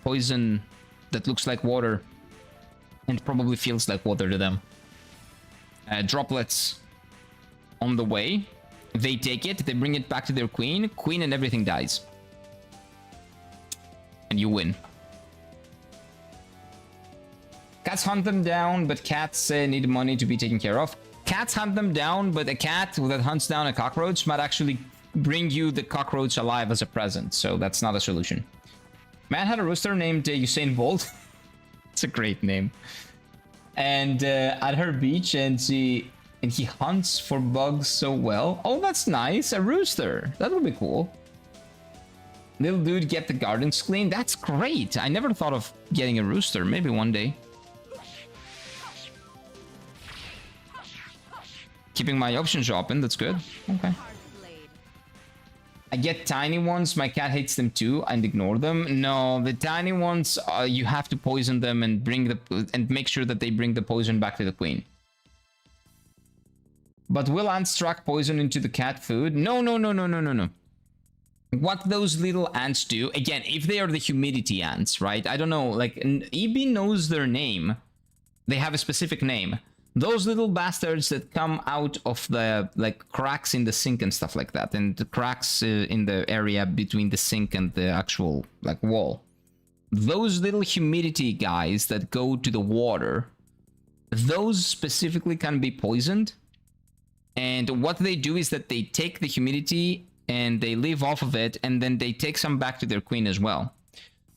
poison that looks like water and probably feels like water to them. Droplets on the way. They take it, they bring it back to their queen, and everything dies. And you win. Cats hunt them down, but cats need money to be taken care of. Cats hunt them down, but a cat that hunts down a cockroach might actually bring you the cockroach alive as a present, so that's not a solution. Man had a rooster named Usain Bolt. It's a great name. And at her beach, and he hunts for bugs so well. Oh, that's nice. A rooster. That would be cool. Little dude, get the gardens clean. That's great. I never thought of getting a rooster. Maybe one day. Keeping my options open. That's good. Okay. I get tiny ones. My cat hates them too, and ignore them. No, the tiny ones, you have to poison them and make sure that they bring the poison back to the queen. But will ants track poison into the cat food? No. What those little ants do, again, if they are the humidity ants, right? I don't know, like, EB knows their name. They have a specific name. Those little bastards that come out of the, like, cracks in the sink and stuff like that. And the cracks in the area between the sink and the actual, like, wall. those little humidity guys that go to the water, those specifically can be poisoned. And what they do is that they take the humidity and they live off of it, and then they take some back to their queen as well.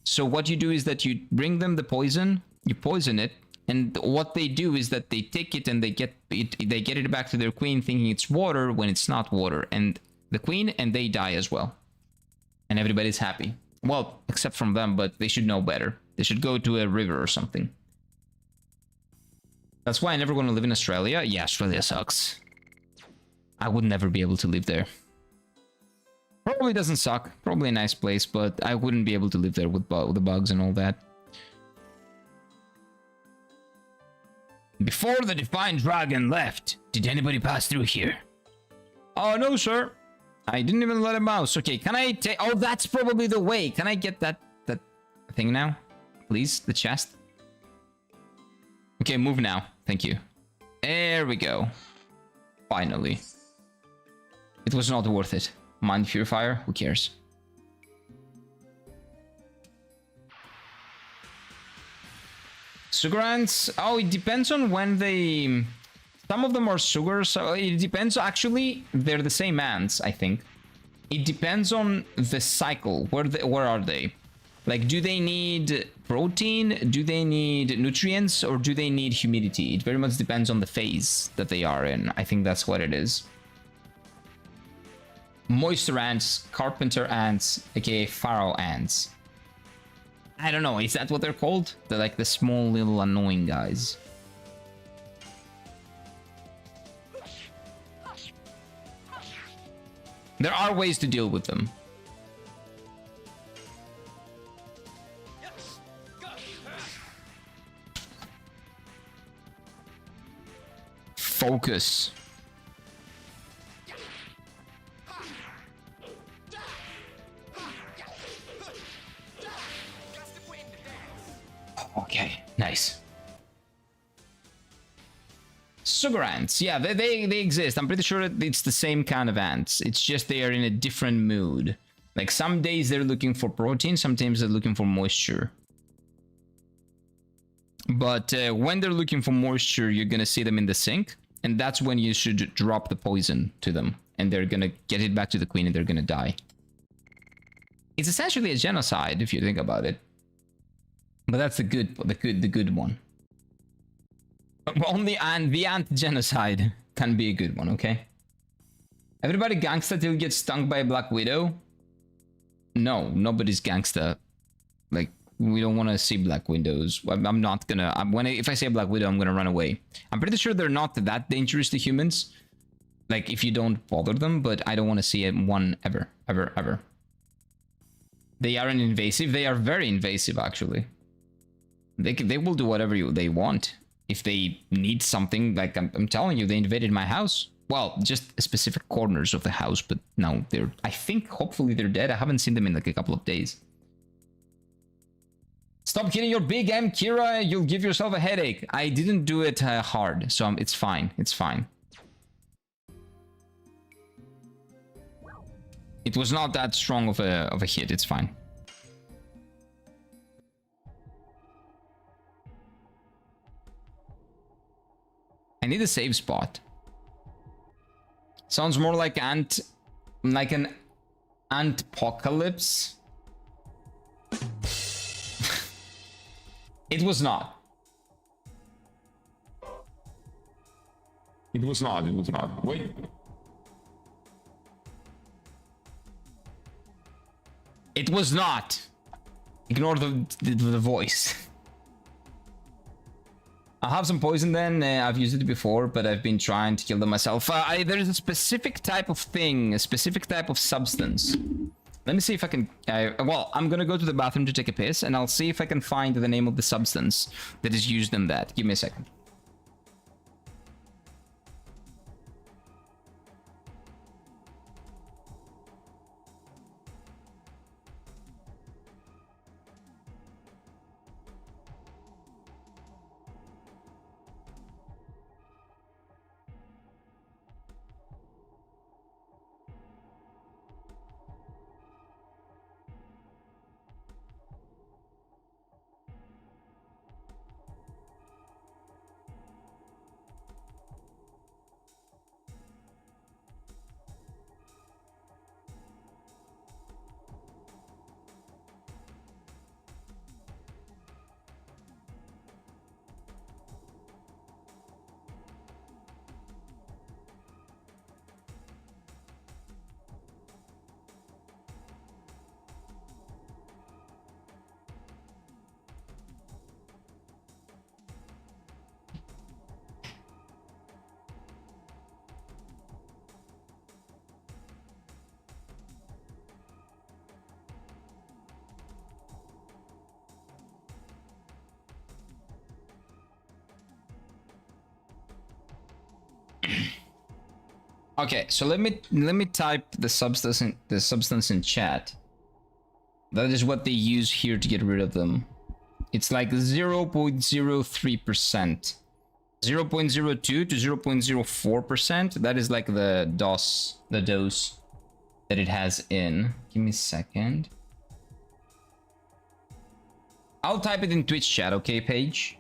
So what you do is that you bring them the poison, you poison it, and what they do is that they take it and they get it back to their queen thinking it's water when it's not water, and the queen and they die as well. And everybody's happy. Well, except from them, but they should know better. They should go to a river or something. That's why I never want to live in Australia. Yeah, Australia sucks. I would never be able to live there. Probably doesn't suck. Probably a nice place, but I wouldn't be able to live there with the bugs and all that. Before the Divine Dragon left, did anybody pass through here? Oh, no, sir. I didn't even let a mouse. Okay, can I take... Oh, that's probably the way. Can I get that thing now? Please, the chest. Okay, move now. Thank you. There we go. Finally. It was not worth it. Mind Purifier? Who cares? Sugar ants? Oh, it depends on when they... Some of them are sugar, so it depends. Actually, they're the same ants, I think. It depends on the cycle. Where are they? Like, do they need protein? Do they need nutrients? Or do they need humidity? It very much depends on the phase that they are in. I think that's what it is. Moisture ants, carpenter ants, aka pharaoh ants. I don't know, is that what they're called? They're like the small little annoying guys. There are ways to deal with them. Focus. Okay, nice. Sugar ants, yeah, they exist. I'm pretty sure it's the same kind of ants. It's just they are in a different mood. Like some days they're looking for protein, sometimes they're looking for moisture. But when they're looking for moisture, you're gonna see them in the sink, and that's when you should drop the poison to them, and they're gonna get it back to the queen, and they're gonna die. It's essentially a genocide if you think about it. But that's the good one. Only the ant genocide can be a good one, okay? Everybody gangsta till gets stung by a black widow? No, nobody's gangsta. Like, we don't want to see black widows. I'm not gonna... if I say black widow, I'm gonna run away. I'm pretty sure they're not that dangerous to humans. Like, if you don't bother them, but I don't want to see one ever. Ever, ever. They aren't invasive. They are very invasive, actually. They will do whatever they want. If they need something, like I'm telling you, they invaded my house. Well, just specific corners of the house, but no, I think, hopefully they're dead. I haven't seen them in like a couple of days. Stop hitting your big M, Kira. You'll give yourself a headache. I didn't do it hard, so it's fine. It's fine. It was not that strong of a hit. It's fine. I need a save spot. Sounds more like an antpocalypse. It was not. It was not. It was not. Wait. It was not. Ignore the voice. I'll have some poison then. I've used it before, but I've been trying to kill them myself. There's a specific type of thing, a specific type of substance. Let me see if I can... well, I'm gonna go to the bathroom to take a piss, and I'll see if I can find the name of the substance that is used in that. Give me a second. Okay, so let me type the substance in chat. That is what they use here to get rid of them. It's like 0.03%. 0.02 to 0.04%. That is like the dose that it has in. Give me a second. I'll type it in Twitch chat, okay, Paige?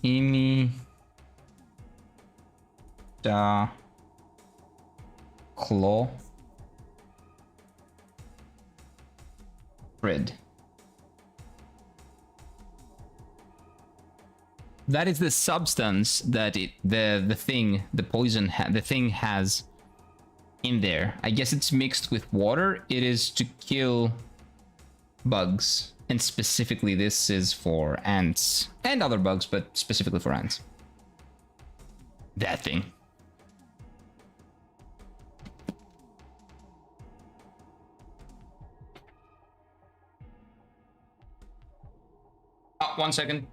Imi da claw Fred. That is the substance that the thing has in there. I guess it's mixed with water. It is to kill bugs, and specifically this is for ants and other bugs, but specifically for ants. That thing. Oh, 1 second.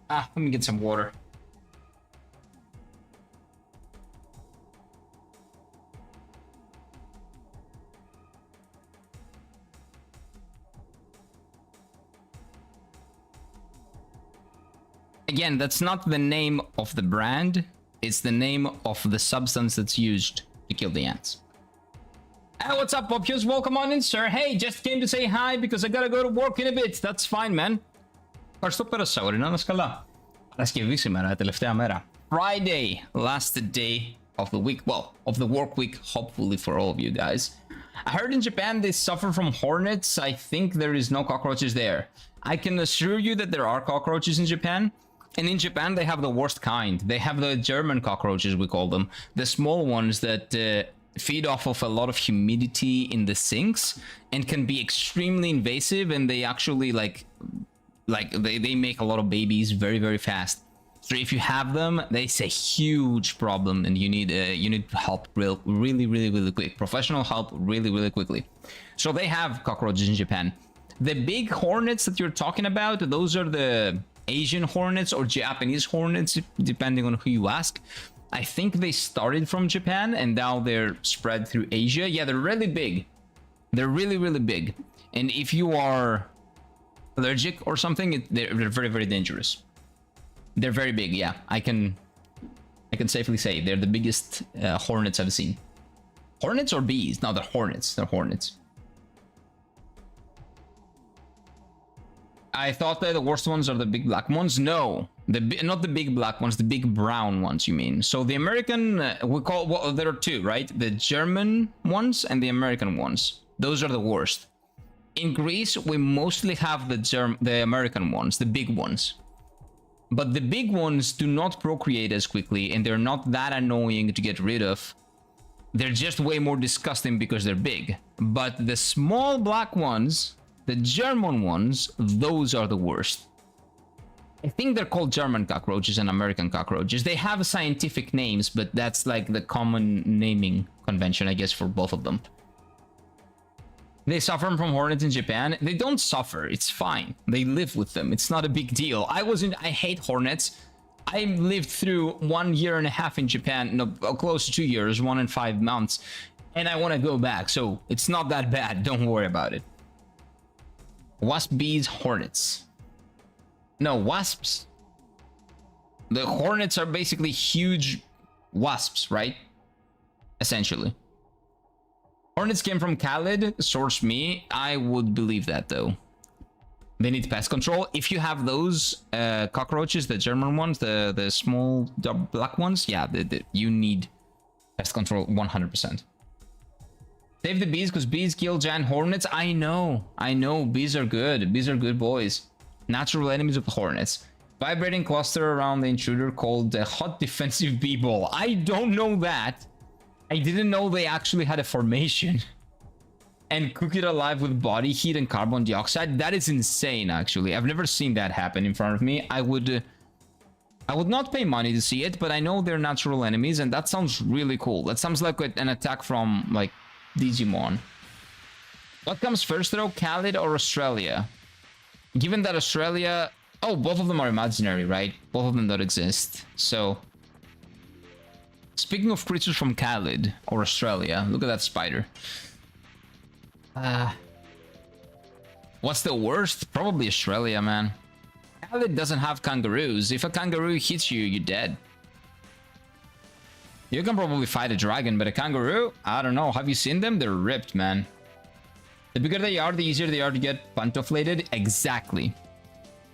Let me get some water. Again, that's not the name of the brand. It's the name of the substance that's used to kill the ants. Hey, what's up, Poppius? Welcome on in, sir. Hey, just came to say hi because I gotta go to work in a bit. That's fine, man. Ευχαριστώ πέρασα, ορεινά, να είσαι καλά. Παρασκευή σήμερα, τελευταία μέρα. Friday, last day of the week. Well, of the work week, hopefully for all of you guys. I heard in Japan they suffer from hornets. I think there is no cockroaches there. I can assure you that there are cockroaches in Japan. And in Japan, they have the worst kind. They have the German cockroaches, we call them. The small ones that feed off of a lot of humidity in the sinks and can be extremely invasive, and they actually they make a lot of babies very, very fast. So if you have them, it's a huge problem, and you need help really quick. Professional help really quickly. So they have cockroaches in Japan. The big hornets that you're talking about, those are the Asian hornets or Japanese hornets, depending on who you ask. I think they started from Japan and now they're spread through Asia. Yeah, they're really big. They're really big. And if you are allergic or something, they're very dangerous. They're very big. Yeah, I can safely say they're the biggest hornets I've seen. Hornets or bees? No, they're hornets. They're hornets. I thought that the worst ones are the big black ones. No, not the big black ones, the big brown ones, you mean. So the American, well, there are two, right? The German ones and the American ones. Those are the worst. In Greece, we mostly have the American ones, the big ones. But the big ones do not procreate as quickly, and they're not that annoying to get rid of. They're just way more disgusting because they're big. But the small black ones, the German ones, those are the worst. I think they're called German cockroaches and American cockroaches. They have scientific names, but that's like the common naming convention, I guess, for both of them. They suffer from hornets in Japan. They don't suffer. It's fine. They live with them. It's not a big deal. I hate hornets. I lived through 1.5 years in Japan. No, close to 2 years, 1 and 5 months. And I want to go back. So it's not that bad. Don't worry about it. Wasp, bees, hornets. No, wasps. The hornets are basically huge wasps, right? Essentially. Hornets came from Khalid, source me. I would believe that though. They need pest control. If you have those cockroaches, the German ones, the small black ones, yeah, you need pest control 100%. Save the bees, because bees kill giant hornets. I know, bees are good. Bees are good boys. Natural enemies of the hornets. Vibrating cluster around the intruder called the hot defensive bee ball. I don't know that. I didn't know they actually had a formation. And cook it alive with body heat and carbon dioxide. That is insane, actually. I've never seen that happen in front of me. I would I would not pay money to see it, but I know they're natural enemies, and that sounds really cool. That sounds like an attack from, like, Digimon. What comes first, though? Khalid or Australia? Given that Australia... Oh, both of them are imaginary, right? Both of them don't exist. So... Speaking of creatures from Khalid or Australia, look at that spider. What's the worst? Probably Australia, man. Khalid doesn't have kangaroos. If a kangaroo hits you, you're dead. You can probably fight a dragon, but a kangaroo? I don't know. Have you seen them? They're ripped, man. The bigger they are, the easier they are to get pantoflated. Exactly.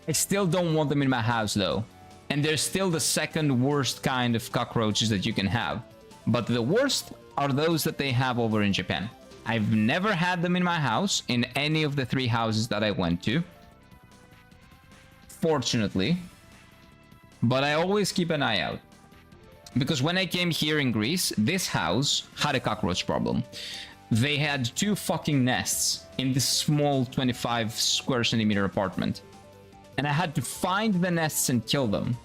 I still don't want them in my house, though. And they're still the second worst kind of cockroaches that you can have. But the worst are those that they have over in Japan. I've never had them in my house, in any of the 3 houses that I went to. Fortunately. But I always keep an eye out. Because when I came here in Greece, this house had a cockroach problem. They had 2 fucking nests in this small 25 square centimeter apartment. And I had to find the nests and kill them.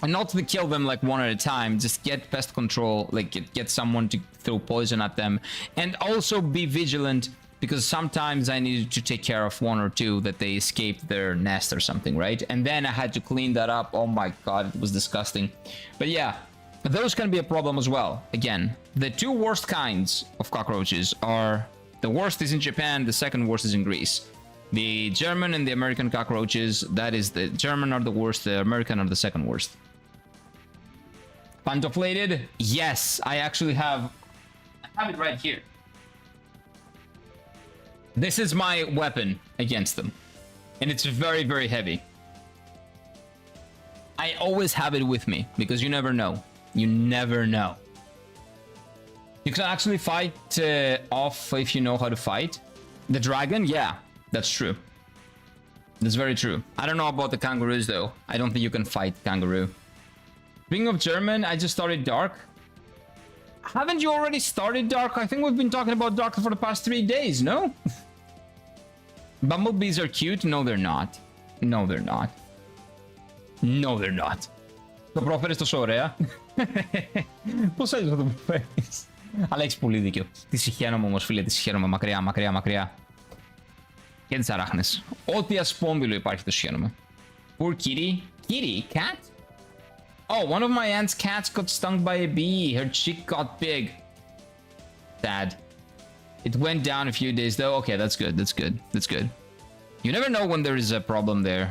And not to kill them like one at a time, just get pest control, like get someone to throw poison at them. And also be vigilant, because sometimes I needed to take care of 1 or 2 that they escaped their nest or something, right? And then I had to clean that up. Oh my god, it was disgusting. But yeah, those can be a problem as well. Again, the 2 worst kinds of cockroaches are... The worst is in Japan, the second worst is in Greece. The German and the American cockroaches, that is, the German are the worst, the American are the second worst. Pantoflated? Yes, I actually have... I have it right here. This is my weapon against them. And it's very, very heavy. I always have it with me, because you never know. You never know. You can actually fight off if you know how to fight. The dragon? Yeah, that's true. That's very true. I don't know about the kangaroos, though. I don't think you can fight kangaroo. Speaking of German, I just started Dark. Haven't you already started Dark? I think we've been talking about Dark for the past 3 days, no? Bumblebees are cute? No, they're not. No, they're not. No, they're not. Το πρόφερες τόσο ωραία. Πώς έτσι θα το προφέρεις. Αλλά έχεις πολύ δίκιο. Τη συχαίνομαι όμως, φίλε, τη συχαίνομαι. Μακριά, μακριά, μακριά. Και τις αράχνες. Ό,τι ασπόμβιλο υπάρχει το συχαίνομαι. Poor kitty. Kitty? Cat? Oh, one of my aunt's cats got stung by a bee. Her cheek got big. Sad. It went down a few days though. Okay, that's good. That's good. That's good. You never know when there is a problem there.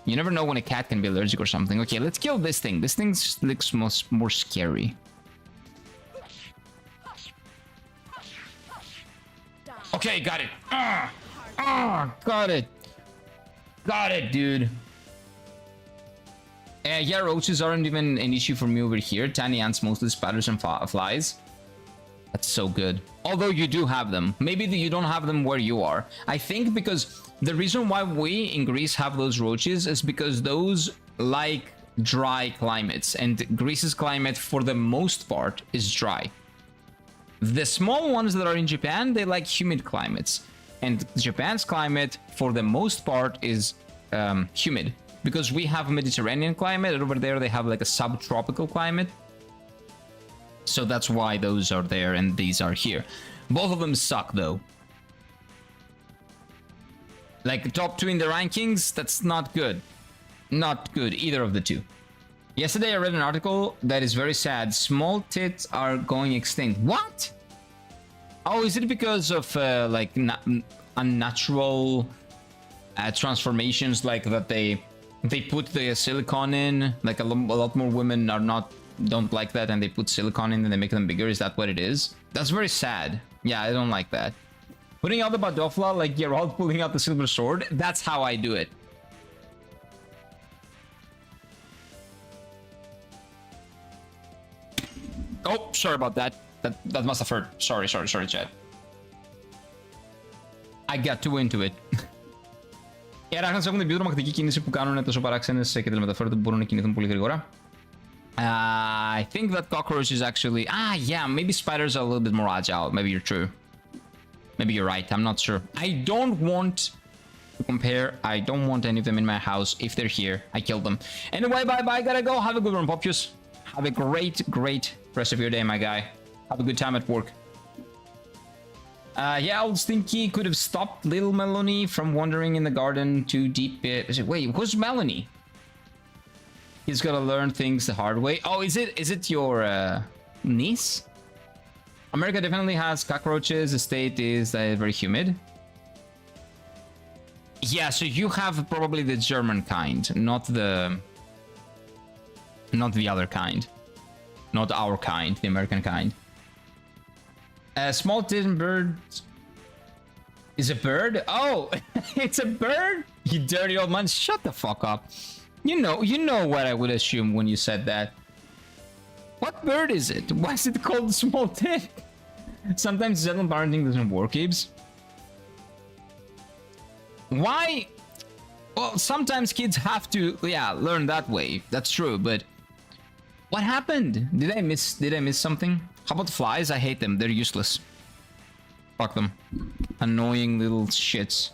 You never know when a cat can be allergic or something. Okay, let's kill this thing. This thing looks more scary. Okay, got it. Got it. Got it, dude. Yeah, roaches aren't even an issue for me over here. Tiny ants, mostly spiders and flies. That's so good. Although you do have them. Maybe you don't have them where you are. I think because the reason why we in Greece have those roaches is because those like dry climates. And Greece's climate, for the most part, is dry. The small ones that are in Japan, they like humid climates. And Japan's climate, for the most part, is humid. Because we have a Mediterranean climate, and over there they have like a subtropical climate. So that's why those are there and these are here. Both of them suck though. Like top 2 in the rankings, that's not good. Not good, either of the 2. Yesterday I read an article that is very sad. Small tits are going extinct. What? Oh, is it because of like unnatural transformations, like that they put the silicone in? Like a lot more women don't like that, and they put silicone in and they make them bigger. Is that what it is? That's very sad. Yeah, I don't like that. Putting out the Badofla like Geralt pulling out the silver sword, that's how I do it. Oh, sorry about that. That must have hurt. Sorry, chat. I got too into it. Οι αράχνες έχουν την πιο τρομακτική κίνηση που κάνουν τόσο παράξενες και τελεμεταφέρονται που μπορούν να κινηθούν πολύ γρήγορα. I think that cockroach is actually... yeah, maybe spiders are a little bit more agile. Maybe you're true. Maybe you're right. I'm not sure. I don't want to compare. I don't want any of them in my house. If they're here, I kill them. Anyway, bye-bye. Gotta go. Have a good one, Poppius. Have a great rest of your day, my guy. Have a good time at work. Yeah, old Stinky could have stopped little Melanie from wandering in the garden too deep. Wait, who's Melanie? He's gotta learn things the hard way. Oh, is it your niece? America definitely has cockroaches. The state is very humid. Yeah, so you have probably the German kind, not the other kind. Not our kind, the American kind. Small tin bird is a bird? Oh, it's a bird? You dirty old man, shut the fuck up. You know what I would assume when you said that. What bird is it? Why is it called small tin? Sometimes Zetland parenting doesn't work, Gibbs. Why? Well, sometimes kids have to, yeah, learn that way. That's true, but what happened? Did I miss something? How about flies? I hate them. They're useless. Fuck them. Annoying little shits.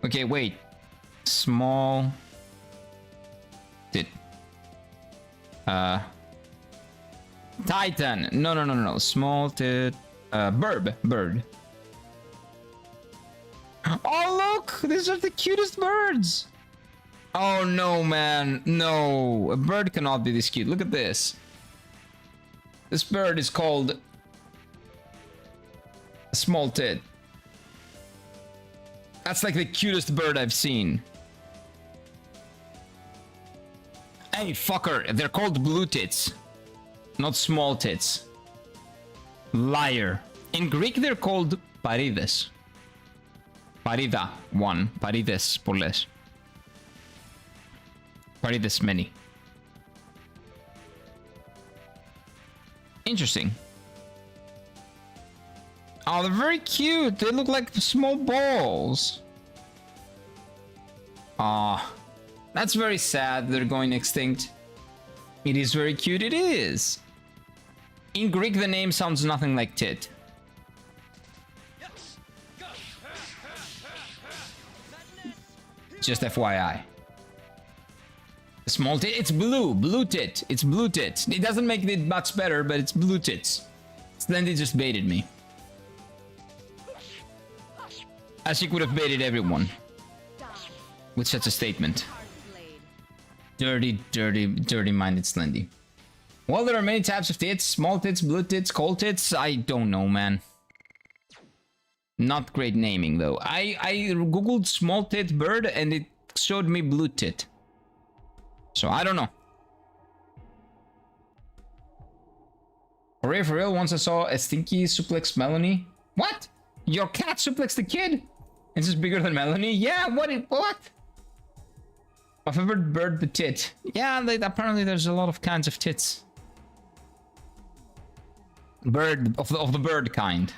Okay, wait. Small tit. Titan. No. Small tit. Bird. Oh, look! These are the cutest birds! Oh, no, man. No. A bird cannot be this cute. Look at this. This bird is called a small tit. That's like the cutest bird I've seen. Hey, fucker. They're called blue tits. Not small tits. Liar. In Greek, they're called parides. Parida, one. Parides, πολλές. Parides, many. Interesting. Oh, they're very cute. They look like small balls. Ah, that's very sad. They're going extinct. It is very cute. It is. In Greek, the name sounds nothing like tit. Just FYI. Small tit. It's blue. Blue tit. It's blue tit. It doesn't make it much better, but it's blue tits. Slendy just baited me. As she could have baited everyone. With such a statement. Dirty minded Slendy. Well, there are many types of tits. Small tits, blue tits, cold tits. I don't know, man. Not great naming, though. I googled small tit bird and it showed me blue tit. So, I don't know. Hooray for real, once I saw a Stinky suplex Melanie. What? Your cat suplexed the kid? It's just bigger than Melanie? Yeah, what? My favorite bird, the tit. Yeah, apparently there's a lot of kinds of tits. Bird, of the bird kind.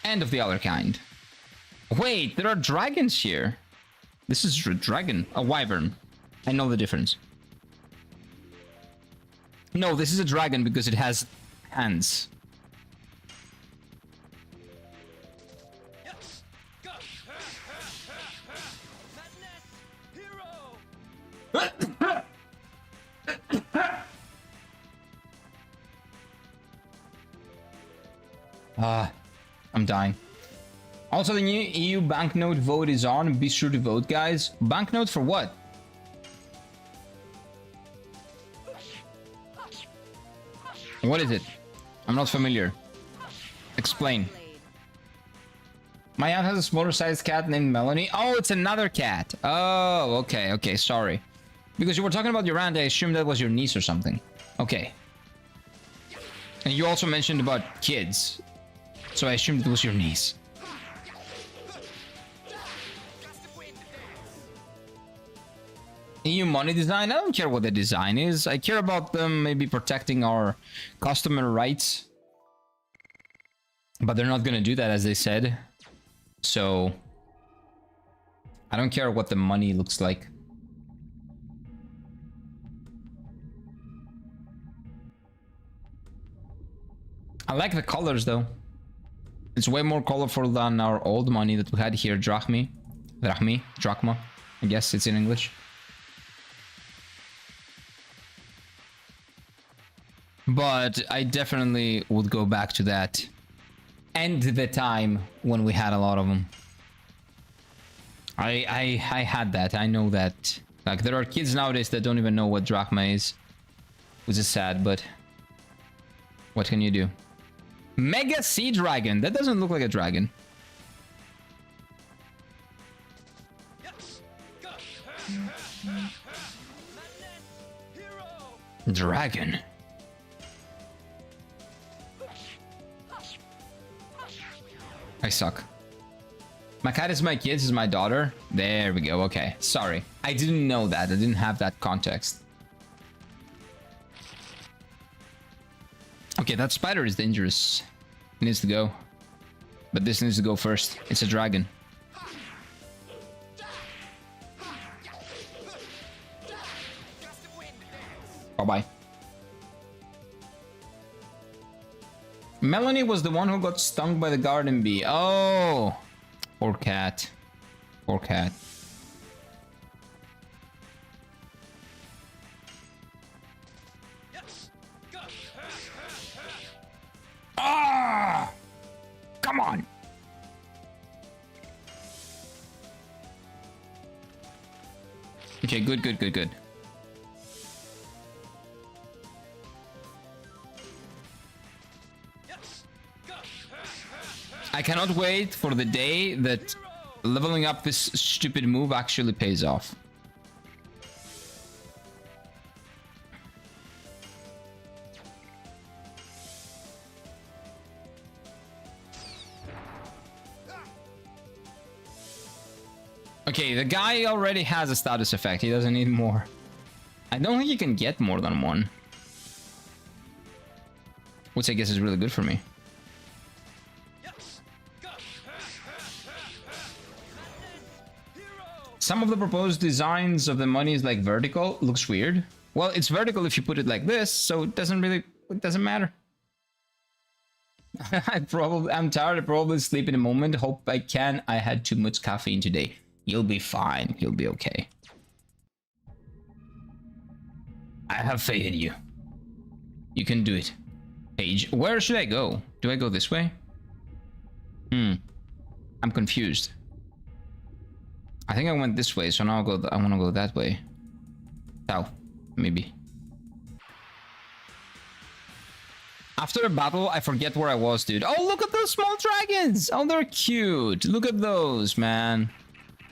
And of the other kind. Wait, there are dragons here. This is a dragon, a wyvern. I know the difference. No, this is a dragon because it has hands. I'm dying. Also, the new EU banknote vote is on. Be sure to vote, guys. Banknote for what? What is it? I'm not familiar. Explain. My aunt has a smaller sized cat named Melanie. Oh, it's another cat. Oh, okay, sorry. Because you were talking about your aunt, I assumed that was your niece or something. Okay. And you also mentioned about kids. So I assumed it was your niece. EU money design? I don't care what the design is. I care about them maybe protecting our customer rights. But they're not gonna do that, as they said. So I don't care what the money looks like. I like the colors though. It's way more colorful than our old money that we had here, drachma, I guess it's in English. But I definitely would go back to that. And the time when we had a lot of them. I had that. I know that. Like, there are kids nowadays that don't even know what drachma is. Which is sad, but... what can you do? Mega Sea Dragon! That doesn't look like a dragon. Dragon. I suck. My cat is my kids, is my daughter. There we go, okay. Sorry. I didn't know that. I didn't have that context. Okay, that spider is dangerous. It needs to go. But this needs to go first. It's a dragon. Bye-bye. Melanie was the one who got stung by the garden bee. Oh! Poor cat. Poor cat. Ah! Come on! Okay, good, good, good, good. I cannot wait for the day that leveling up this stupid move actually pays off. Okay, the guy already has a status effect. He doesn't need more. I don't think you can get more than one. Which I guess is really good for me. Some of the proposed designs of the money is like vertical. Looks weird. Well, it's vertical if you put it like this, so it doesn't matter. I'm tired. I probably sleep in a moment. Hope I can. I had too much caffeine today. You'll be fine. You'll be okay. I have faith in you. You can do it. Paige, where should I go? Do I go this way? I'm confused. I think I went this way, so now I'll go. I want to go that way. South, maybe. After a battle, I forget where I was, dude. Oh, look at those small dragons! Oh, they're cute. Look at those, man.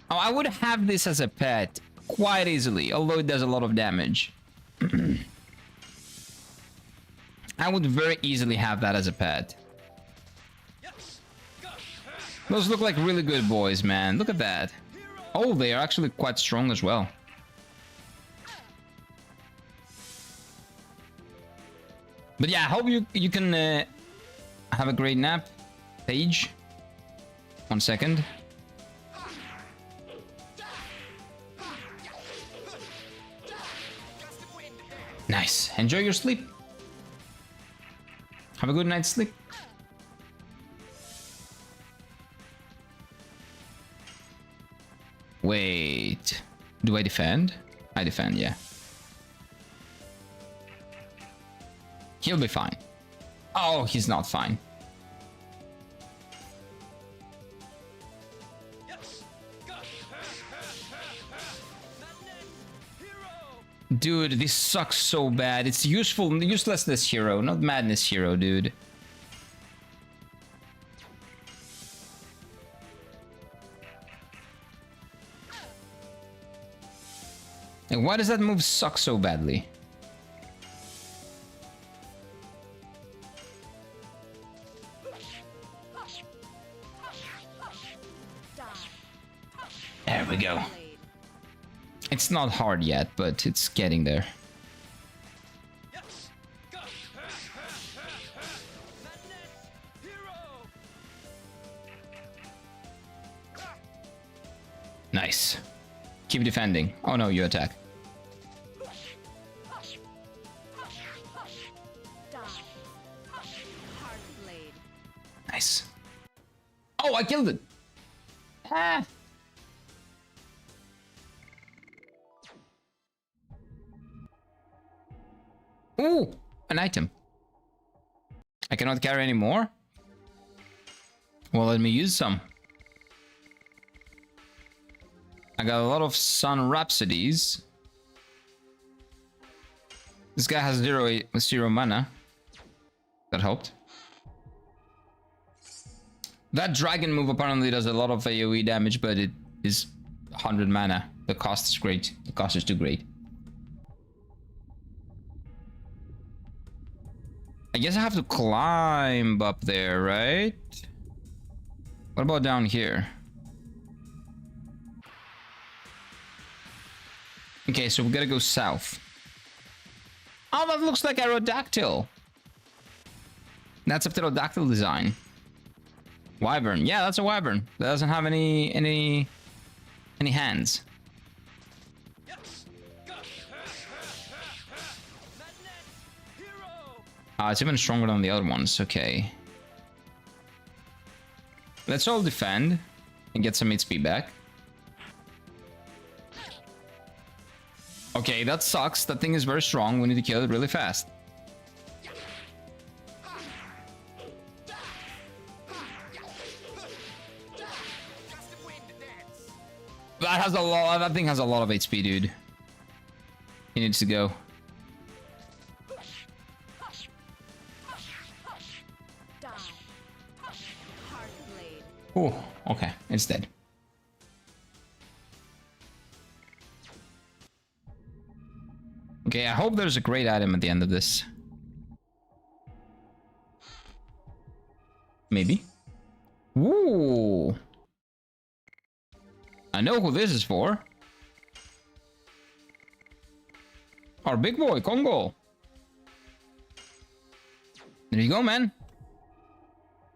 Oh, I would have this as a pet quite easily, although it does a lot of damage. I would very easily have that as a pet. Those look like really good boys, man. Look at that. Oh, they are actually quite strong as well. But yeah, I hope you can have a great nap, Paige. 1 second. Nice. Enjoy your sleep. Have a good night's sleep. Wait. Do I defend? I defend, yeah. He'll be fine. Oh, he's not fine. Dude, this sucks so bad. It's uselessness hero, not madness hero, dude. Like, why does that move suck so badly? There we go. It's not hard yet, but it's getting there. Nice. Keep defending. Oh no, you attack. Nice. Oh, I killed it. Ah. Ooh, an item. I cannot carry any more. Well, let me use some. I got a lot of Sun Rhapsodies. This guy has zero mana. That helped. That dragon move apparently does a lot of AoE damage, but it is 100 mana. The cost is great. The cost is too great. I guess I have to climb up there, right? What about down here? Okay, so we gotta go south. Oh, that looks like Aerodactyl. That's a pterodactyl design. Wyvern. Yeah, that's a wyvern. That doesn't have any hands. It's even stronger than the other ones. Okay. Let's all defend and get some HP back. Okay, that sucks. That thing is very strong. We need to kill it really fast. That has a lot. That thing has a lot of HP, dude. He needs to go. Oh, okay. It's dead. Okay, I hope there's a great item at the end of this. Maybe. Ooh. I know who this is for. Our big boy, Congo. There you go, man.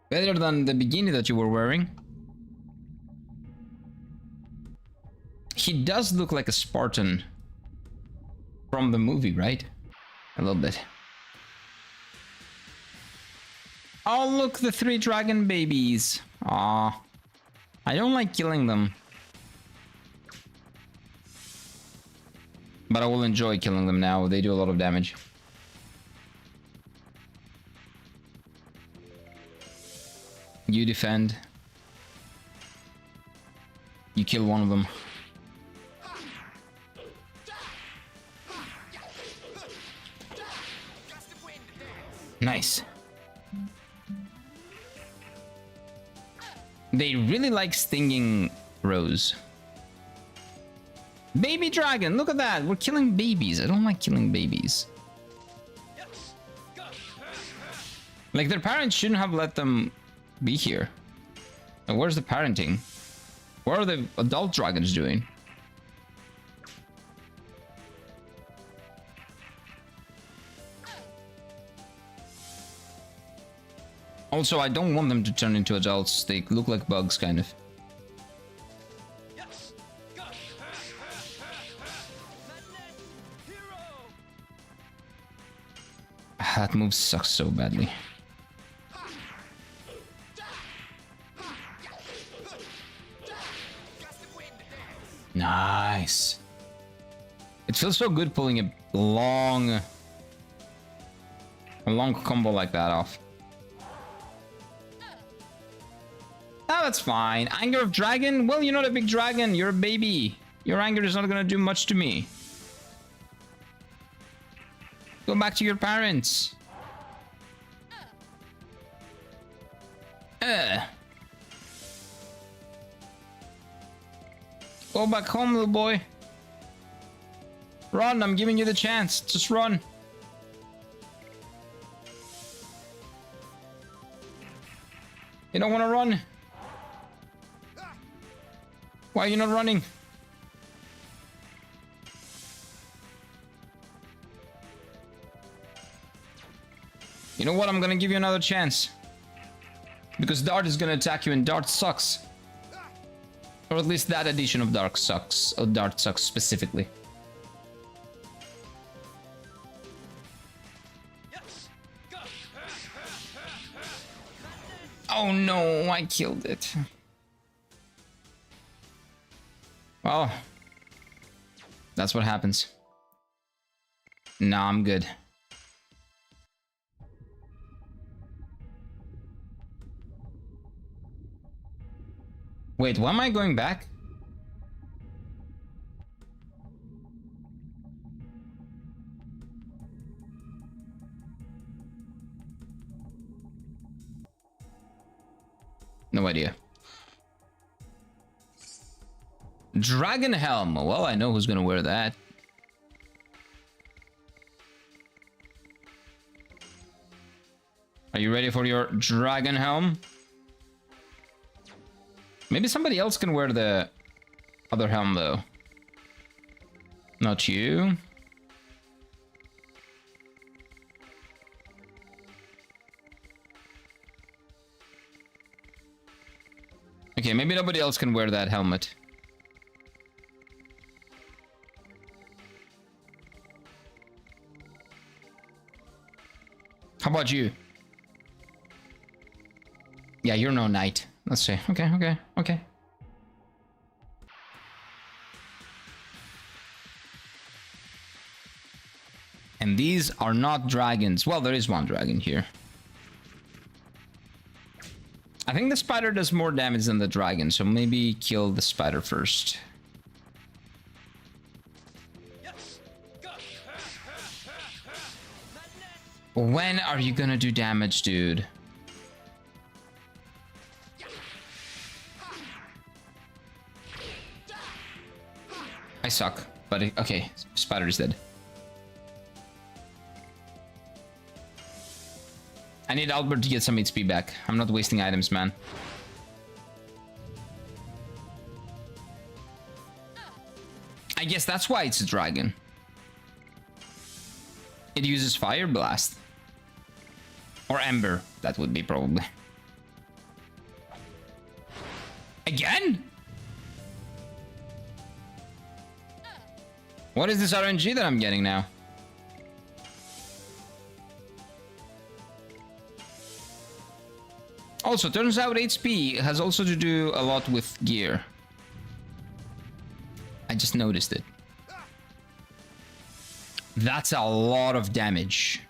Better than the bikini that you were wearing. He does look like a Spartan from the movie, right? A little bit. Oh, look, the 3 dragon babies. Aw. I don't like killing them. But I will enjoy killing them now. They do a lot of damage. You defend. You kill one of them. Nice. They really like stinging Rose. Baby dragon, look at that. We're killing babies. I don't like killing babies. Like, their parents shouldn't have let them be here. Like, where's the parenting? What are the adult dragons doing? Also, I don't want them to turn into adults. They look like bugs, kind of. That move sucks so badly. Nice. It feels so good pulling a long combo like that off. Oh, that's fine. Anger of Dragon? Well, you're not a big dragon. You're a baby. Your anger is not gonna do much to me. Go back to your parents. Go back home, little boy. Run, I'm giving you the chance. Just run. You don't want to run? Why are you not running? You know what? I'm gonna give you another chance. Because Dart is gonna attack you and Dart sucks. Or at least that edition of Dark sucks. Or Dart sucks specifically. Oh no, I killed it. Well, that's what happens. Nah, I'm good. Wait, why am I going back? No idea. Dragon helm. Well, I know who's gonna wear that. Are you ready for your dragon helm? Maybe somebody else can wear the other helm though. Not you. Okay, maybe nobody else can wear that helmet. How about you? Yeah, you're no knight. Let's see. Okay. And these are not dragons. Well, there is one dragon here. I think the spider does more damage than the dragon, so maybe kill the spider first. When are you gonna do damage, dude? I suck, but okay, spider is dead. I need Albert to get some HP back. I'm not wasting items, man. I guess that's why it's a dragon. It uses fire blast. Or ember, that would be probably. Again? What is this RNG that I'm getting now? Also, turns out HP has also to do a lot with gear. I just noticed it. That's a lot of damage.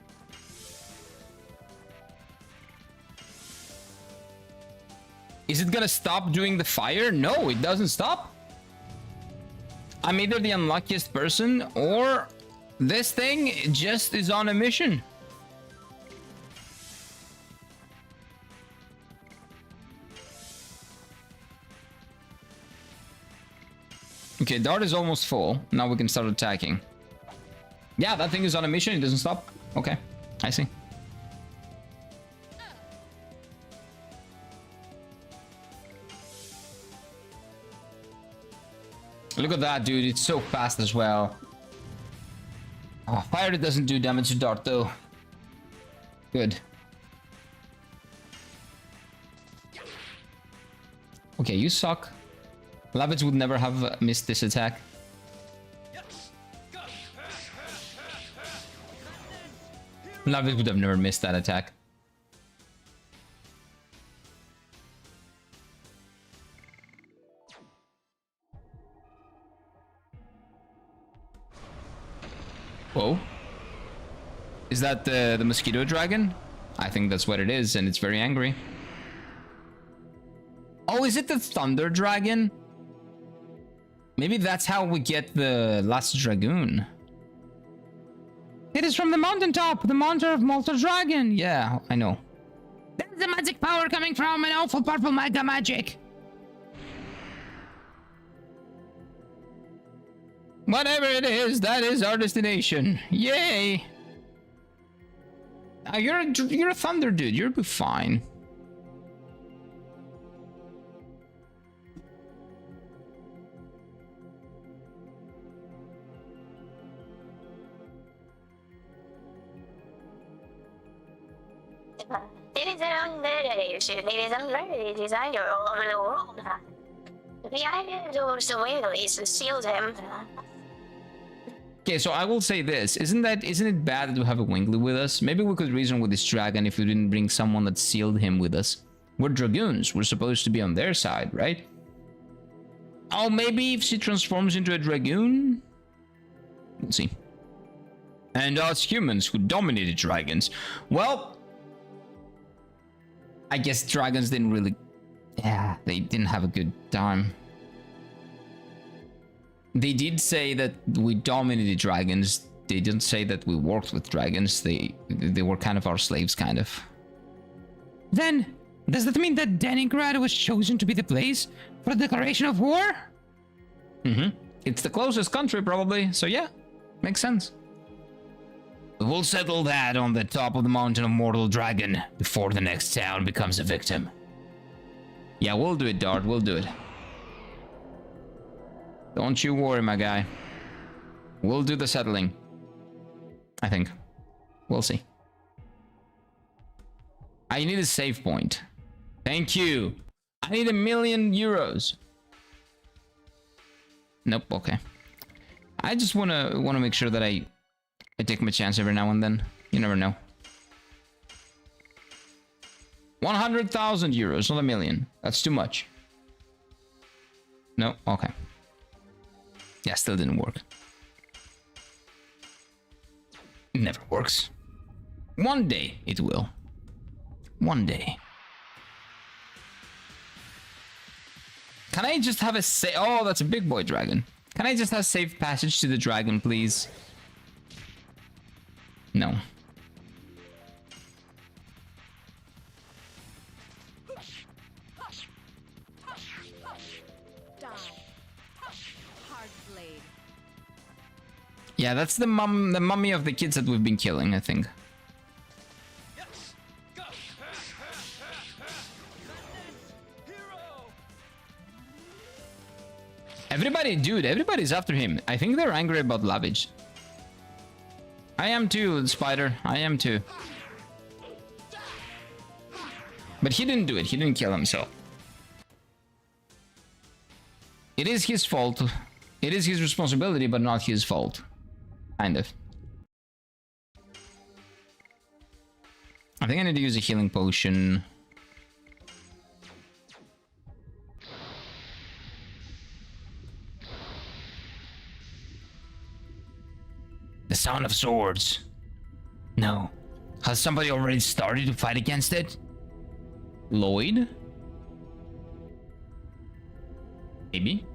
Is it gonna stop doing the fire? No, it doesn't stop. I'm either the unluckiest person or this thing just is on a mission. Okay, dart is almost full. Now we can start attacking. Yeah, that thing is on a mission. It doesn't stop. Okay, I see. Look at that, dude. It's so fast as well. Oh, fire doesn't do damage to dart, though. Good. Okay, you suck. Lavitz would never have missed this attack. Lavitz would have never missed that attack. Whoa. Is that the mosquito dragon? I think that's what it is, and it's very angry. Oh, is it the thunder dragon? Maybe that's how we get the last dragoon. It is from the mountaintop, the monster of Malta Dragon. Yeah, I know. There's the magic power coming from an awful purple mega magic. Whatever it is, that is our destination. Yay! Now you're a thunder dude. You'll be fine. Ladies and ladies and ladies, I go all over the world. The idea of the whales sealed him. Okay, so I will say this. Isn't it bad to have a Wingley with us? Maybe we could reason with this dragon if we didn't bring someone that sealed him with us. We're dragoons. We're supposed to be on their side, right? Oh, maybe if she transforms into a dragoon? We'll see. And us humans who dominated dragons. Well, I guess dragons didn't really... Yeah, they didn't have a good time. They did say that we dominated dragons. They didn't say that we worked with dragons. They were kind of our slaves, kind of. Then, does that mean that Leningrad was chosen to be the place for the declaration of war? Mm-hmm. It's the closest country, probably. So yeah, makes sense. We'll settle that on the top of the mountain of Mortal Dragon before the next town becomes a victim. Yeah, we'll do it, Dart. We'll do it. Don't you worry, my guy. We'll do the settling. I think. We'll see. I need a save point. Thank you. I need €1,000,000. Nope, okay. I just wanna make sure that I take my chance every now and then. You never know. 100,000 euros, not 1,000,000. That's too much. No, okay. Yeah, still didn't work. It never works. One day it will. One day. Can I just have a oh, that's a big boy dragon. Can I just have safe passage to the dragon, please? No. Yeah, that's the mummy of the kids that we've been killing, I think. Everybody, dude, everybody's after him. I think they're angry about Lavage. I am too, Spider. I am too. But he didn't do it. He didn't kill himself. It is his fault. It is his responsibility, but not his fault. Kind of. I think I need to use a healing potion. The sound of swords. No. Has somebody already started to fight against it? Lloyd? Maybe?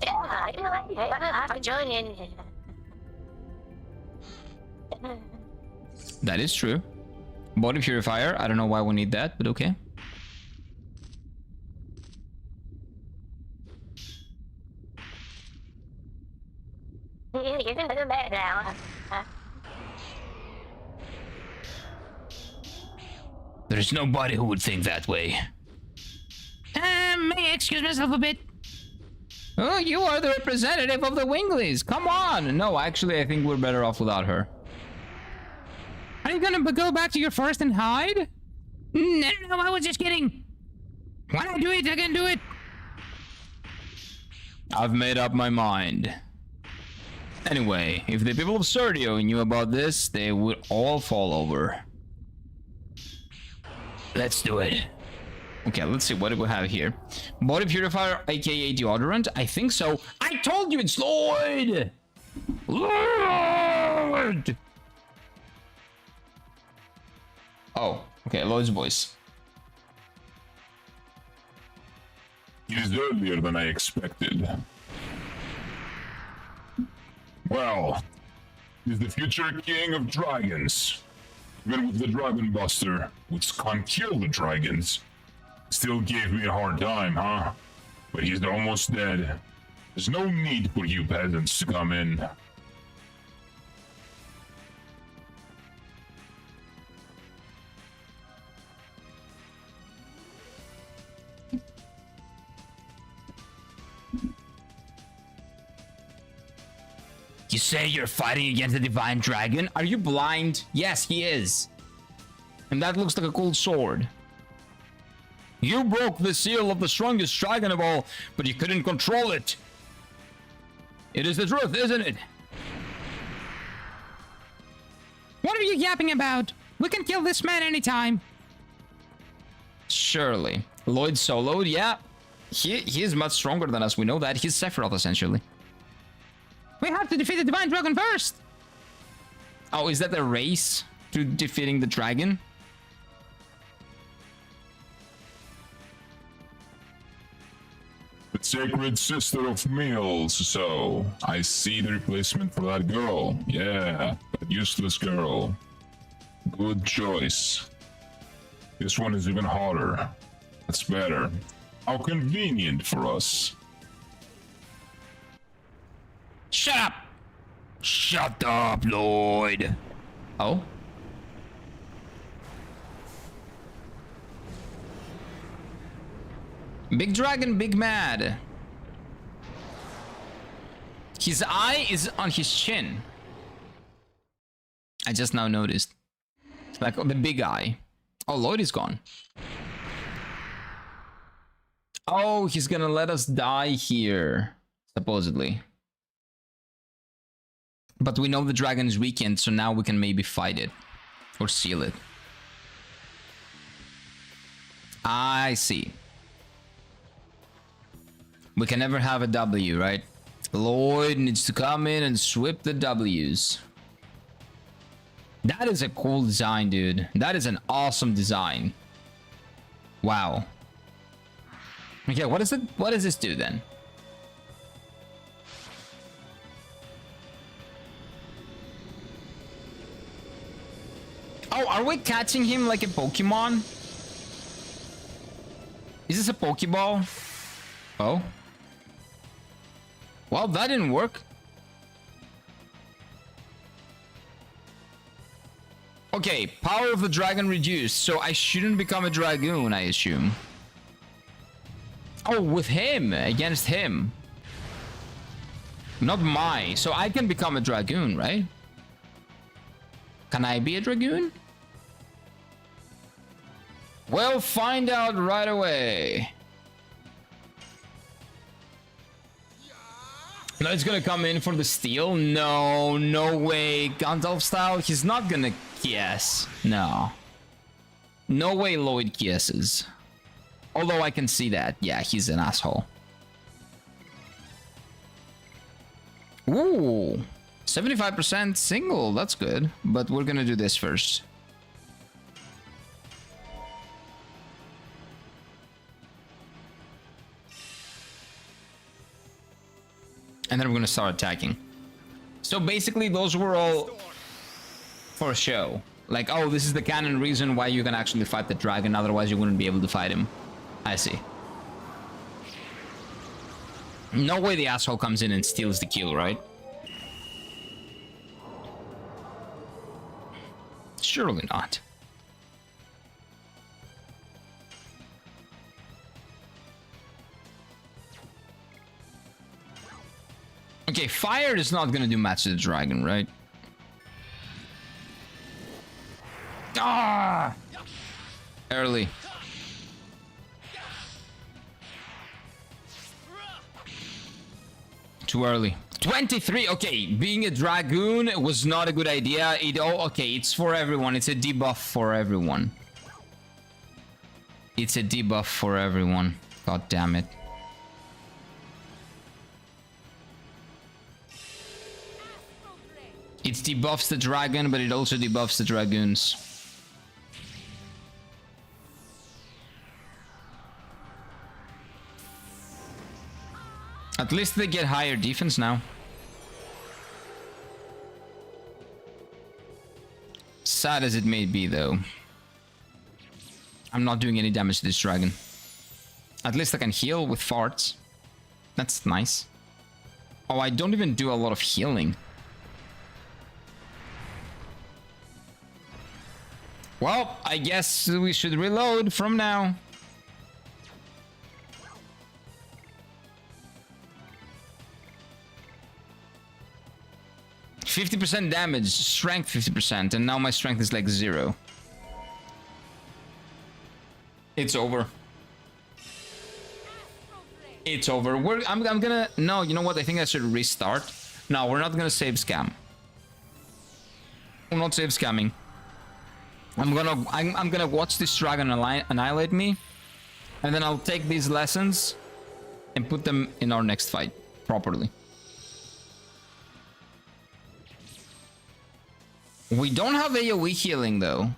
Yeah, I'm joining. That is true. Body purifier. I don't know why we need that, but okay. You can do that now. There's nobody who would think that way. May I excuse myself a bit? Oh, you are the representative of the Winglies. Come on. No, actually, I think we're better off without her. Are you gonna go back to your forest and hide? No, I was just kidding. When I do it, I can do it. I've made up my mind. Anyway, if the people of Serdio knew about this, they would all fall over. Let's do it. Okay, let's see. What do we have here? Body purifier, aka deodorant? I think so. I told you it's Lloyd! Lloyd! Oh, okay, Lloyd's voice. It is earlier than I expected. Well, he's the future king of dragons. Even with the Dragon Buster, which can't kill the dragons, still gave me a hard time, huh? But he's almost dead. There's no need for you peasants to come in. You say you're fighting against the Divine Dragon? Are you blind? Yes, he is. And that looks like a cool sword. You broke the seal of the strongest dragon of all, but you couldn't control it. It is the truth, isn't it? What are you yapping about? We can kill this man anytime. Surely. Lloyd soloed, yeah. He is much stronger than us, we know that. He's Sephiroth, essentially. We have to defeat the Divine Dragon first! Oh, is that a race to defeating the dragon? The sacred sister of meals, so I see the replacement for that girl. Yeah, that useless girl. Good choice. This one is even hotter. That's better. How convenient for us. Shut up! Shut up, Lloyd. Oh? Big dragon, big mad. His eye is on his chin. I just now noticed. Like the big eye. Oh, Lloyd is gone. Oh, he's gonna let us die here. Supposedly. But we know the dragon is weakened, so now we can maybe fight it. Or seal it. I see. We can never have a W, right? Lloyd needs to come in and sweep the W's. That is a cool design, dude. That is an awesome design. Wow. Okay, what is it? What does this do then? Oh, are we catching him like a Pokemon? Is this a Pokeball? Oh. Well, that didn't work. Okay, power of the dragon reduced, so I shouldn't become a dragoon, I assume. Oh, with him, against him. Not my, so I can become a dragoon, right? Can I be a dragoon? We'll find out right away. No, it's gonna come in for the steal? No, no way. Gandalf style? He's not gonna guess. No. No way Lloyd guesses. Although I can see that. Yeah, he's an asshole. Ooh. 75% single. That's good. But we're gonna do this first. And then we're gonna start attacking. So basically those were all for a show. Like, oh, this is the canon reason why you can actually fight the dragon, otherwise you wouldn't be able to fight him. I see. No way the asshole comes in and steals the kill, right? Surely not. Okay, fire is not gonna do match to the dragon, right? Ah! Early. Too early. 23. Okay, being a dragoon was not a good idea. Okay, it's for everyone. It's a debuff for everyone. It's a debuff for everyone. God damn it. It debuffs the dragon, but it also debuffs the dragoons. At least they get higher defense now. Sad as it may be, though. I'm not doing any damage to this dragon. At least I can heal with farts. That's nice. Oh, I don't even do a lot of healing. Well, I guess we should reload from now. %50 damage, strength 50%, and now my strength is like 0. It's over. It's over. I'm gonna... No, you know what? I think I should restart. No, we're not gonna save scam. We're not save scamming. I'm gonna watch this dragon annihilate me, and then I'll take these lessons and put them in our next fight properly. We don't have AoE healing though,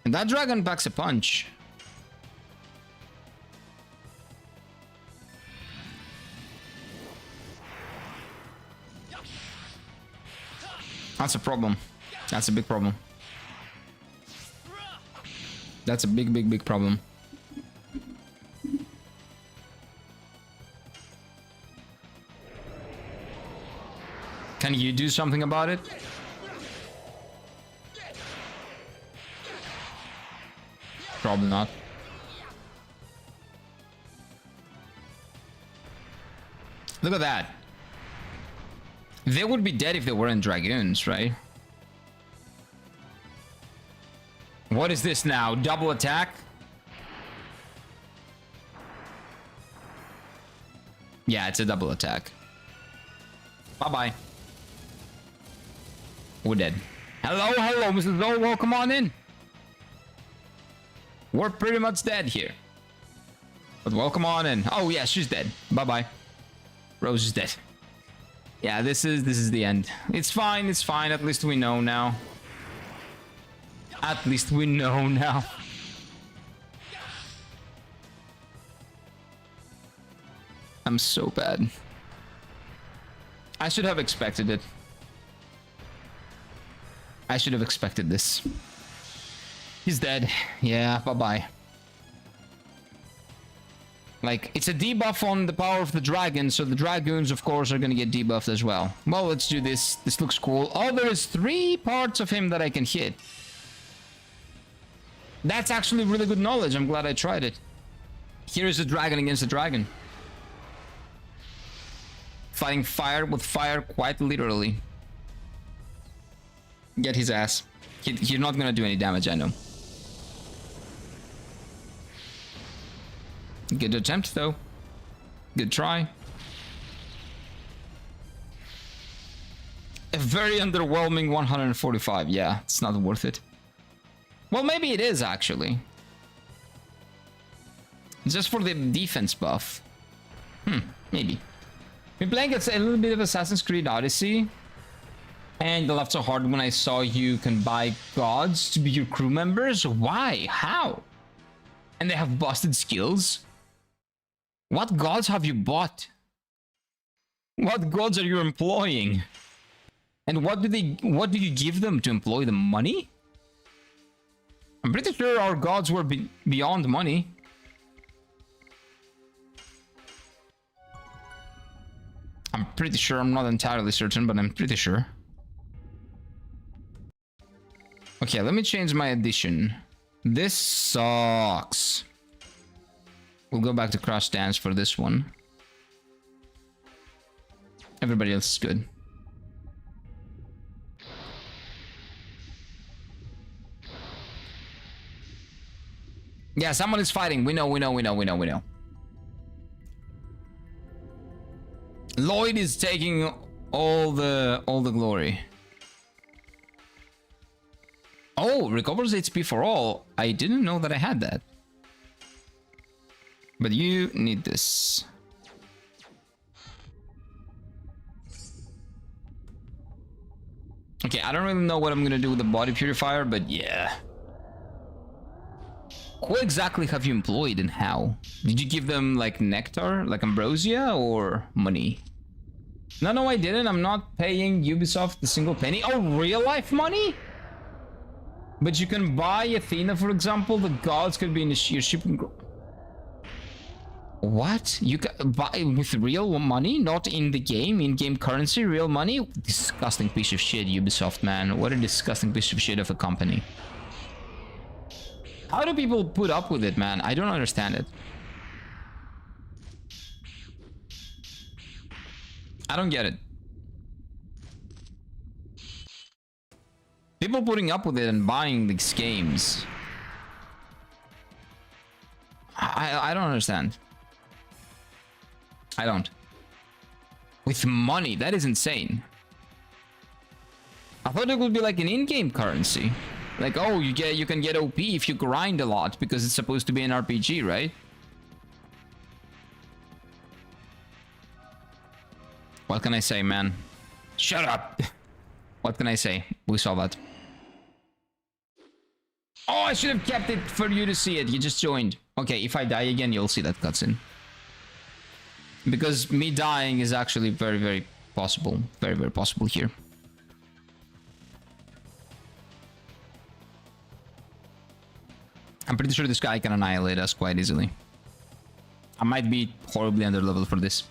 and that dragon packs a punch. That's a problem. That's a big problem. That's a big problem. Can you do something about it? Probably not. Look at that. They would be dead if they weren't dragoons, right? What is this now? Double attack? Yeah, it's a double attack. Bye-bye. We're dead. Hello, Mrs. Zolwo, come on in. We're pretty much dead here. But welcome on in. Oh yeah, she's dead. Bye-bye. Rose is dead. Yeah, this is the end. It's fine, it's fine. At least we know now. At least we know now. I'm so bad. I should have expected it. I should have expected this. He's dead. Yeah, bye-bye. Like, it's a debuff on the power of the dragon, so the dragoons, of course, are gonna get debuffed as well. Well, let's do this. This looks cool. Oh, there is 3 parts of him that I can hit. That's actually really good knowledge. I'm glad I tried it. Here is a dragon against a dragon. Fighting fire with fire, quite literally. Get his ass. He's not gonna do any damage, I know. Good attempt, though. Good try. A very underwhelming 145. Yeah, it's not worth it. Well, maybe it is, actually. Just for the defense buff. Maybe. Been playing a little bit of Assassin's Creed Odyssey. And I laughed so hard when I saw you can buy gods to be your crew members. Why? How? And they have busted skills? What gods have you bought? What gods are you employing? And what do you give them to employ them? Money? I'm pretty sure our gods were beyond money. I'm pretty sure. I'm not entirely certain, but I'm pretty sure. Okay, let me change my addition. This sucks. We'll go back to Crash Dance for this one. Everybody else is good. Yeah, someone is fighting. We know. Lloyd is taking all the glory. Oh, recovers HP for all. I didn't know that I had that. But you need this. Okay, I don't really know what I'm gonna do with the body purifier, but yeah. Who exactly have you employed and how? Did you give them like nectar, like ambrosia, or money? No, I didn't. I'm not paying Ubisoft a single penny. Oh, real life money? But you can buy Athena, for example. The gods could be in your shipping. What? You can buy with real money? Not in the game, in-game currency, real money? Disgusting piece of shit, Ubisoft, man. What a disgusting piece of shit of a company. How do people put up with it, man? I don't understand it. I don't get it. People putting up with it and buying these games. I don't understand. I don't. With money, that is insane. I thought it would be like an in-game currency. Like, oh, you can get OP if you grind a lot because it's supposed to be an RPG, right? What can I say, man? Shut up! What can I say? We saw that. Oh, I should have kept it for you to see it. You just joined. Okay, if I die again, you'll see that cutscene. Because me dying is actually very, very possible. Very, very possible here. I'm pretty sure this guy can annihilate us quite easily. I might be horribly underleveled for this.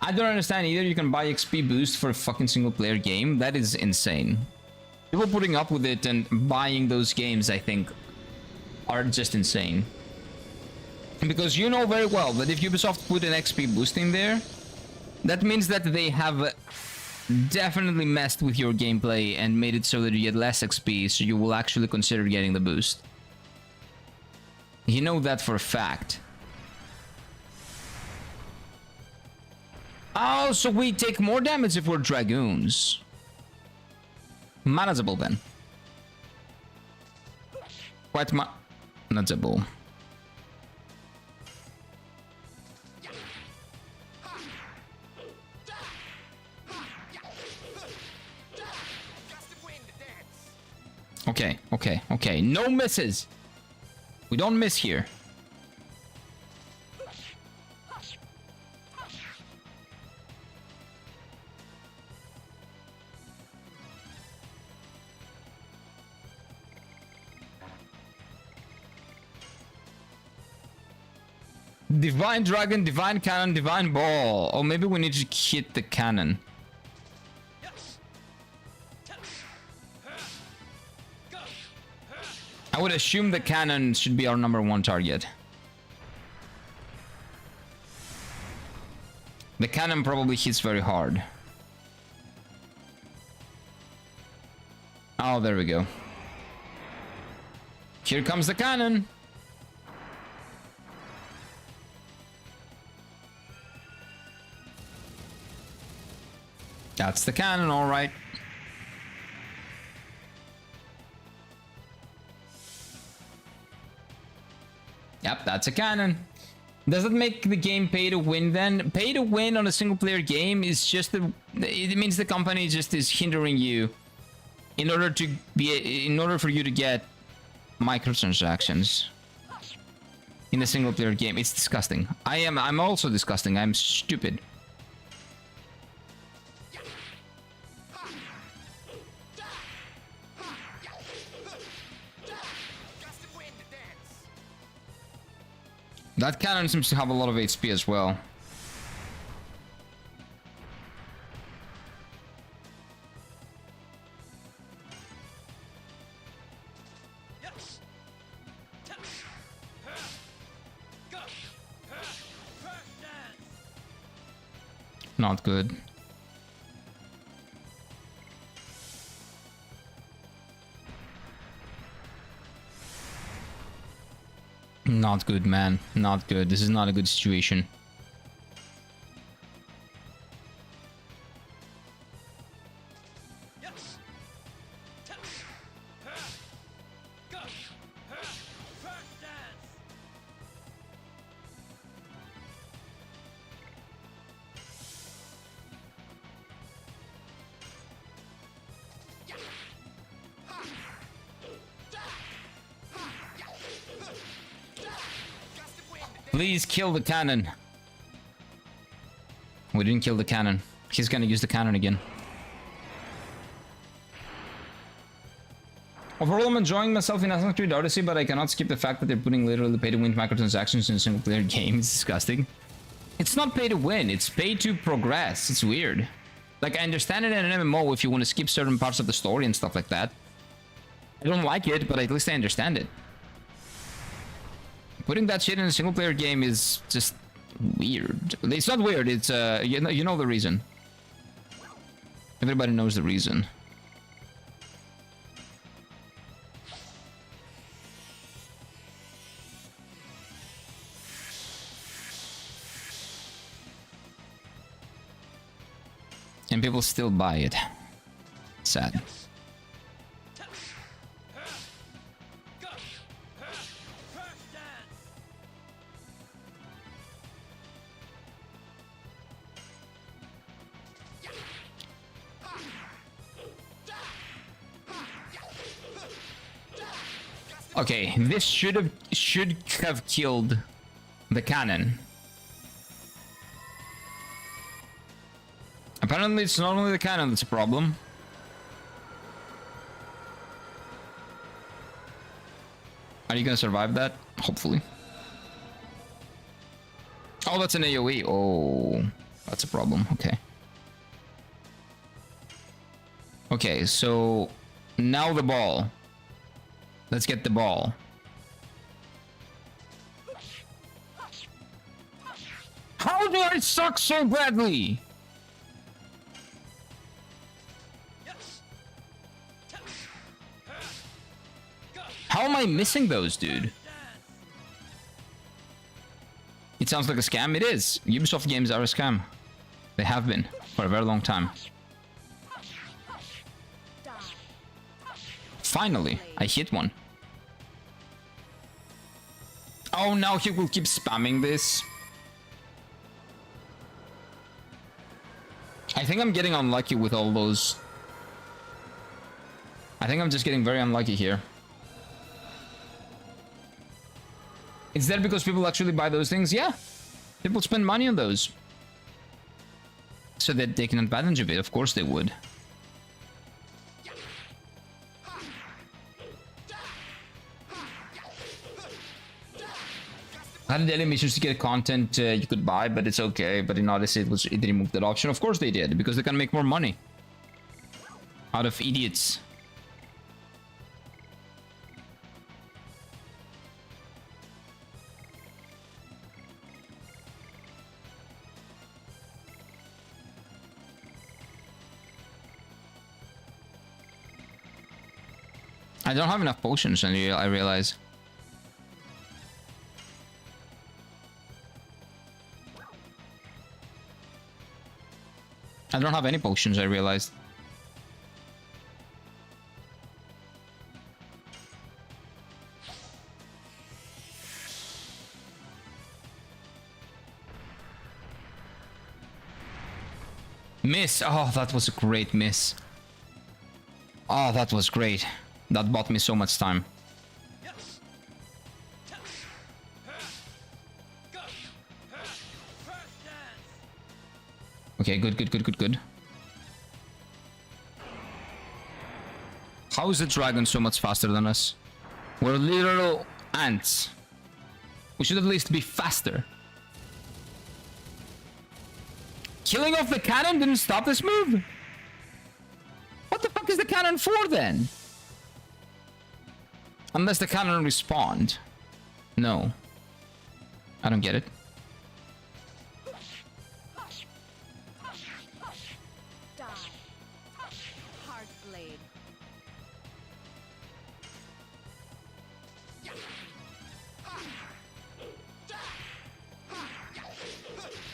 I don't understand either. You can buy XP boost for a fucking single player game. That is insane. People putting up with it and buying those games, I think, are just insane. Because you know very well that if Ubisoft put an XP boost in there, that means that they have definitely messed with your gameplay and made it so that you get less XP, so you will actually consider getting the boost. You know that for a fact. Oh, so we take more damage if we're Dragoons. Manageable then. Quite manageable. Okay, okay, okay. No misses. We don't miss here. Divine Dragon, Divine Cannon, Divine Ball. Or maybe we need to hit the cannon. I would assume the cannon should be our #1 target. The cannon probably hits very hard. Oh, there we go. Here comes the cannon. That's the cannon, all right. Yep, that's a cannon. Does that make the game pay to win then? Pay to win on a single player game is just it means the company just is hindering you in order for you to get microtransactions in a single player game. It's disgusting. I'm also disgusting. I'm stupid. That cannon seems to have a lot of HP as well. Not good. Not good, man. Not good. This is not a good situation. Please kill the cannon. We didn't kill the cannon. He's gonna use the cannon again. Overall, I'm enjoying myself in Assassin's Creed Odyssey, but I cannot skip the fact that they're putting literally pay-to-win microtransactions in a single-player game. It's disgusting. It's not pay-to-win. It's pay-to-progress. It's weird. Like, I understand it in an MMO if you want to skip certain parts of the story and stuff like that. I don't like it, but at least I understand it. Putting that shit in a single player game is just weird. It's not weird, it's you know the reason. Everybody knows the reason. And people still buy it. Sad. Okay, this should have killed the cannon. Apparently, it's not only the cannon that's a problem. Are you gonna survive that? Hopefully. Oh, that's an AoE. Oh, that's a problem. Okay. Okay, so now the ball. Let's get the ball. How do I suck so badly? How am I missing those, dude? It sounds like a scam. It is. Ubisoft games are a scam. They have been for a very long time. Finally, I hit one. Oh, now he will keep spamming this. I think I'm getting unlucky with all those. I think I'm just getting very unlucky here. Is that because people actually buy those things? Yeah. People spend money on those. So that they can advantage of it. Of course they would. I had daily missions to get content you could buy, but it's okay. But in Odyssey, it removed that option. Of course they did, because they can make more money out of idiots. I don't have enough potions, and I realize. I don't have any potions, I realized. Miss! Oh, that was a great miss. Oh, that was great. That bought me so much time. Okay, good. How is the dragon so much faster than us? We're literal ants. We should at least be faster. Killing off the cannon didn't stop this move? What the fuck is the cannon for then? Unless the cannon respawned. No. I don't get it.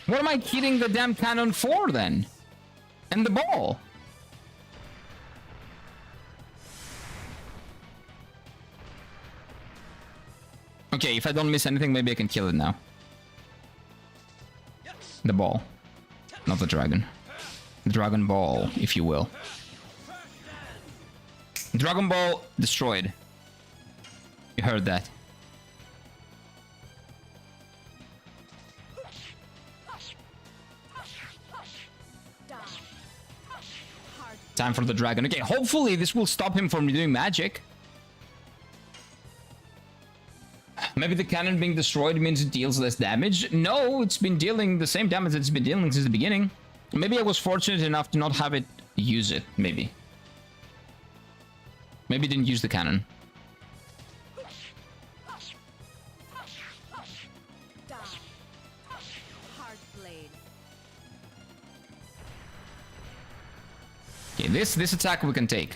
What am I hitting the damn cannon for then? And the ball? Okay, if I don't miss anything, maybe I can kill it now. The ball. Not the dragon. The Dragon Ball, if you will. Dragon Ball destroyed. You heard that. Time for the dragon. Okay, hopefully this will stop him from doing magic. Maybe the cannon being destroyed means it deals less damage. No, it's been dealing the same damage it's been dealing since the beginning. Maybe I was fortunate enough to not have it use it, maybe. Maybe it didn't use the cannon. Okay, this attack we can take.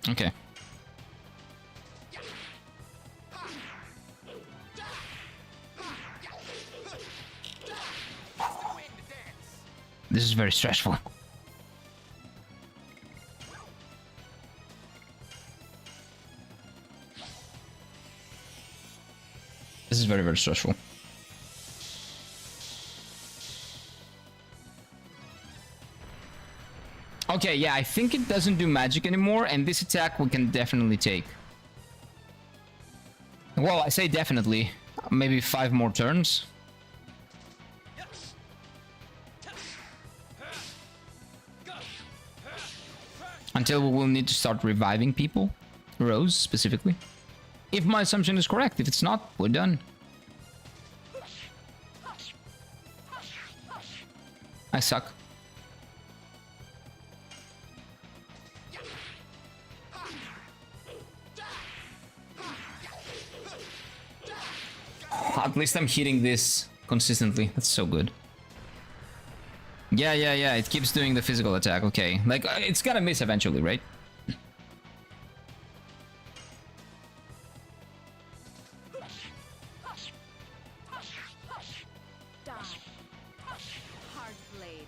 Okay. This is very stressful. This is very, very stressful. Okay, yeah, I think it doesn't do magic anymore, and this attack we can definitely take. Well, I say definitely. Maybe 5 more turns. Until we will need to start reviving people. Rose, specifically. If my assumption is correct. If it's not, we're done. I suck. At least I'm hitting this consistently. That's so good. Yeah, it keeps doing the physical attack. Okay. Like, it's gonna miss eventually, right?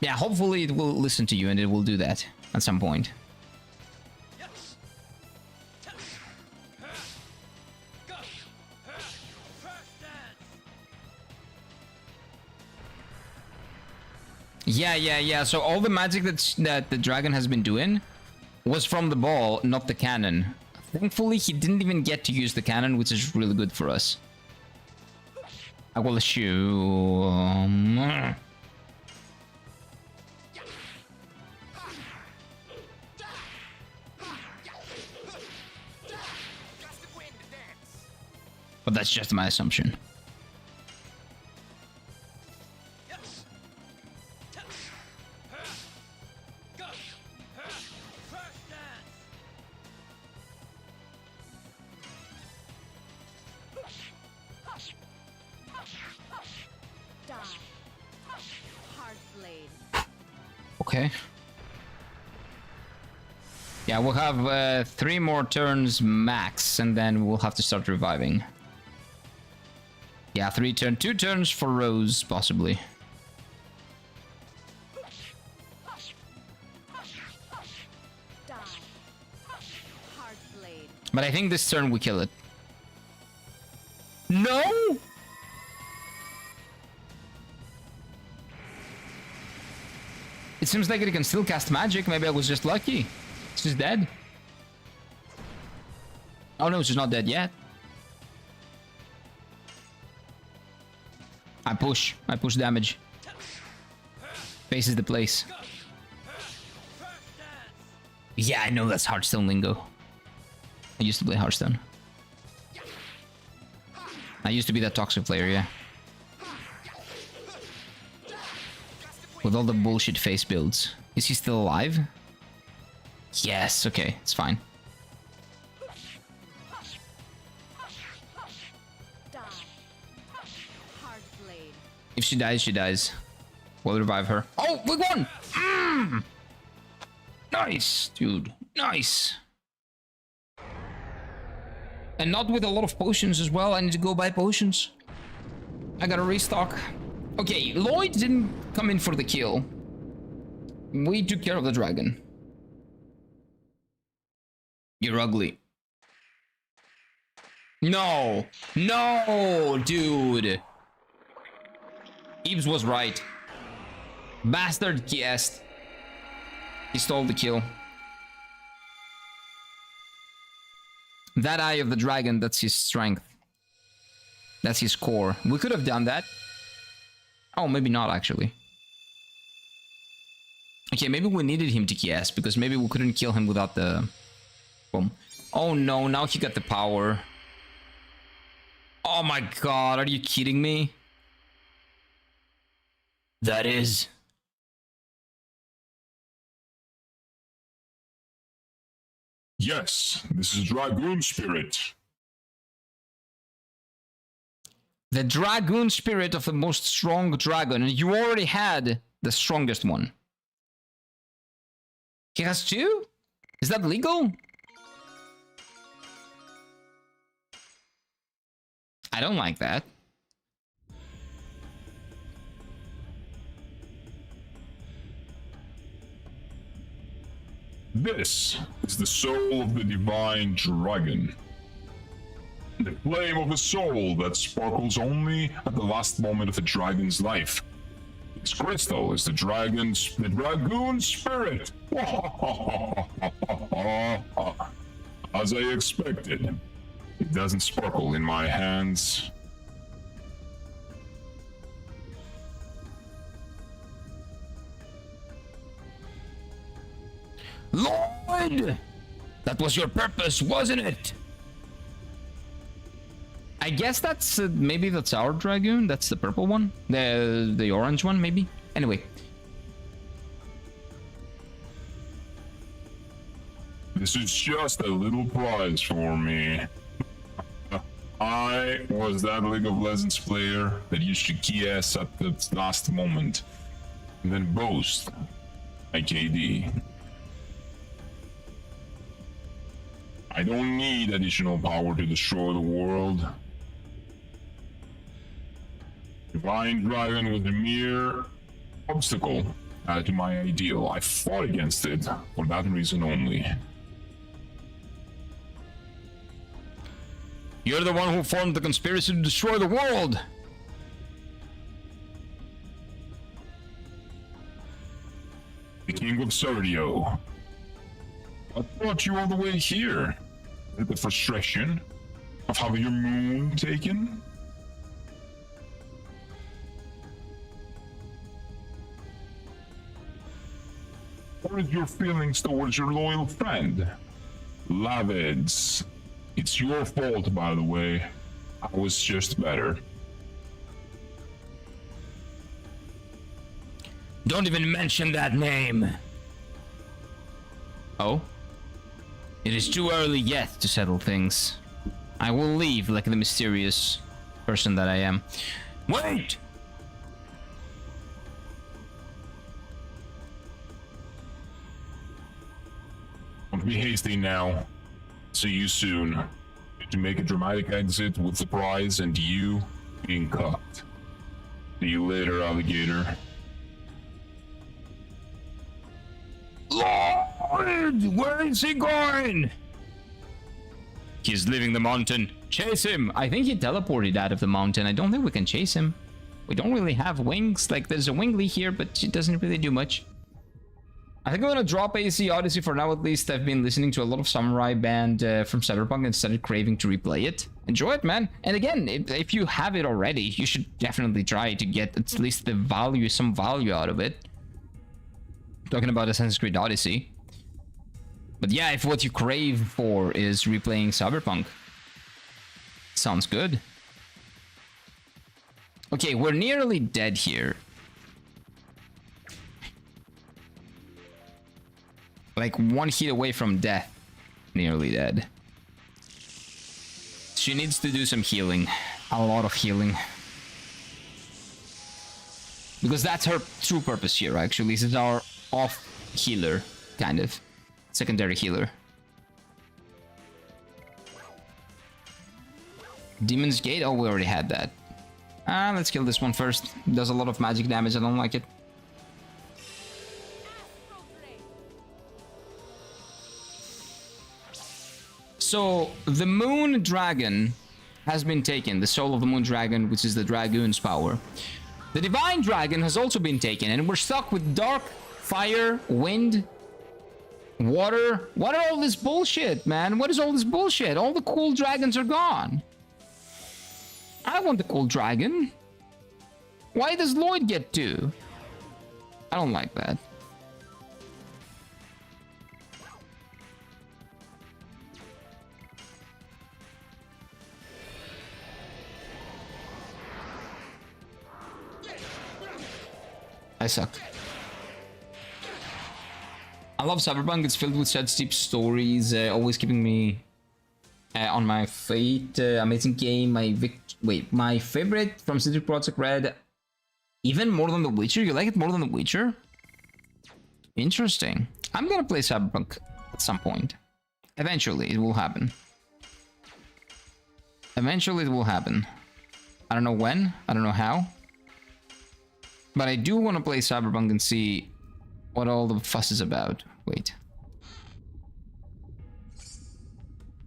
Yeah, hopefully it will listen to you and it will do that at some point. Yeah. So all the magic that the dragon has been doing was from the ball, not the cannon. Thankfully, he didn't even get to use the cannon, which is really good for us. I will assume... But that's just my assumption. Okay. Yeah, we'll have 3 more turns max, and then we'll have to start reviving. Yeah, 2 turns for Rose, possibly. But I think this turn we kill it. No! It seems like it can still cast magic. Maybe I was just lucky. It's just dead. Oh no, it's just not dead yet. I push damage. Faces the place. Yeah, I know that's Hearthstone lingo. I used to play Hearthstone. I used to be that toxic player, yeah. With all the bullshit face builds. Is he still alive? Yes, okay, it's fine. If she dies, she dies. We'll revive her. Oh, we won! Nice, dude. Nice. And not with a lot of potions as well. I need to go buy potions. I gotta restock. Okay, Lloyd didn't come in for the kill. We took care of the dragon. You're ugly. No! No, dude! Eves was right. Bastard guessed. He stole the kill. That eye of the dragon, that's his strength. That's his core. We could have done that. Oh, maybe not, actually. Okay, maybe we needed him to guess, because maybe we couldn't kill him without the... Boom. Oh no, now he got the power. Oh my god, are you kidding me? That is... Yes, this is Dragoon Spirit. The Dragoon Spirit of the most strong dragon, and you already had the strongest one. He has 2? Is that legal? I don't like that. This is the soul of the divine dragon. The flame of a soul that sparkles only at the last moment of a dragon's life. Its crystal is the dragoon spirit. As I expected, it doesn't sparkle in my hands. Lord! That was your purpose, wasn't it? I guess that's maybe that's our dragoon. That's the purple one, the orange one, maybe. Anyway, This is just a little prize for me. I was that League of Legends player that used to key ass at the last moment and then boast like KD. I don't need additional power to destroy the world. Divine Dragon was a mere obstacle to my ideal. I fought against it for that reason only. You're the one who formed the conspiracy to destroy the world! The King of Serdio. What brought you all the way here? Is it the frustration of having your moon taken? Or is your feelings towards your loyal friend? Lavids. It's your fault, by the way. I was just better. Don't even mention that name! oh, It is too early yet to settle things. I will leave like the mysterious person that I am. Wait! Don't be hasty now. See you soon. To make a dramatic exit with the prize and you being cucked. See you later, alligator. Lord! Where is he going? He's leaving the mountain. Chase him! I think he teleported out of the mountain. I don't think we can chase him. We don't really have wings. Like, there's a wingly here, but it doesn't really do much. I think I'm gonna drop AC Odyssey for now at least. I've been listening to a lot of Samurai Band from Cyberpunk and started craving to replay it. Enjoy it, man. And again, if you have it already, you should definitely try to get at least the value, some value out of it. Talking about Assassin's Creed Odyssey. But yeah, if what you crave for is replaying Cyberpunk, sounds good. Okay, we're nearly dead here. Like one hit away from death. Nearly dead. She needs to do some healing. A lot of healing. Because that's her true purpose here, actually. This is our off healer, kind of. Secondary healer. Demon's Gate? Oh, we already had that. Let's kill this one first. It does a lot of magic damage. I don't like it. So, the Moon Dragon has been taken. The soul of the Moon Dragon, which is the Dragoon's power. The Divine Dragon has also been taken. And we're stuck with Dark, Fire, Wind, Water. What are all this bullshit, man? What is all this bullshit? All the cool dragons are gone. I want the cool dragon. Why does Lloyd get two? I don't like that. I suck. I love Cyberpunk. It's filled with such deep stories, always keeping me on my feet. Amazing game. My favorite from CD Projekt Red. Even more than The Witcher? You like it more than The Witcher? Interesting. I'm gonna play Cyberpunk at some point. Eventually, it will happen. Eventually, it will happen. I don't know when. I don't know how. But I do want to play Cyberpunk and see what all the fuss is about. Wait.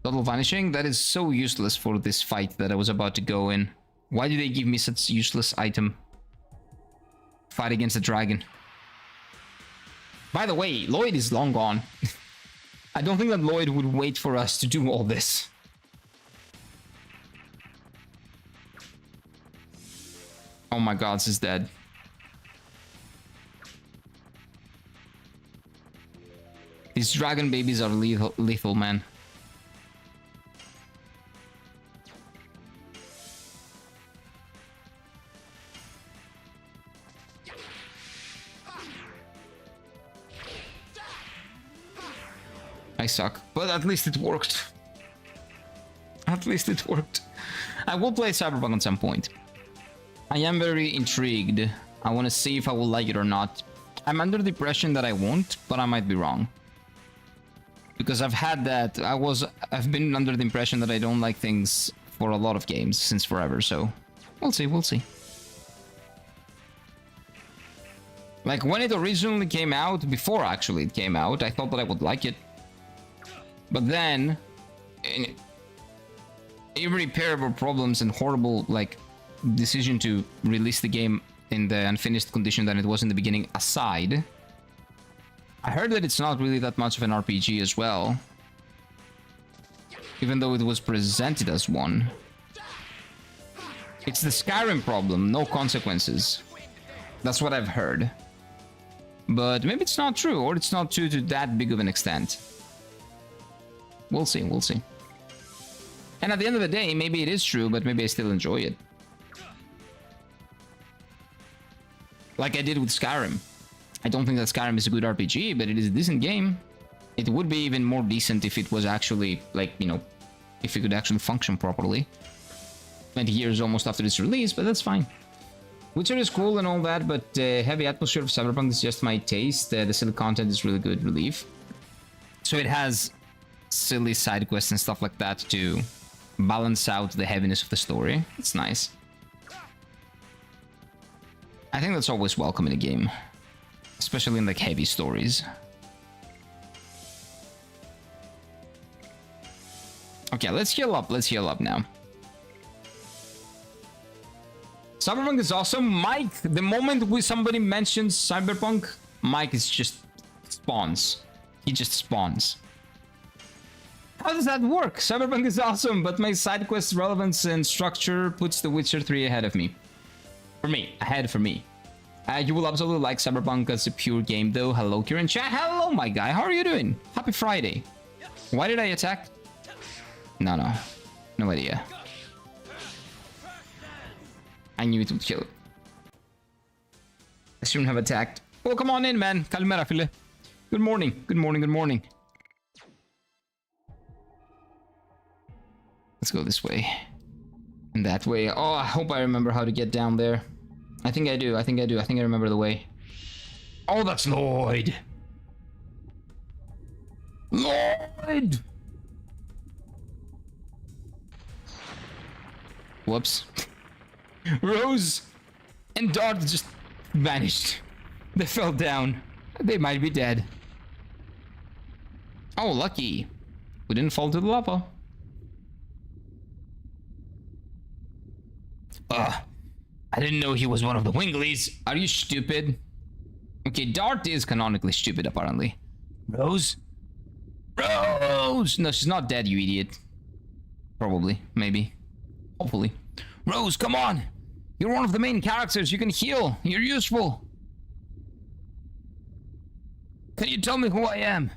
Total vanishing? That is so useless for this fight that I was about to go in. Why do they give me such useless item? Fight against the dragon. By the way, Lloyd is long gone. I don't think that Lloyd would wait for us to do all this. Oh my god, this is dead. These dragon babies are lethal, man. I suck, but at least it worked. At least it worked. I will play Cyberpunk at some point. I am very intrigued. I want to see if I will like it or not. I'm under the impression that I won't, but I might be wrong. Because I've had that. I've been under the impression that I don't like things for a lot of games since forever, so we'll see, we'll see. Like when it originally came out, before actually it came out, I thought that I would like it. But then, irreparable problems and horrible, like, decision to release the game in the unfinished condition that it was in the beginning aside, I heard that it's not really that much of an RPG as well. Even though it was presented as one. It's the Skyrim problem, no consequences. That's what I've heard. But maybe it's not true, or it's not true to that big of an extent. We'll see, we'll see. And at the end of the day, maybe it is true, but maybe I still enjoy it. Like I did with Skyrim. I don't think that Skyrim is a good RPG, but it is a decent game. It would be even more decent if it was actually, like, you know, if it could actually function properly. 20 years almost after its release, but that's fine. Witcher is cool and all that, but heavy atmosphere of Cyberpunk is just my taste. The silly content is really good relief. So it has silly side quests and stuff like that to balance out the heaviness of the story. It's nice. I think that's always welcome in a game, especially in like heavy stories. Okay, let's heal up. Let's heal up now. Cyberpunk is awesome. Mike, the moment somebody mentions Cyberpunk, Mike is just spawns. He just spawns. How does that work? Cyberpunk is awesome, but my side quest relevance and structure puts The Witcher 3 ahead of me. For me. Ahead for me. You will absolutely like Cyberpunk as a pure game though. Hello, Kieran chat. Hello, my guy. How are you doing? Happy Friday. Why did I attack? No. No idea. I knew it would kill. I shouldn't have attacked. Oh, come on in, man. Kalimera, Fille. Good morning. Good morning. Good morning. Let's go this way. And that way. Oh, I hope I remember how to get down there. I think I do. I think I remember the way. Oh, that's Lloyd. Lloyd! Whoops. Rose and Dart just vanished. They fell down. They might be dead. Oh, lucky. We didn't fall to the lava. I didn't know he was one of the Winglies. Are you stupid? Okay, Dart is canonically stupid, apparently. Rose? Rose! No, she's not dead, you idiot. Probably. Maybe. Hopefully. Rose, come on! You're one of the main characters. You can heal. You're useful. Can you tell me who I am?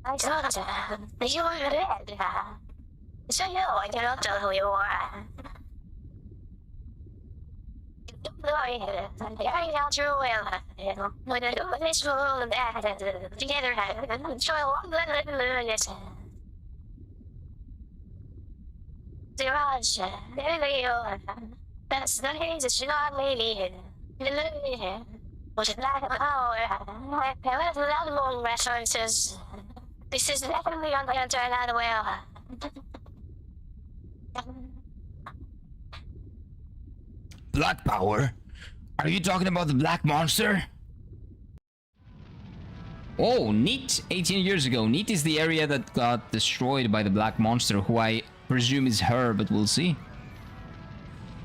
I thought you were dead. So I cannot tell who you are. Carrying out your will. With a peaceful together, enjoy long lives. The rush, that's the haze is not lady. Was it lack of power? I went without long resources. This is definitely on the turn out well. Black power? Are you talking about the black monster? Oh, Neat, 18 years ago. Neat is the area that got destroyed by the black monster, who I presume is her, but we'll see.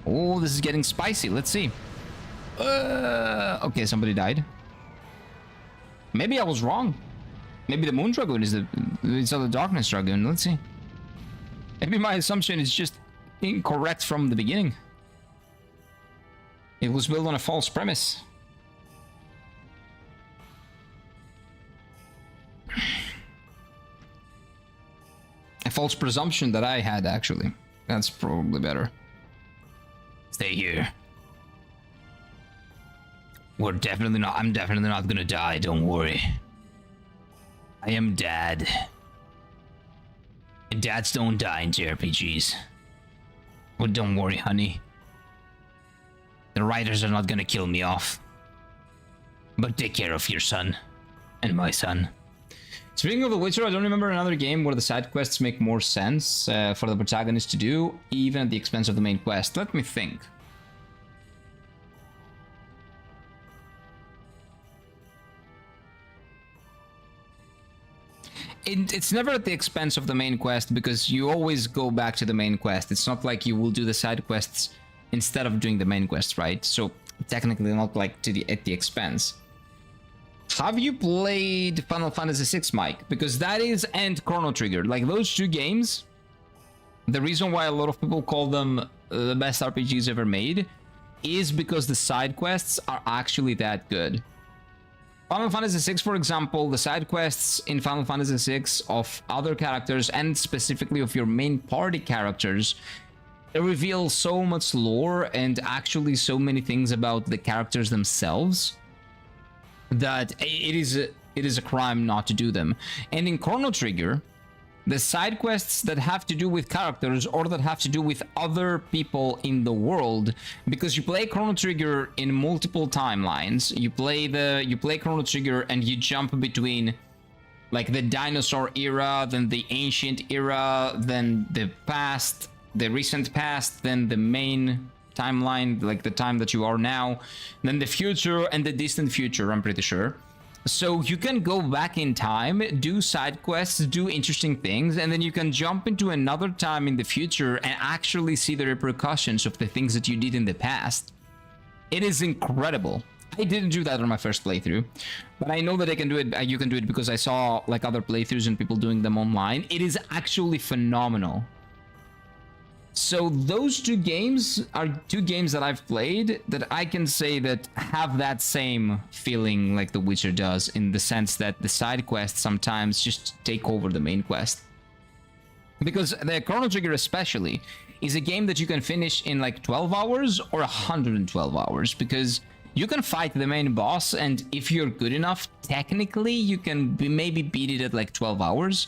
Oh, this is getting spicy. Let's see. Okay, somebody died. Maybe I was wrong. Maybe the Moon Dragoon is it's the Darkness Dragoon. Let's see. Maybe my assumption is just incorrect from the beginning. It was built on a false premise. A false presumption that I had, actually. That's probably better. Stay here. I'm definitely not gonna die, don't worry. I am Dad. And dads don't die in JRPGs. Well, don't worry, honey. The writers are not gonna kill me off. But take care of your son. And my son. Speaking of The Witcher, I don't remember another game where the side quests make more sense for the protagonist to do, even at the expense of the main quest. Let me think. It's never at the expense of the main quest, because you always go back to the main quest. It's not like you will do the side quests instead of doing the main quest, right? So technically not like at the expense. Have you played Final Fantasy VI, Mike? Because that is, and Chrono Trigger. Like, those two games, the reason why a lot of people call them the best RPGs ever made is because the side quests are actually that good. Final Fantasy VI, for example, the side quests in Final Fantasy VI of other characters, and specifically of your main party characters, they reveal so much lore and actually so many things about the characters themselves that it is a crime not to do them. And in Chrono Trigger, the side quests that have to do with characters or that have to do with other people in the world, because you play Chrono Trigger in multiple timelines. You play Chrono Trigger and you jump between like the dinosaur era, then the ancient era, then the past, the recent past, then the main timeline, like the time that you are now, then the future and the distant future, I'm pretty sure. So you can go back in time, do side quests, do interesting things, and then you can jump into another time in the future and actually see the repercussions of the things that you did in the past. It is incredible. I didn't do that on my first playthrough, but I know that I can do it. You can do it because I saw like other playthroughs and people doing them online. It is actually phenomenal. So those two games are two games that I've played that I can say that have that same feeling like The Witcher does, in the sense that the side quests sometimes just take over the main quest. Because the Chrono Trigger especially is a game that you can finish in like 12 hours or 112 hours, because you can fight the main boss, and if you're good enough, technically you can maybe beat it at like 12 hours.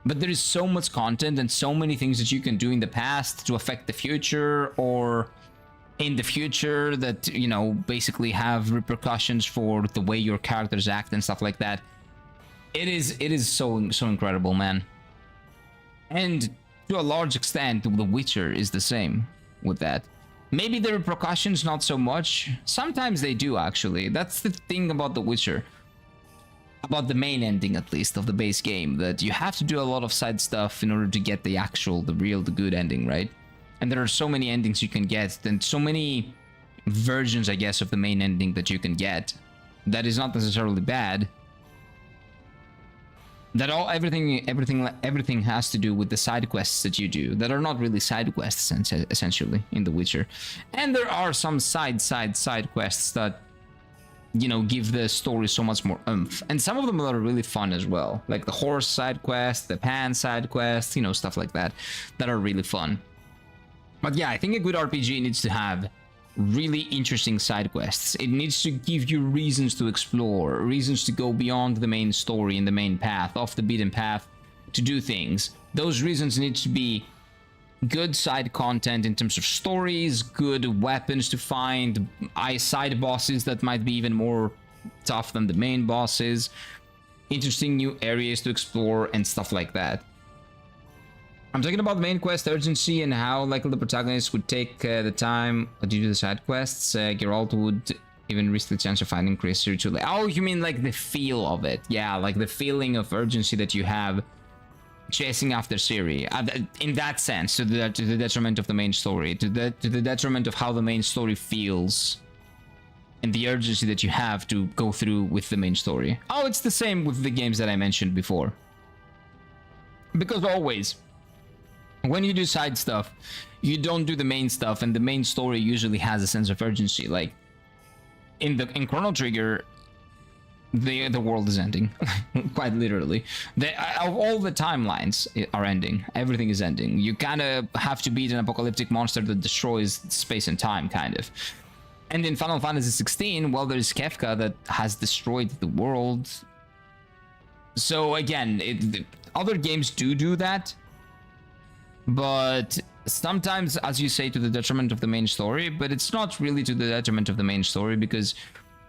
But there is so much content and so many things that you can do in the past to affect the future, or in the future that, you know, basically have repercussions for the way your characters act and stuff like that. It is so incredible, man. And to a large extent, The Witcher is the same with that. Maybe the repercussions not so much. Sometimes they do, actually. That's the thing about The Witcher. About the main ending, at least, of the base game, that you have to do a lot of side stuff in order to get the good ending, right? And there are so many endings you can get, and so many versions, I guess, of the main ending that you can get. That is not necessarily bad. That everything has to do with the side quests that you do, that are not really side quests, essentially, in The Witcher. And there are some side quests that, you know, give the story so much more oomph. And some of them are really fun as well. Like the horse side quest, the pan side quest, you know, stuff like that are really fun. But yeah, I think a good RPG needs to have really interesting side quests. It needs to give you reasons to explore, reasons to go beyond the main story and the main path, off the beaten path, to do things. Those reasons need to be good side content in terms of stories, good weapons to find, side bosses that might be even more tough than the main bosses, interesting new areas to explore and stuff like that. I'm talking about main quest urgency and how likely the protagonist would take the time to do the side quests. Geralt would even risk the chance of finding Chris too late. Oh, you mean like the feel of it? Yeah, like the feeling of urgency that you have chasing after Ciri. In that sense, to the detriment of the main story, to the detriment of how the main story feels, and the urgency that you have to go through with the main story. Oh, it's the same with the games that I mentioned before. Because always, when you do side stuff, you don't do the main stuff, and the main story usually has a sense of urgency. Like in Chrono Trigger, the world is ending, quite literally. All the timelines are ending. Everything is ending. You kind of have to beat an apocalyptic monster that destroys space and time, kind of. And in Final Fantasy XVI, well, there's Kefka that has destroyed the world. So again, other games do that. But sometimes, as you say, to the detriment of the main story, but it's not really to the detriment of the main story, because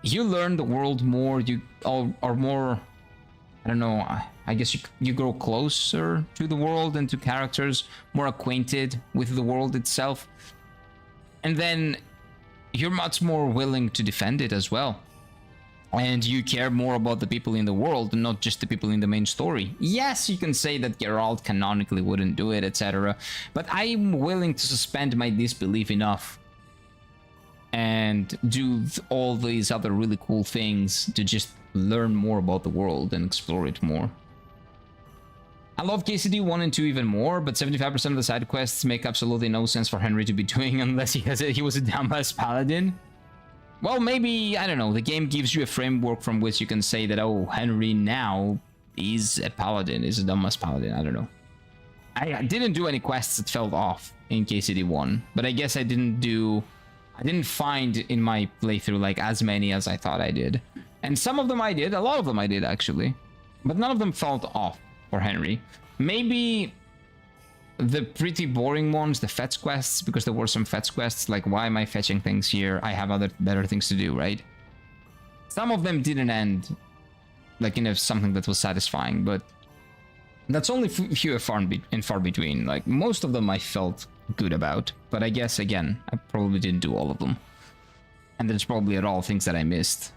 you learn the world more, you are more, I don't know, I guess you grow closer to the world and to characters, more acquainted with the world itself. And then you're much more willing to defend it as well. And you care more about the people in the world, and not just the people in the main story. Yes, you can say that Geralt canonically wouldn't do it, etc. But I'm willing to suspend my disbelief enough and do all these other really cool things to just learn more about the world and explore it more. I love KCD 1 and 2 even more, but 75% of the side quests make absolutely no sense for Henry to be doing unless he was a dumbass paladin. Well, maybe, I don't know, the game gives you a framework from which you can say that, oh, Henry now is a paladin, is a dumbass paladin, I don't know. I didn't do any quests that felt off in KCD 1, but I guess I didn't find in my playthrough like as many as I thought I did. And some of them I did, a lot of them I did actually, but none of them felt off for Henry. Maybe the pretty boring ones, the fetch quests, because there were some fetch quests, like why am I fetching things here? I have other better things to do, right? Some of them didn't end like in something that was satisfying, but that's only few and far between. Like most of them I felt good about, but I guess again, I probably didn't do all of them. And there's probably all things that I missed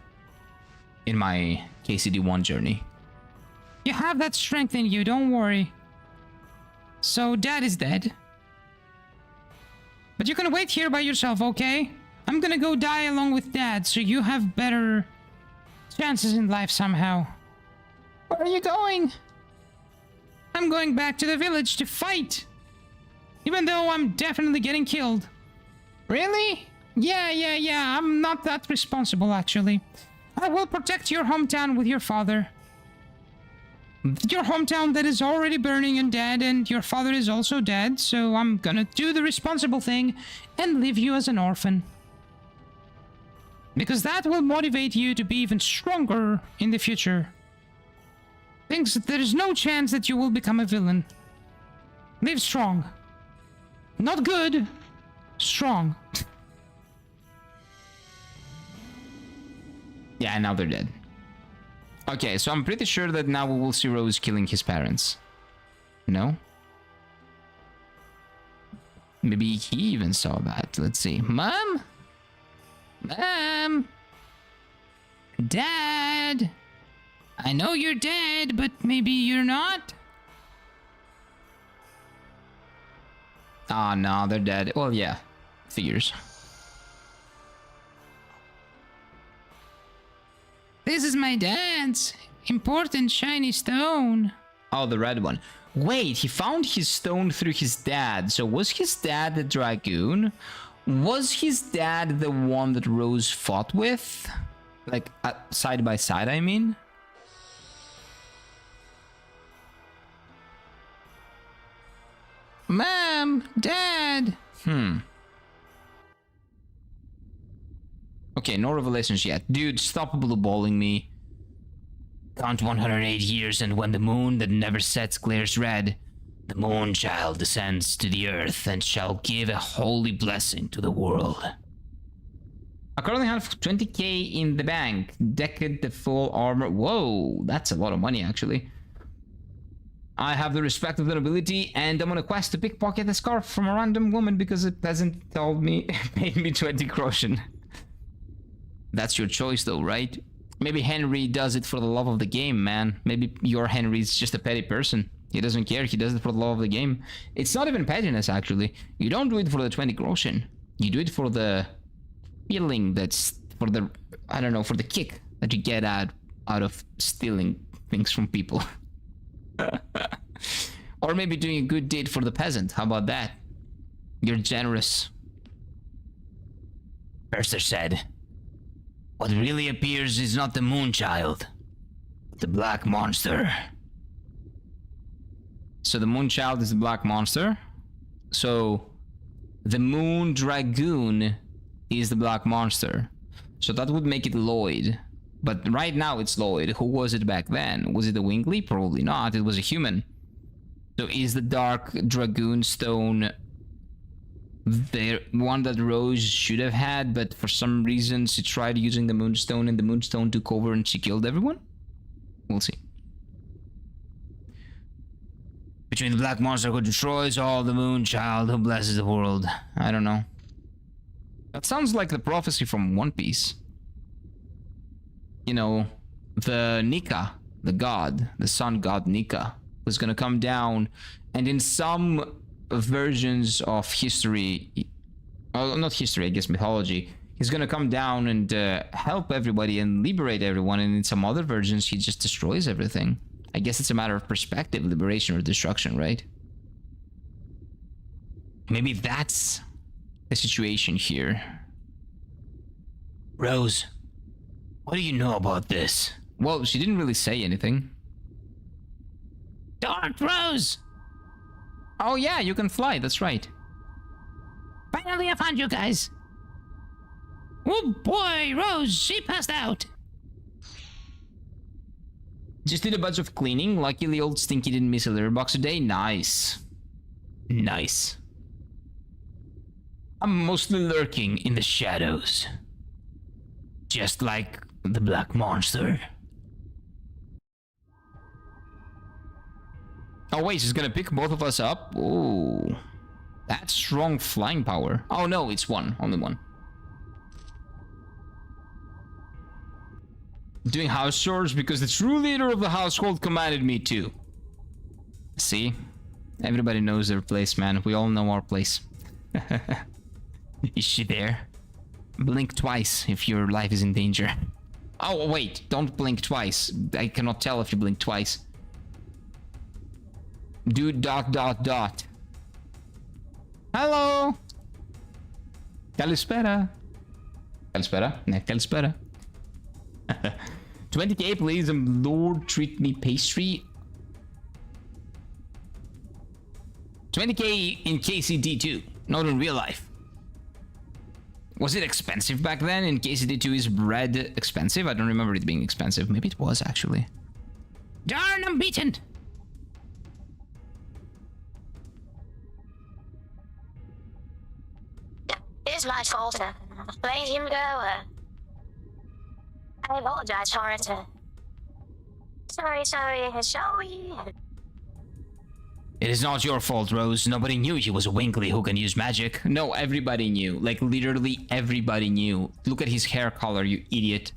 in my KCD1 journey. You have that strength in you, don't worry. So Dad is dead. But you can wait here by yourself, okay? I'm gonna go die along with Dad, so you have better chances in life somehow. Where are you going? I'm going back to the village to fight. Even though I'm definitely getting killed. Really? Yeah. I'm not that responsible, actually. I will protect your hometown with your father. Your hometown that is already burning and dead, and your father is also dead, so I'm gonna do the responsible thing and leave you as an orphan. Because that will motivate you to be even stronger in the future. Thinks that there is no chance that you will become a villain. Live strong. Not good, strong. Yeah, now they're dead. Okay, so I'm pretty sure that now we will see Rose killing his parents. No? Maybe he even saw that. Let's see. Mom? Mom? Dad? I know you're dead, but maybe you're not? Ah, no, they're dead. Well, yeah. Figures. This is my dad's important shiny stone. Oh, the red one. Wait, he found his stone through his dad. So was his dad the Dragoon? Was his dad the one that Rose fought with? Like, side by side, I mean? Mom, Dad. Okay, no revelations yet. Dude, stop blue balling me. Count 108 years, and when the moon that never sets glares red, the moon child descends to the earth and shall give a holy blessing to the world. I currently have 20k in the bank. Decked the full armor. Whoa, that's a lot of money actually. I have the respect of the nobility, and I'm on a quest to pickpocket a scarf from a random woman because a peasant told me, paid me 20 groschen. That's your choice though, right? Maybe Henry does it for the love of the game, man. Maybe your Henry's just a petty person. He doesn't care, he does it for the love of the game. It's not even pettiness actually. You don't do it for the 20 groschen. You do it for the feeling that's, for the, I don't know, for the kick that you get out of stealing things from people. Or maybe doing a good deed for the peasant. How about that? You're generous. Purser said, "What really appears is not the moon child, but the black monster." So the moon child is the black monster. So the moon dragoon is the black monster. So that would make it Lloyd. But right now it's Lloyd. Who was it back then? Was it a Wingley? Probably not. It was a human. So is the dark dragoon stone the one that Rose should have had, but for some reason she tried using the moonstone and the moonstone took over and she killed everyone? We'll see. Between the black monster who destroys all, the moon child who blesses the world. I don't know. That sounds like the prophecy from One Piece. You know, the Nika, the god, the sun god Nika, was gonna come down, and in some versions of history, oh, not history, I guess mythology, he's gonna come down and help everybody and liberate everyone, and in some other versions he just destroys everything. I guess it's a matter of perspective, liberation or destruction, right? Maybe that's the situation here. Rose, what do you know about this? Well, she didn't really say anything. Dark Rose! Oh yeah, you can fly, that's right. Finally I found you guys! Oh boy, Rose, she passed out! Just did a bunch of cleaning. Luckily old Stinky didn't miss a litter box a day. Nice. Nice. I'm mostly lurking in the shadows. Just like the black monster. Oh wait, she's gonna pick both of us up? Ooh. That's strong flying power. Oh no, it's one. Only one. Doing house chores because the true leader of the household commanded me to. See? Everybody knows their place, man. We all know our place. Is she there? Blink twice if your life is in danger. Oh, wait. Don't blink twice. I cannot tell if you blink twice. Do ... Hello! Kalispera. Kalispera? Ne, kalispera. 20k please, and Lord treat me pastry. 20k in KCD2, not in real life. Was it expensive back then? In KCD2 is bread expensive? I don't remember it being expensive. Maybe it was actually. Darn, I'm beaten! It's my fault. Let him go. I apologize for it. Sorry. It is not your fault, Rose. Nobody knew he was a Winkley who can use magic. No, everybody knew. Like, literally everybody knew. Look at his hair color, you idiot.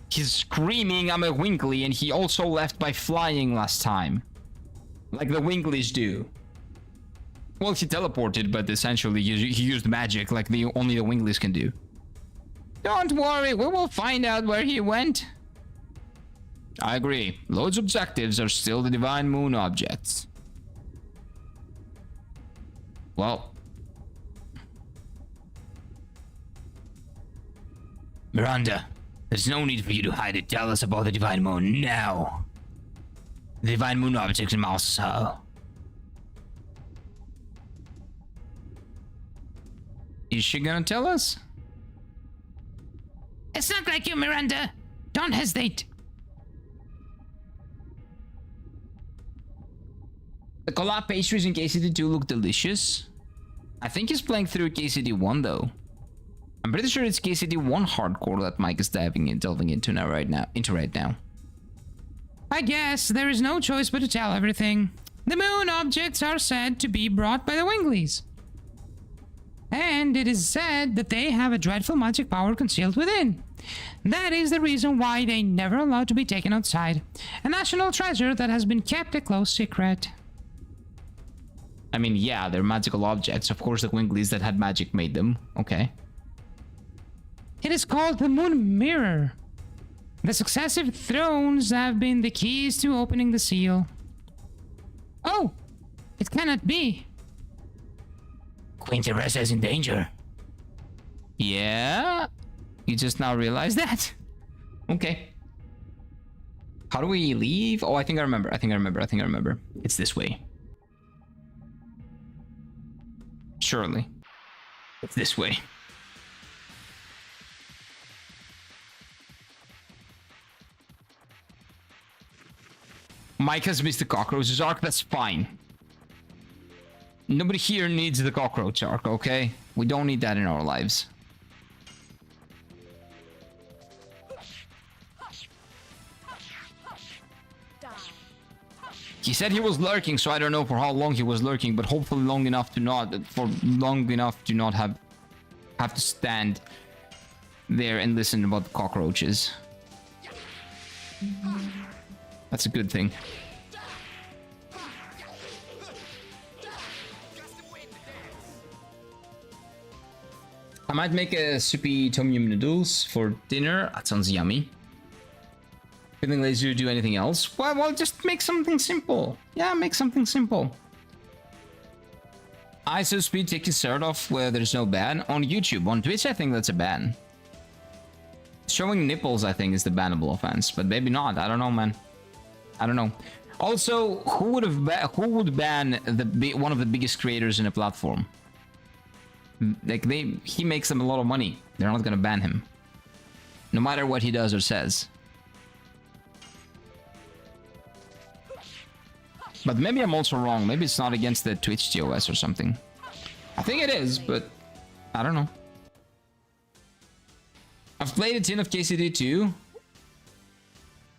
He's screaming, I'm a Winkley, and he also left by flying last time. Like the Winkleys do. Well, he teleported, but essentially he used magic like only the Winkleys can do. Don't worry, we will find out where he went. I agree. Lloyd's objectives are still the Divine Moon objects. Well. Miranda, there's no need for you to hide it. Tell us about the Divine Moon now. The Divine Moon objects in Mouse Hall. Is she gonna tell us? It's not like you, Miranda. Don't hesitate. The collab pastries in KCD2 look delicious. I think he's playing through KCD1 though. I'm pretty sure it's KCD1 hardcore that Mike is delving into right now. I guess there is no choice but to tell everything. The moon objects are said to be brought by the Winglies. And it is said that they have a dreadful magic power concealed within. That is the reason why they never allowed to be taken outside. A national treasure that has been kept a close secret. I mean, yeah, they're magical objects. Of course, the Winglies that had magic made them. Okay. It is called the Moon Mirror. The successive thrones have been the keys to opening the seal. Oh, it cannot be. Queen Teresa is in danger. Yeah? You just now realized that? Okay. How do we leave? Oh, I think I remember. It's this way. Surely. It's this way. Mike has missed the cockroaches arc, that's fine. Nobody here needs the cockroach arc, okay? We don't need that in our lives. He said he was lurking, so I don't know for how long he was lurking, but hopefully long enough to not have to stand there and listen about the cockroaches. That's a good thing. I might make a soupy tom yum noodles for dinner. That sounds yummy. Feeling lazy to do anything else? Well, just make something simple. Yeah, make something simple. ISO speed, take his shirt off where there's no ban. On YouTube, on Twitch, I think that's a ban. Showing nipples, I think, is the bannable offense, but maybe not. I don't know, man. I don't know. Also, who would ban one of the biggest creators in a platform? Like he makes them a lot of money. They're not gonna ban him, no matter what he does or says. But maybe I'm also wrong. Maybe it's not against the Twitch TOS or something. I think it is, but I don't know. I've played a tin of KCD too.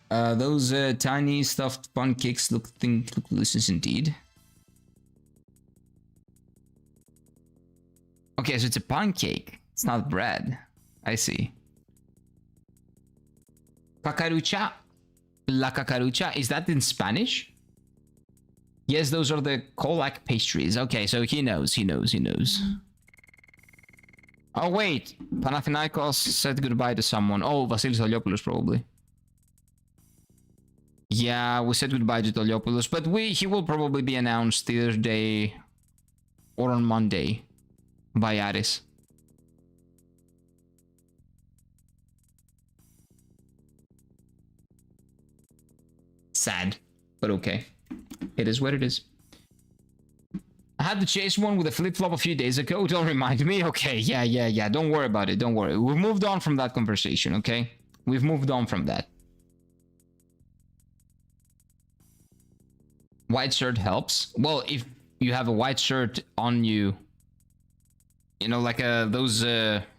Those tiny stuffed pancakes look delicious indeed. Okay, so it's a pancake. It's not bread. I see. Cacarucha. La cacarucha. Is that in Spanish? Yes, those are the colac pastries. Okay, so he knows. Oh, wait. Panathinaikos said goodbye to someone. Oh, Vasilis Toliopoulos, probably. Yeah, we said goodbye to Toliopoulos, but he will probably be announced either day or on Monday by Aris. Sad, but okay. It is what it is. I had to chase one with a flip-flop a few days ago. Don't remind me. Okay, yeah. Don't worry about it. Don't worry. We've moved on from that conversation, okay? We've moved on from that. White shirt helps. Well, if you have a white shirt on you, you know, like those,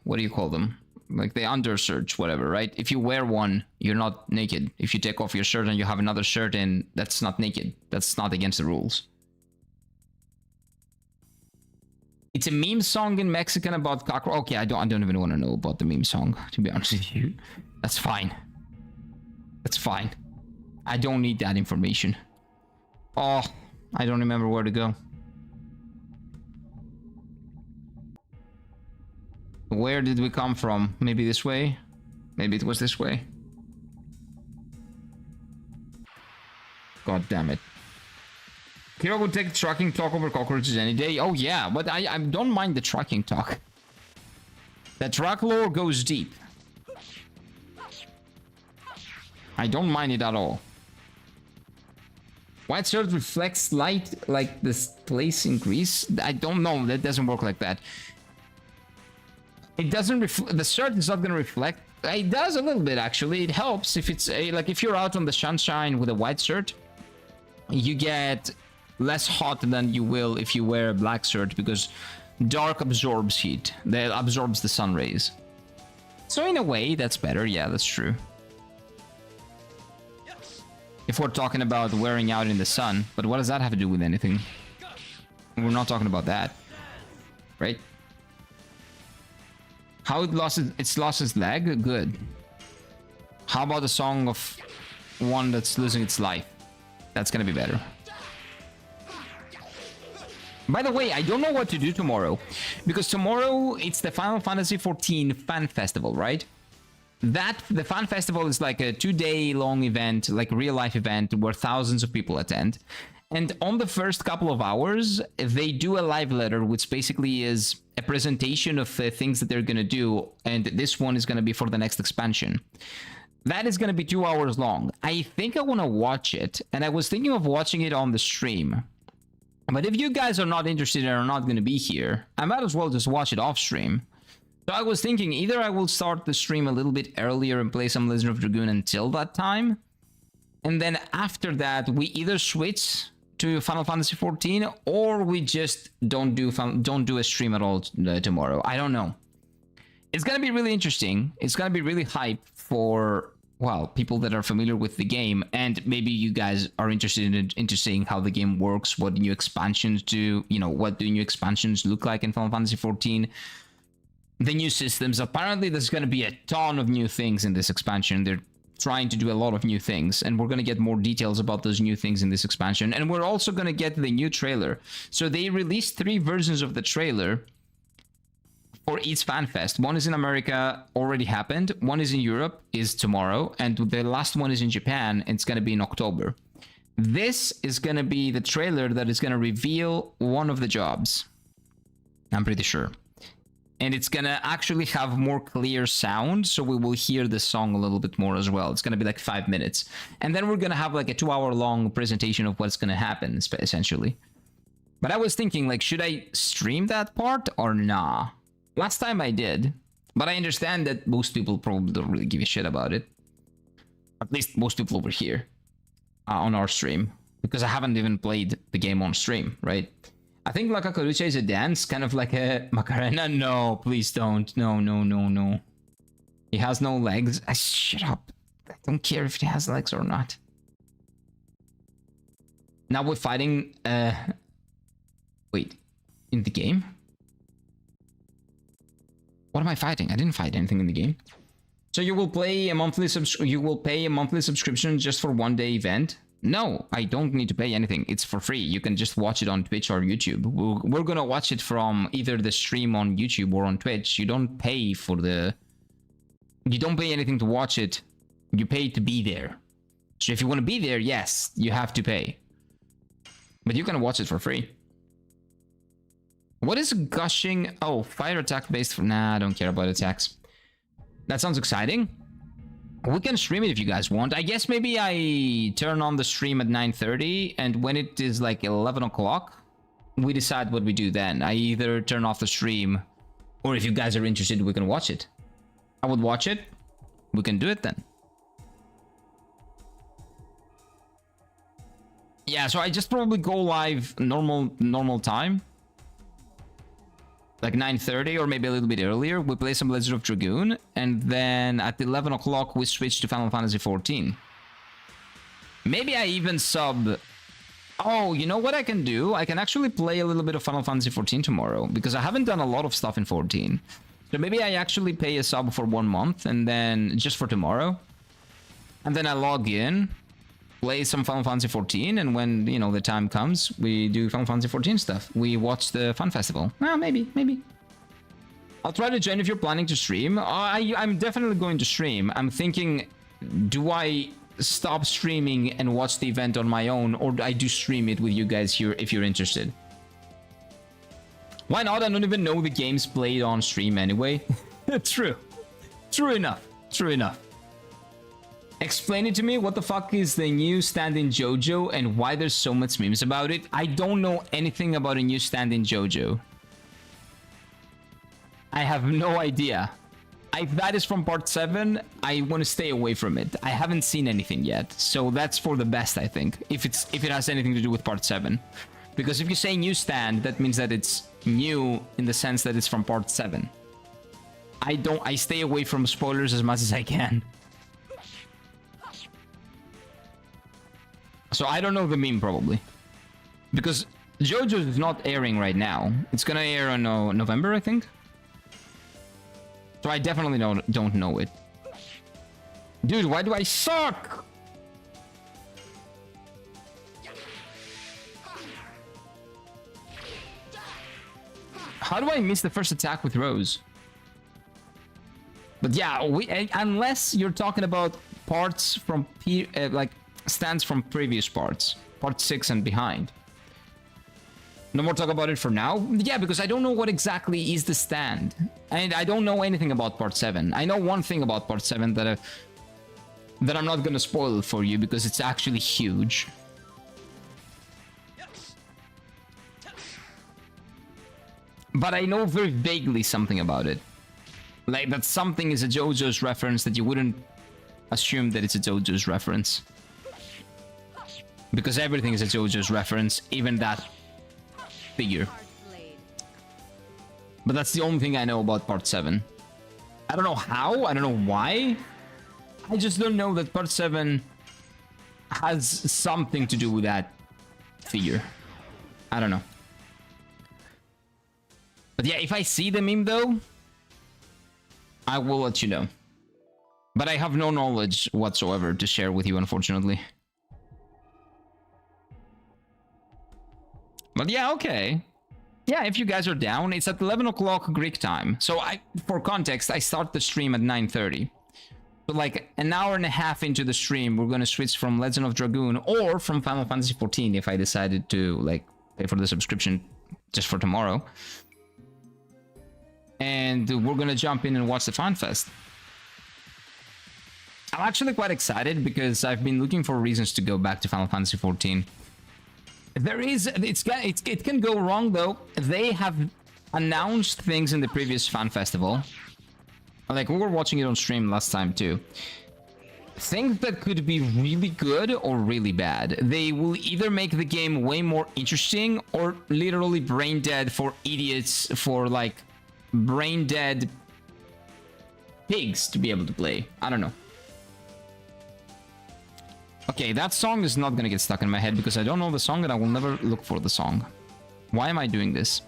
what do you call them? Like the undershirts, whatever, right? If you wear one, you're not naked. If you take off your shirt and you have another shirt in, that's not naked. That's not against the rules. It's a meme song in Mexican about cockroach. Okay, I don't even want to know about the meme song, to be honest with you. That's fine. That's fine. I don't need that information. Oh, I don't remember where to go. Where did we come from? Maybe this way? Maybe it was this way. God damn it. Kiro would take trucking talk over cockroaches any day. Oh yeah, but I don't mind the trucking talk. The truck lore goes deep. I don't mind it at all. White shirt reflects light like this place in Greece. I don't know, that doesn't work like that. It doesn't reflect, the shirt is not gonna reflect. It does a little bit actually. It helps if it's like if you're out on the sunshine with a white shirt, you get less hot than you will if you wear a black shirt, because Dark absorbs heat. That absorbs the sun rays. So in a way, that's better. Yeah, that's true. If we're talking about wearing out in the sun, but what does that have to do with anything? We're not talking about that, right? How it's lost its leg? Good. How about the song of one that's losing its life? That's gonna be better. By the way, I don't know what to do tomorrow, because tomorrow it's the Final Fantasy XIV Fan Festival, right? The Fan Festival is like a 2-day long event, like real life event where thousands of people attend. And on the first couple of hours, they do a live letter, which basically is a presentation of things that they're going to do. And this one is going to be for the next expansion. That is going to be 2 hours long. I think I want to watch it. And I was thinking of watching it on the stream. But if you guys are not interested and are not going to be here, I might as well just watch it off stream. So I was thinking either I will start the stream a little bit earlier and play some Legend of Dragoon until that time. And then after that, we either switch to Final Fantasy XIV, or we just don't do a stream at all tomorrow. I don't know. It's gonna be really interesting. It's gonna be really hype for, well, people that are familiar with the game, and maybe you guys are interested into seeing how the game works, what new expansions do, you know, what do new expansions look like in Final Fantasy XIV. The new systems. Apparently, there's gonna be a ton of new things in this expansion. They're trying to do a lot of new things, and we're going to get more details about those new things in this expansion. And we're also going to get the new trailer. So they released 3 versions of the trailer for each FanFest. One is in America, already happened. One is in Europe, is tomorrow. And the last one is in Japan, and it's going to be in October. This is going to be the trailer that is going to reveal one of the jobs. I'm pretty sure. And it's gonna actually have more clear sound, so we will hear the song a little bit more as well. It's gonna be like 5 minutes. And then we're gonna have like a 2-hour long presentation of what's gonna happen, essentially. But I was thinking, like, should I stream that part or nah? Last time I did, but I understand that most people probably don't really give a shit about it. At least most people over here on our stream, because I haven't even played the game on stream, right? I think La Cacarucha is a dance, kind of like a Macarena. No, please don't. No, no, no, no. He has no legs. Shut up. I don't care if he has legs or not. Now we're fighting... Wait. In the game? What am I fighting? I didn't fight anything in the game. So you will pay a monthly subscription just for 1-day event? No, I don't need to pay anything. It's for free. You can just watch it on Twitch or YouTube. We're gonna watch it from either the stream on YouTube or on Twitch. You don't pay for the... You don't pay anything to watch it. You pay to be there. So if you want to be there, yes, you have to pay. But you can watch it for free. What is gushing? Oh, fire attack based for... Nah, I don't care about attacks. That sounds exciting. We can stream it if you guys want. I guess maybe I turn on the stream at 9:30, and when it is like 11 o'clock, we decide what we do then. I either turn off the stream, or if you guys are interested, we can watch it. I would watch it. We can do it then. Yeah, so I just probably go live normal time. Like 9:30 or maybe a little bit earlier. We play some Legend of Dragoon, and then at 11 o'clock we switch to Final Fantasy XIV. Maybe I even sub... Oh, you know what I can do? I can actually play a little bit of Final Fantasy XIV tomorrow, because I haven't done a lot of stuff in 14. So maybe I actually pay a sub for 1 month, and then just for tomorrow. And then I log in, play some Final Fantasy XIV, and when, you know, the time comes, we do Final Fantasy XIV stuff. We watch the Fan Festival. Well, maybe. I'll try to join if you're planning to stream. I'm definitely going to stream. I'm thinking, do I stop streaming and watch the event on my own, or do I do stream it with you guys here if you're interested? Why not? I don't even know the game's played on stream anyway. True. True enough. Explain it to me. What the fuck is the new stand-in JoJo and why there's so much memes about it? I don't know anything about a new stand-in JoJo. I have no idea. If that is from part 7, I want to stay away from it. I haven't seen anything yet, so that's for the best, I think. If it has anything to do with part 7. Because if you say new stand, that means that it's new in the sense that it's from part 7. I stay away from spoilers as much as I can. So I don't know the meme probably. Because JoJo's is not airing right now. It's gonna air on November, I think. So I definitely don't know it. Dude, why do I suck? How do I miss the first attack with Rose? But yeah, unless you're talking about parts from like stands from previous parts, part 6 and behind. No more talk about it for now. Yeah, because I don't know what exactly is the stand, and I don't know anything about part 7. I know one thing about part 7 that I'm not gonna spoil for you because it's actually huge. But I know very vaguely something about it. Like that something is a JoJo's reference that you wouldn't assume that it's a JoJo's reference. Because everything is a JoJo's reference, even that figure. But that's the only thing I know about part 7. I don't know how, I don't know why. I just don't know that part 7 has something to do with that figure. I don't know. But yeah, if I see the meme though, I will let you know. But I have no knowledge whatsoever to share with you, unfortunately. But yeah, okay. Yeah, if you guys are down, it's at 11 o'clock Greek time. So for context, I start the stream at 9:30. So like an hour and a half into the stream, we're gonna switch from Legend of Dragoon or from Final Fantasy XIV if I decided to like pay for the subscription just for tomorrow. And we're gonna jump in and watch the FanFest. I'm actually quite excited because I've been looking for reasons to go back to Final Fantasy XIV. It can go wrong though. They have announced things in the previous fan festival. Like we were watching it on stream last time too. Things that could be really good or really bad. They will either make the game way more interesting or literally brain dead for idiots, for like brain dead pigs to be able to play. I don't know. Okay, that song is not gonna get stuck in my head because I don't know the song and I will never look for the song. Why am I doing this?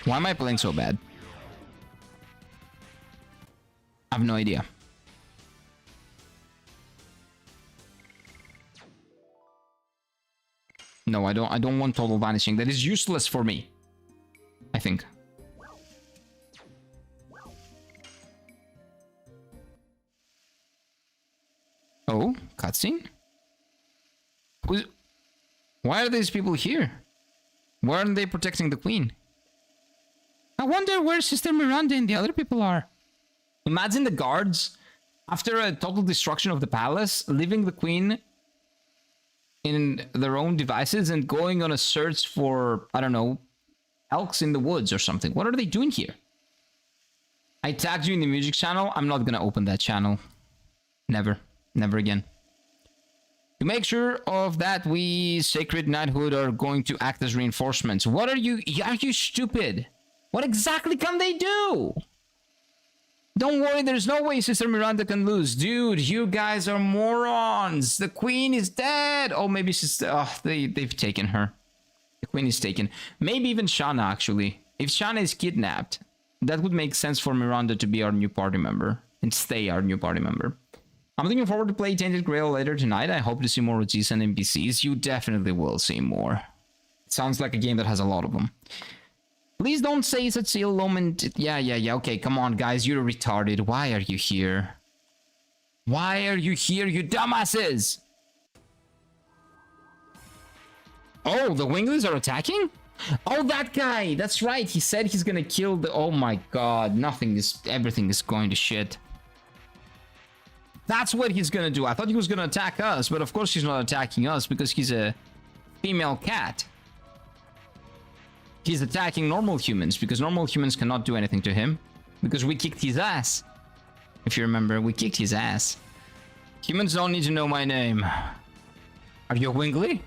Why am I playing so bad? I have no idea. No, I don't want total vanishing. That is useless for me, I think. Oh, cutscene? Why are these people here? Why aren't they protecting the queen? I wonder where Sister Miranda and the other people are. Imagine the guards, after a total destruction of the palace, leaving the queen in their own devices and going on a search for, I don't know, elks in the woods or something. What are they doing here? I tagged you in the music channel. I'm not gonna open that channel. Never. Never again. To make sure of that, we Sacred Knighthood are going to act as reinforcements. What are you stupid? What exactly can they do? Don't worry, there's no way Sister Miranda can lose. Dude, you guys are morons. The queen is dead. Oh, maybe Sister... Oh, they've taken her. The queen is taken. Maybe even Shanna, actually. If Shanna is kidnapped, that would make sense for Miranda to be our new party member. And stay our new party member. I'm looking forward to play Tainted Grail later tonight. I hope to see more OGs and NPCs. You definitely will see more. It sounds like a game that has a lot of them. Please don't say such ill omened... Yeah. Okay, come on, guys. You're retarded. Why are you here? Why are you here, you dumbasses? Oh, the Winglies are attacking? Oh, that guy. That's right. He said he's gonna kill the... Oh my god. Everything is going to shit. That's what he's gonna do. I thought he was gonna attack us, but of course he's not attacking us because he's a female cat. He's attacking normal humans because normal humans cannot do anything to him because we kicked his ass. If you remember, we kicked his ass. Humans don't need to know my name. Are you Wingley?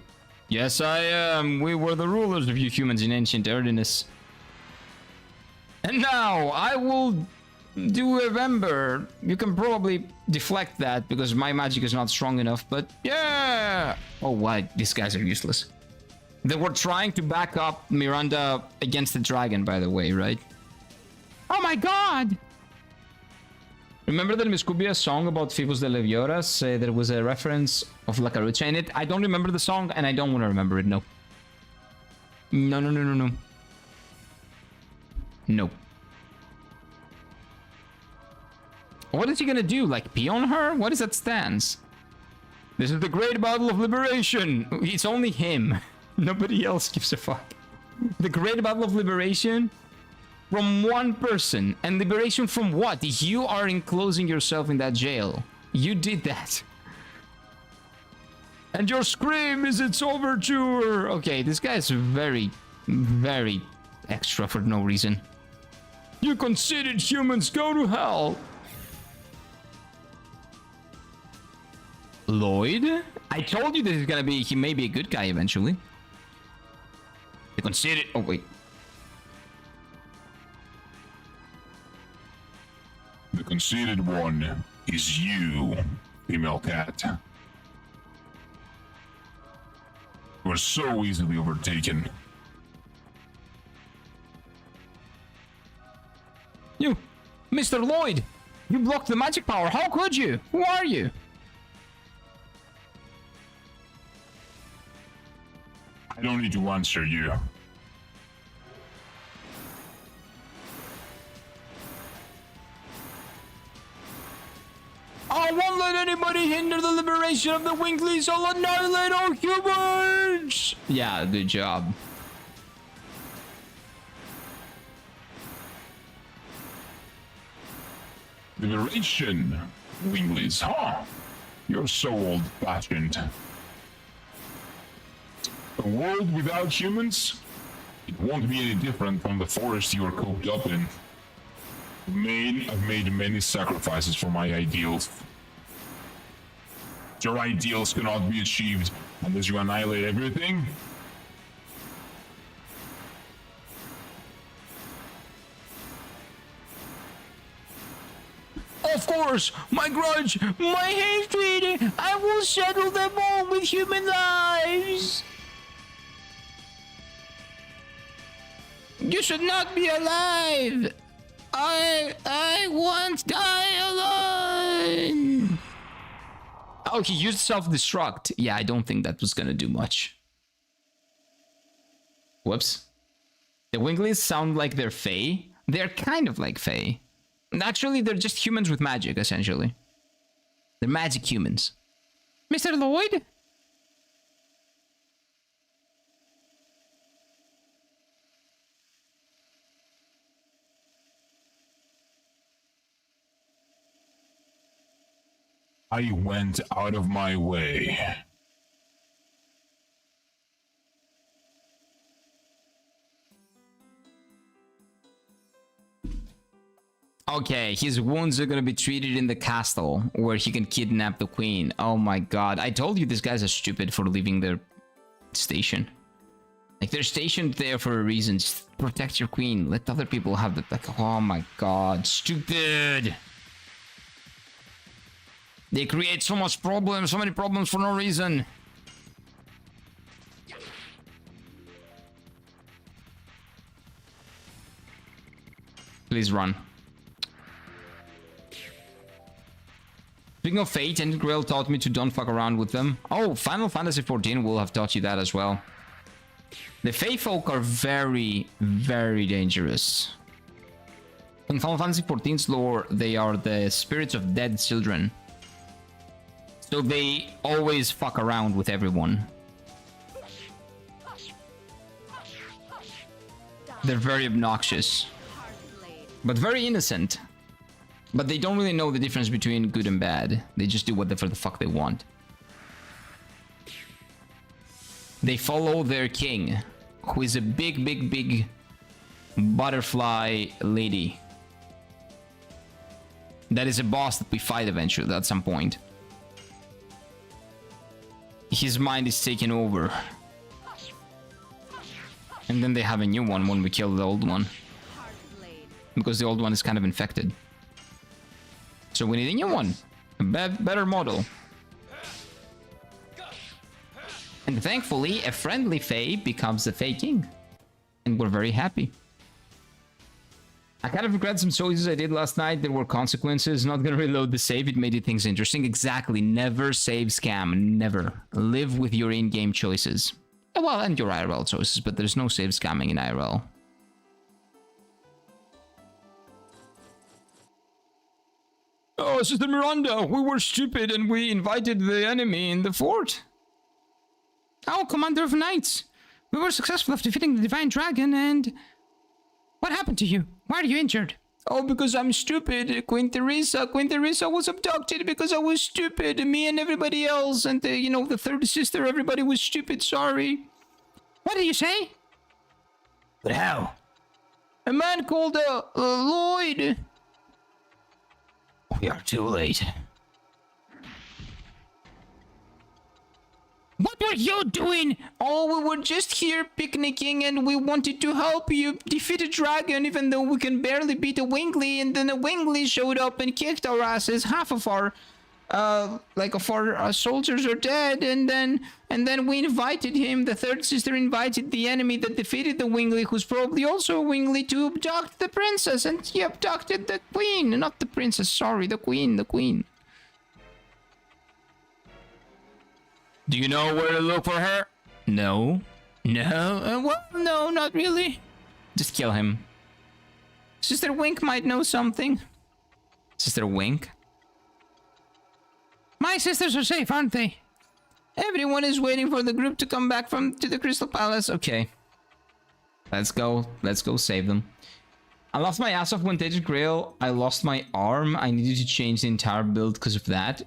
Yes, I am. We were the rulers of you humans in ancient Erdinus. And now, I will do a member. You can probably deflect that because my magic is not strong enough, but yeah! Oh, why? These guys are useless. They were trying to back up Miranda against the dragon, by the way, right? Oh my god! Remember that Miss Cubia's song about Fibus de Levioras? There was a reference of La Carucha in it. I don't remember the song, and I don't want to remember it, no. No, no, no, no, no. No. What is he gonna do? Like, pee on her? What is that stance? This is the great battle of liberation! It's only him. Nobody else gives a fuck. The great battle of liberation? From one person. And liberation from what? You are enclosing yourself in that jail. You did that. And your scream is its overture. Okay, this guy is very, very extra for no reason. You conceited humans, go to hell. Lloyd? I told you this is gonna be, he may be a good guy eventually. The conceited, oh wait. The conceited one is you, female cat. You are so easily overtaken. You, Mr. Lloyd, you blocked the magic power. How could you? Who are you? I don't need to answer you. I won't let anybody hinder the liberation of the Winkleys. I'll annihilate all humans. Yeah, good job. Liberation, Winglies, huh? You're so old-fashioned. A world without humans? It won't be any different from the forest you are cooped up in. I've made many sacrifices for my ideals. Your ideals cannot be achieved unless you annihilate everything. Of course, my grudge, my hatred, I will settle them all with human lives. You should not be alive. I won't die alone. Oh, he used self-destruct. Yeah, I don't think that was gonna do much. Whoops. The Winkleys sound like they're Fae. They're kind of like Fae. Actually, they're just humans with magic, essentially. They're magic humans. Mr. Lloyd? I went out of my way. Okay, his wounds are gonna be treated in the castle, where he can kidnap the queen. Oh my god, I told you these guys are stupid for leaving their station. Like, they're stationed there for a reason. Just protect your queen. Let other people have the... Like, oh my god, stupid! They create so much problems, so many problems for no reason. Please run. Speaking of fate, and Grail taught me to don't fuck around with them. Oh, Final Fantasy XIV will have taught you that as well. The Fae folk are very, very dangerous. In Final Fantasy XIV's lore, they are the spirits of dead children. So they always fuck around with everyone. They're very obnoxious. But very innocent. But they don't really know the difference between good and bad. They just do whatever the fuck they want. They follow their king, who is a big, big, big butterfly lady. That is a boss that we fight eventually at some point. his mind is taken over. And then they have a new one when we kill the old one. Because the old one is kind of infected. So we need a new one. A better model. And thankfully, a friendly Fae becomes the Fae King. And we're very happy. I kind of regret some choices I did last night. There were consequences. Not gonna reload the save. It made things interesting. Exactly. Never save scam. Never. Live with your in-game choices. Well, and your IRL choices, but there's no save scamming in IRL. Oh, Sister Miranda, we were stupid and we invited the enemy in the fort. Oh, Commander of Knights. We were successful of defeating the Divine Dragon and... What happened to you? Why are you injured? Oh, because I'm stupid. Queen Teresa was abducted because I was stupid. Me and everybody else. And, you know, the third sister, everybody was stupid. Sorry. What did you say? But how? A man called, Lloyd. We are too late. What were you doing? Oh, we were just here picnicking and we wanted to help you defeat a dragon even though we can barely beat a Wingley, and then a Wingley showed up and kicked our asses. Half of our soldiers are dead, and then we invited him. The third sister invited the enemy that defeated the Wingley, who's probably also a Wingley, to abduct the princess, and he abducted the queen. Not the princess, sorry, the queen. Do you know where to look for her? No. No? Well, no, not really. Just kill him. Sister Wink might know something. Sister Wink? My sisters are safe, aren't they? Everyone is waiting for the group to come back to the Crystal Palace. Okay. Let's go save them. I lost my ass off when Tainted Grail. I lost my arm. I needed to change the entire build because of that.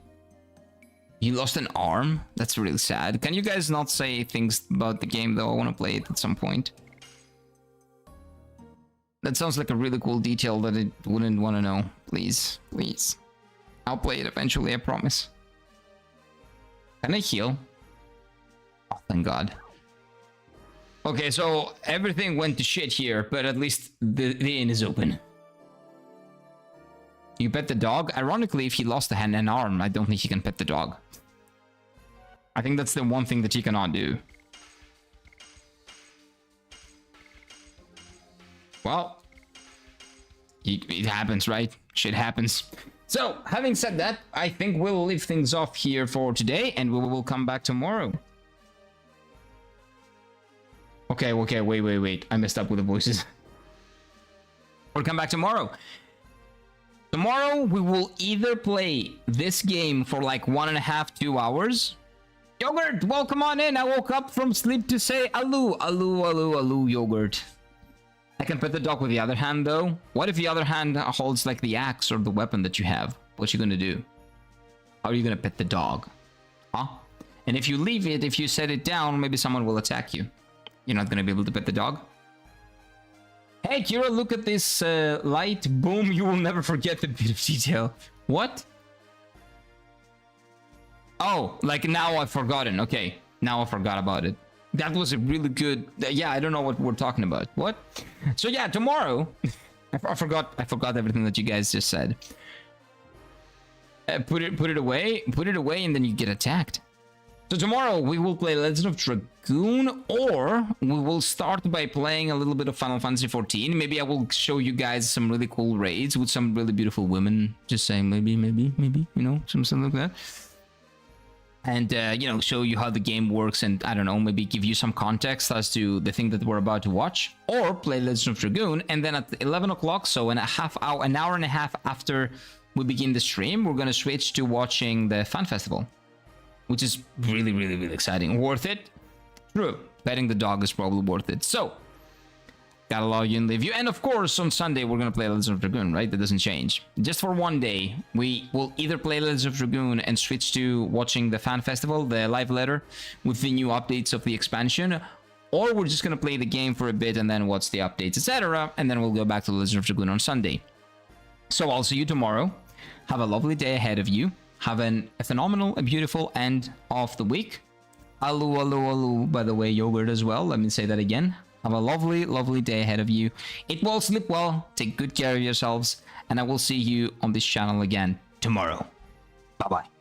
You lost an arm? That's really sad. Can you guys not say things about the game though? I want to play it at some point. That sounds like a really cool detail that I wouldn't want to know. Please, please. I'll play it eventually, I promise. Can I heal? Oh, thank God. Okay, so everything went to shit here, but at least the inn is open. You pet the dog? Ironically, if he lost a hand and arm, I don't think he can pet the dog. I think that's the one thing that he cannot do. Well, it happens, right? Shit happens. So, having said that, I think we'll leave things off here for today, and we will come back tomorrow. Okay, wait. I messed up with the voices. We'll come back tomorrow. Tomorrow, we will either play this game for like 1.5, 2 hours. Yogurt, welcome on in. I woke up from sleep to say aloo, Yogurt. I can pet the dog with the other hand, though. What if the other hand holds like the axe or the weapon that you have? What you gonna do? How are you gonna pet the dog? Huh? And if you leave it, if you set it down, maybe someone will attack you. You're not gonna be able to pet the dog. Hey, Kira, look at this light. Boom, you will never forget the bit of detail. What? Oh, like now I've forgotten. Okay, now I forgot about it. That was a really good... yeah, I don't know what we're talking about. What? So yeah, tomorrow... I forgot everything that you guys just said. Put it away, and then you get attacked. So tomorrow we will play Legend of Dragoon, or we will start by playing a little bit of Final Fantasy XIV. Maybe I will show you guys some really cool raids with some really beautiful women. Just saying, maybe, you know, something like that. And, you know, show you how the game works and, I don't know, maybe give you some context as to the thing that we're about to watch. Or play Legend of Dragoon, and then at 11 o'clock, so an hour and a half after we begin the stream, we're going to switch to watching the fan festival. Which is really, really, really exciting. Worth it? True. Petting the dog is probably worth it. So, gotta log you and leave you. And of course, on Sunday, we're gonna play Legend of Dragoon, right? That doesn't change. Just for one day, we will either play Legend of Dragoon and switch to watching the fan festival, the live letter, with the new updates of the expansion, or we're just gonna play the game for a bit and then watch the updates, etc. And then we'll go back to Legend of Dragoon on Sunday. So I'll see you tomorrow. Have a lovely day ahead of you. Have a phenomenal, a beautiful end of the week. Alu, alu, alu, by the way, yogurt as well. Let me say that again. Have a lovely, lovely day ahead of you. Eat well, sleep well, take good care of yourselves, and I will see you on this channel again tomorrow. Bye-bye.